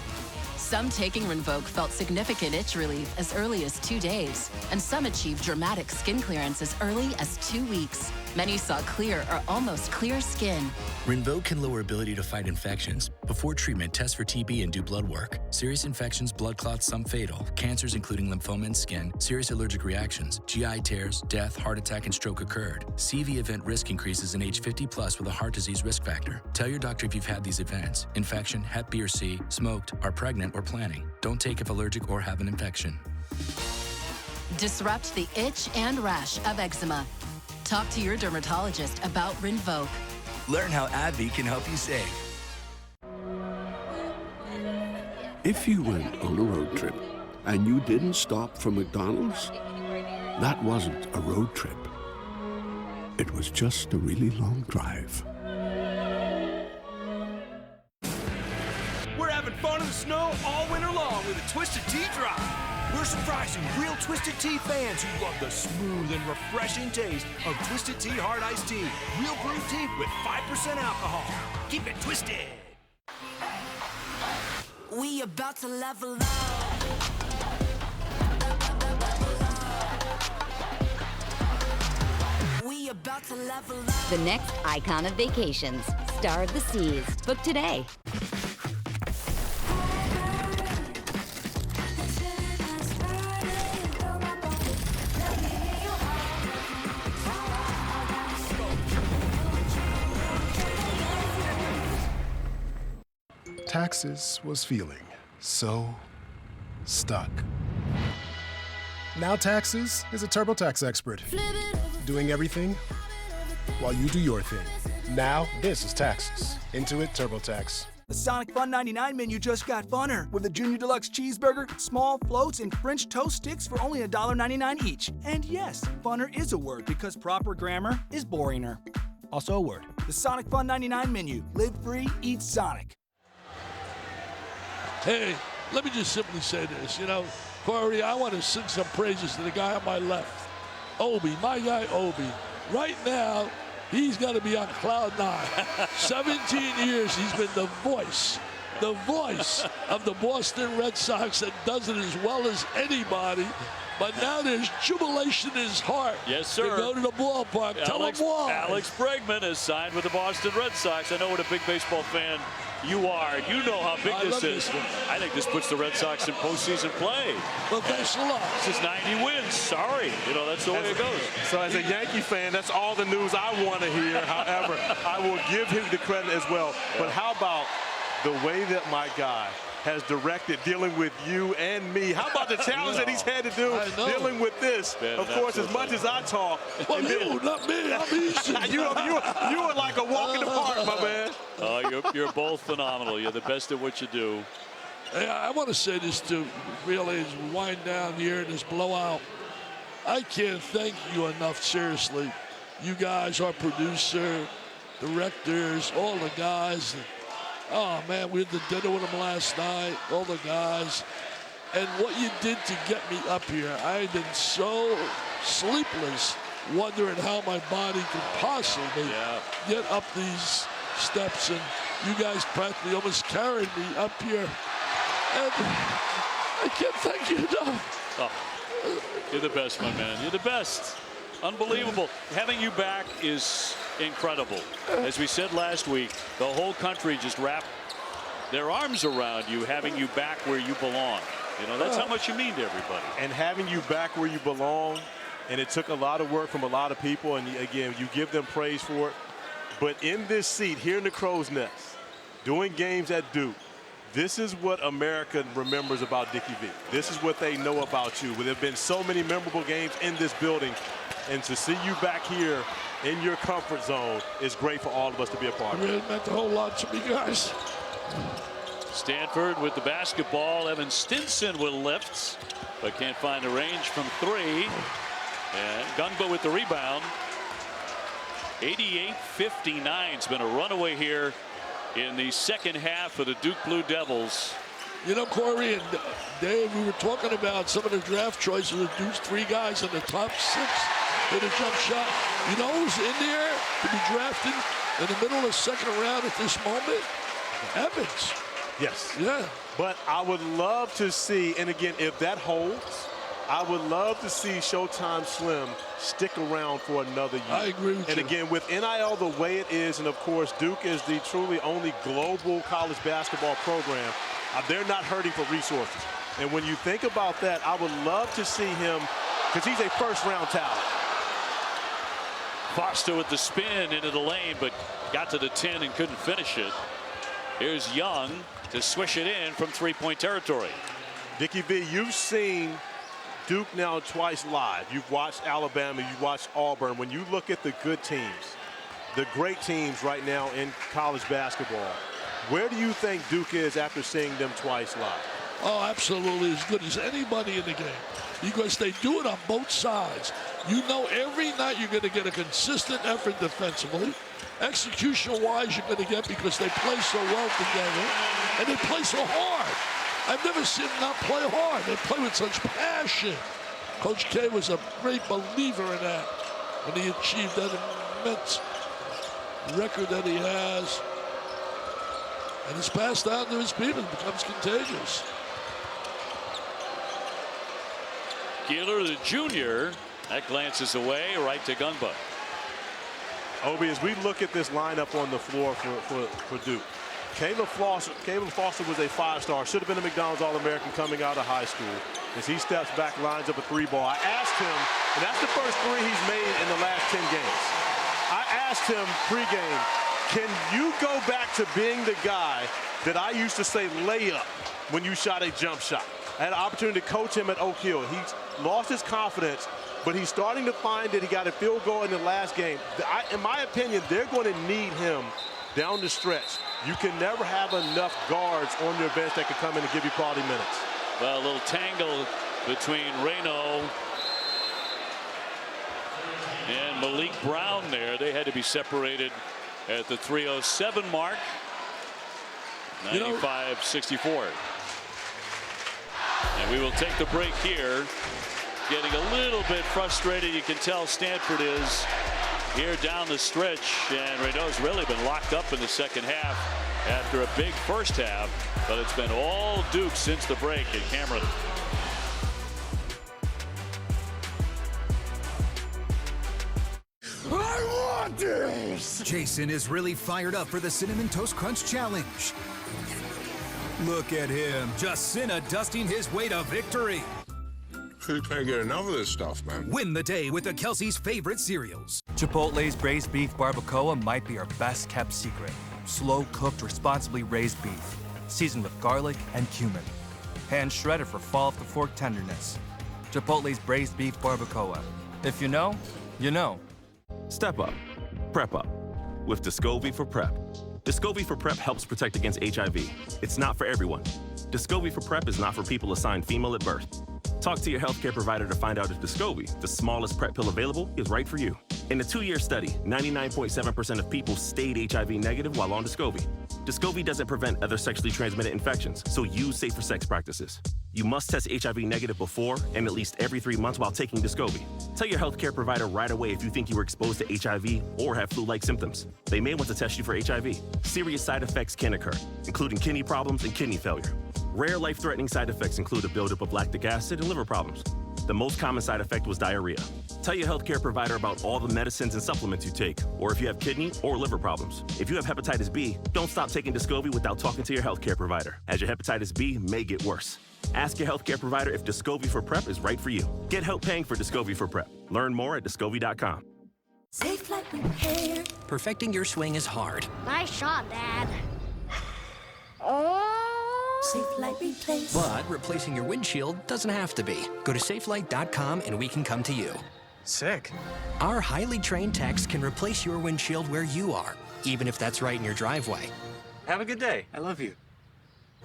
Some taking Rinvoq felt significant itch relief as early as 2 days, and some achieved dramatic skin clearance as early as 2 weeks. Many saw clear or almost clear skin. Rinvoq can lower ability to fight infections. Before treatment, test for TB and do blood work. Serious infections, blood clots, some fatal. Cancers including lymphoma and skin, serious allergic reactions, GI tears, death, heart attack, and stroke occurred. CV event risk increases in age 50 plus with a heart disease risk factor. Tell your doctor if you've had these events. Infection, Hep B or C, smoked, are pregnant, or planning. Don't take if allergic or have an infection. Disrupt the itch and rash of eczema. Talk to your dermatologist about Rinvoq. Learn how AbbVie can help you save. If you went on a road trip and you didn't stop for McDonald's, that wasn't a road trip. It was just a really long drive. We're having fun in the snow all winter long with a Twisted Tea Drop. We're surprising real Twisted Tea fans who love the smooth and refreshing taste of Twisted Tea Hard Iced Tea. Real brewed tea with 5% alcohol. Keep it twisted. We about to level up. We about to level up. The next icon of vacations, Star of the Seas. Book today. Taxes was feeling so stuck. Now Taxes is a TurboTax expert, doing everything while you do your thing. Now this is Taxes. Intuit TurboTax. The Sonic Fun 99 menu just got funner with a Junior Deluxe cheeseburger, small floats, and French toast sticks for only $1.99 each. And yes, funner is a word because proper grammar is boringer. Also a word. The Sonic Fun 99 menu. Live free, eat Sonic. Hey, let me just simply say this. You know, Corey, I want to sing some praises to the guy on my left. Obi, my guy Obi. Right now, he's got to be on cloud 9. 17 years he's been the voice of the Boston Red Sox and does it as well as anybody. But now there's jubilation in his heart. Yes, sir. To go to the ballpark. Tell him why. Alex Bregman has signed with the Boston Red Sox. I know what a big baseball fan you are. You know how big this is. I think this puts the Red Sox in postseason play. Well, thanks a lot. This is 90 wins. Sorry. You know, that's the way it goes. So as a Yankee fan, that's all the news I want to hear. However, I will give him the credit as well. But how about the way that my guy has directed dealing with you and me? How about the challenge that he's had to do dealing with this? Of course, as much as I talk. Well, you, not me. I'm easy. you are like a walk in the park, my man. Oh, you're both phenomenal. You're the best at what you do. Hey, I want to say this too, really, as we wind down here in this blowout. I can't thank you enough, seriously. You guys, our producer, directors, all the guys. Oh, man, we had the dinner with them last night, all the guys. And what you did to get me up here, I had been so sleepless, wondering how my body could possibly get up these steps. And you guys practically almost carried me up here. And I can't thank you enough. Oh, you're the best, my man. You're the best. Unbelievable. Having you back is incredible. As we said last week, the whole country just wrapped their arms around you, having you back where you belong. You know, that's how much you mean to everybody. And having you back where you belong, and it took a lot of work from a lot of people, and again, you give them praise for it. But in this seat here in the Crow's Nest, doing games at Duke, this is what America remembers about Dickie V. This is what they know about you. There have been so many memorable games in this building, and to see you back here in your comfort zone is great for all of us to be a part of. It really meant a whole lot to me, guys. Stanford with the basketball. Evan Stinson with lifts, but can't find the range from 3. And Gunba with the rebound. 88-59. It's been a runaway here in the second half of the Duke Blue Devils. You know, Corey and Dave, we were talking about some of the draft choices of Duke's 3 guys in the top 6 hit a jump shot. You know who's in there to be drafted in the middle of the second round at this moment? Evans. Yes. Yeah. But I would love to see, and again, if that holds, I would love to see Showtime Slim stick around for another year. I agree with you. And again, with NIL the way it is, and of course, Duke is the truly only global college basketball program, they're not hurting for resources. And when you think about that, I would love to see him, because he's a first-round talent. Foster with the spin into the lane, but got to the 10 and couldn't finish it. Here's Young to swish it in from 3-point territory. Dickie V, you've seen Duke now twice live. You've watched Alabama, you've watched Auburn. When you look at the good teams, the great teams right now in college basketball, where do you think Duke is after seeing them twice live? Oh, absolutely as good as anybody in the game, because they do it on both sides. You know, every night you're going to get a consistent effort defensively. Execution-wise, you're going to get, because they play so well together, and they play so hard. I've never seen them not play hard. They play with such passion. Coach K was a great believer in that when he achieved that immense record that he has. And it's passed down to his people. It becomes contagious. Keeler, the junior, that glances away right to Gunba. Obi, as we look at this lineup on the floor for Duke, Caleb Foster was a 5-star, should have been a McDonald's All-American coming out of high school. As he steps back, lines up a 3-ball. I asked him, and that's the first 3 he's made in the last 10 games. I asked him pregame, can you go back to being the guy that I used to say layup when you shot a jump shot? I had an opportunity to coach him at Oak Hill. He's lost his confidence, but he's starting to find that he got a field goal in the last game. In my opinion, they're going to need him down the stretch. You can never have enough guards on your bench that can come in and give you quality minutes. Well, a little tangle between Reno and Malik Brown there. They had to be separated at the 3:07 mark. 95-64. And we will take the break here. Getting a little bit frustrated. You can tell Stanford is here down the stretch. And Renault's really been locked up in the second half after a big first half. But it's been all Duke since the break at Cameron. I want this! Jason is really fired up for the Cinnamon Toast Crunch Challenge. Look at him, just Cinna dusting his way to victory. You can't get enough of this stuff, man. Win the day with the Kelsey's favorite cereals. Chipotle's braised beef barbacoa might be our best kept secret. Slow-cooked, responsibly raised beef, seasoned with garlic and cumin. Hand-shredded for fall-off-the-fork tenderness. Chipotle's braised beef barbacoa. If you know, you know. Step up. Prep up. With Descovy for PrEP. Descovy for PrEP helps protect against HIV. It's not for everyone. Descovy for PrEP is not for people assigned female at birth. Talk to your healthcare provider to find out if Descovy, the smallest PrEP pill available, is right for you. In a 2-year study, 99.7% of people stayed HIV negative while on Descovy. Descovy doesn't prevent other sexually transmitted infections, so use safer sex practices. You must test HIV negative before and at least every 3 months while taking Descovy. Tell your healthcare provider right away if you think you were exposed to HIV or have flu-like symptoms. They may want to test you for HIV. Serious side effects can occur, including kidney problems and kidney failure. Rare life-threatening side effects include a buildup of lactic acid and liver problems. The most common side effect was diarrhea. Tell your healthcare provider about all the medicines and supplements you take, or if you have kidney or liver problems. If you have hepatitis B, don't stop taking Descovy without talking to your healthcare provider, as your hepatitis B may get worse. Ask your healthcare provider if Descovy for PrEP is right for you. Get help paying for Descovy for PrEP. Learn more at Descovy.com. Safe Flight Repair. Perfecting your swing is hard. Nice shot, Dad. Oh. Safe Flight Replace. But replacing your windshield doesn't have to be. Go to safelight.com and we can come to you. Sick. Our highly trained techs can replace your windshield where you are, even if that's right in your driveway. Have a good day. I love you.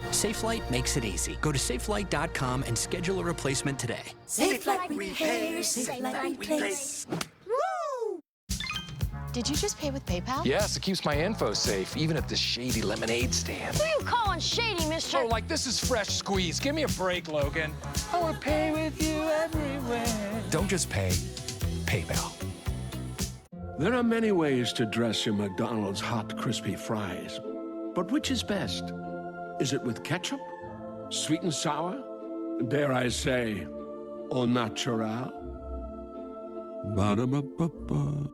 SafeLight makes it easy. Go to safelight.com and schedule a replacement today. Safe Flight Repair. Safe Flight Replace. Did you just pay with PayPal? Yes, it keeps my info safe, even at the shady lemonade stand. Who you calling shady, mister? Oh, like this is fresh squeeze. Give me a break, Logan. I would pay with you everywhere. Don't just pay. PayPal. There are many ways to dress your McDonald's hot, crispy fries. But which is best? Is it with ketchup? Sweet and sour? Dare I say, au natural? Ba-da-ba-ba-ba.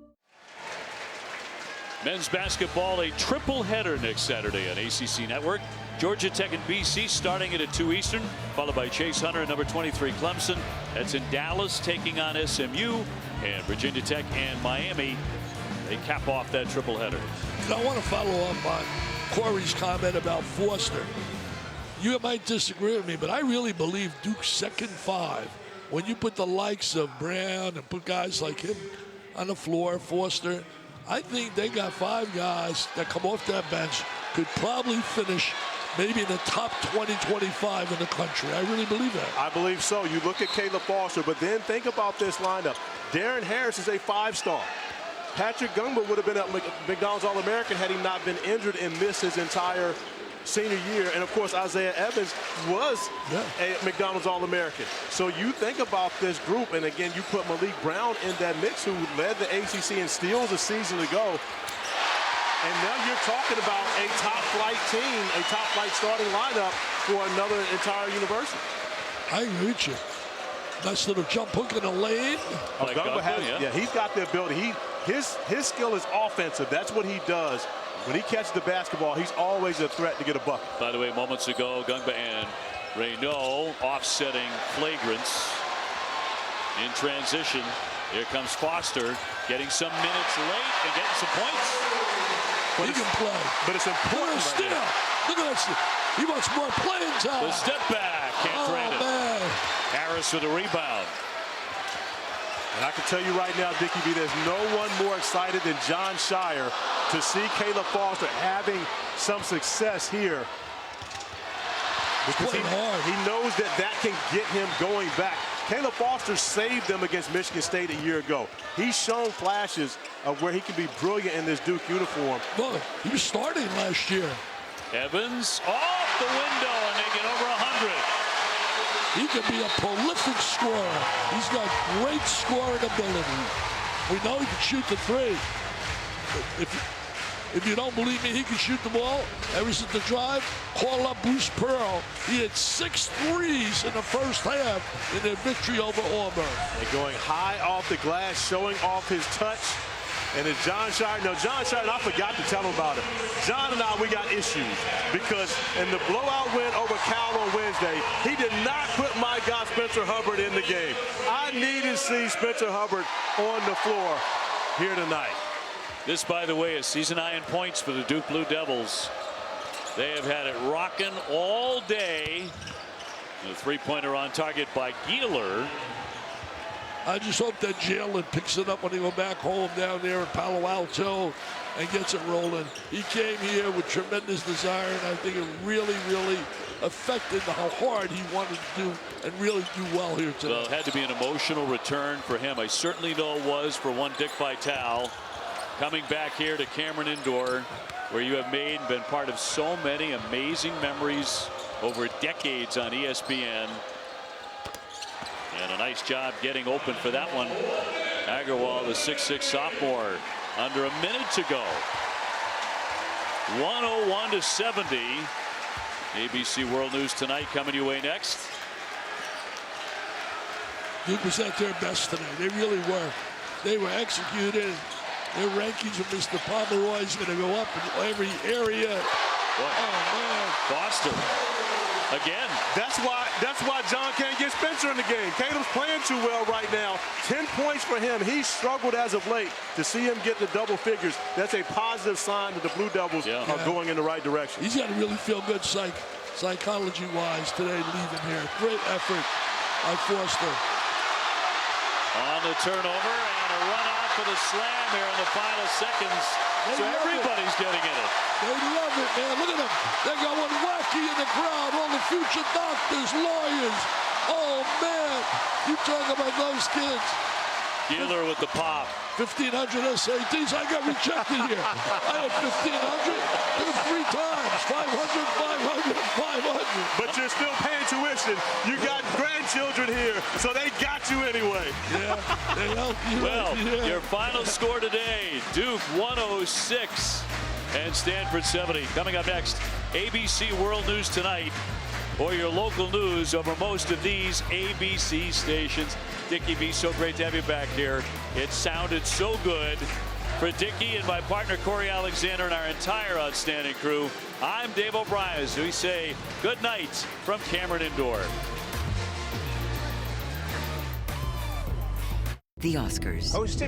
Men's basketball, a triple header next Saturday on ACC Network. Georgia Tech and BC starting at 2 Eastern, followed by Chase Hunter and number 23 Clemson. That's in Dallas taking on SMU, and Virginia Tech and Miami. They cap off that triple header. I want to follow up on Corey's comment about Foster. You might disagree with me, but I really believe Duke's second five, when you put the likes of Brown and put guys like him on the floor, Foster, I think they got 5 guys that come off that bench could probably finish maybe in the top 20, 25 in the country. I really believe that. I believe so. You look at Caleb Foster, but then think about this lineup. Darren Harris is a 5-star. Patrick Gungba would have been at McDonald's All-American had he not been injured and missed his entire senior year. And, of course, Isaiah Evans was a McDonald's All-American. So you think about this group, and, again, you put Malik Brown in that mix, who led the ACC in steals a season ago. And now you're talking about a top-flight team, a top-flight starting lineup for another entire university. I agree with you. Nice little jump hook in the lane. Like Gungba has, he's got the ability. His skill is offensive. That's what he does. When he catches the basketball, he's always a threat to get a bucket. By the way, moments ago, Gungba and Reynaud offsetting flagrants in transition. Here comes Foster, getting some minutes late and getting some points. He can play. But it's important. Look at this. He wants more playing time. The step back. Can't drain it. Man. Harris with a rebound. And I can tell you right now, Dickie B, there's no one more excited than John Shire to see Caleb Foster having some success here. Because he knows that can get him going back. Caleb Foster saved them against Michigan State a year ago. He's shown flashes of where he can be brilliant in this Duke uniform. Well, he was starting last year. Evans off the window and they get over 100. He can be a prolific scorer. He's got great scoring ability. We know he can shoot the three. If you don't believe me, he can shoot the ball. Ever since the drive, call up Bruce Pearl. He had 6 threes in the first half in their victory over Auburn. And going high off the glass, showing off his touch. And it's John Shire. No, John Shire, I forgot to tell him about it. John and I, we got issues because in the blowout win over Cal on Wednesday, he did not put my guy Spencer Hubbard in the game. I need to see Spencer Hubbard on the floor here tonight. This, by the way, is season high in points for the Duke Blue Devils. They have had it rocking all day. The three-pointer on target by Gieler. I just hope that Jalen picks it up when he go back home down there in Palo Alto and gets it rolling. He came here with tremendous desire, and I think it really, really affected how hard he wanted to do and really do well here today. Well, it had to be an emotional return for him. I certainly know it was for one Dick Vitale. Coming back here to Cameron Indoor, where you have made and been part of so many amazing memories over decades on ESPN. And a nice job getting open for that one. Agarwal, the 6'6" sophomore, under a minute to go. 101-70. ABC World News Tonight coming your way next. Duke was at their best today. They really were. They were executed. Their rankings of Mr. Pomeroy is going to go up in every area. What? Oh, man. Boston. Again. That's why John can't get Spencer in the game. Caleb's playing too well right now. 10 points for him. He's struggled as of late. To see him get the double figures, that's a positive sign that the Blue Devils are going in the right direction. He's got to really feel good psychology-wise today leaving here. Great effort by Foster. On the turnover and a run out for the slam here in the final seconds. So everybody's getting in it. They love it, man. Look at them. They're going wacky in the crowd. All the future doctors, lawyers. Oh, man. You talk about those kids. Gieler with the pop. 1,500 SATs. I got rejected here. I had 1,500. Did it 3 times. 500, 500, 500. But you're still paying tuition. You got grandchildren here, so they got you anyway. Yeah, they help you. Well, your final score today, Duke 106 and Stanford 70. Coming up next, ABC World News Tonight, or your local news over most of these ABC stations. Dickie B, so great to have you back here. It sounded so good. For Dickie and my partner Corey Alexander and our entire outstanding crew, I'm Dave O'Brien, as we say good night from Cameron Indoor. The Oscars.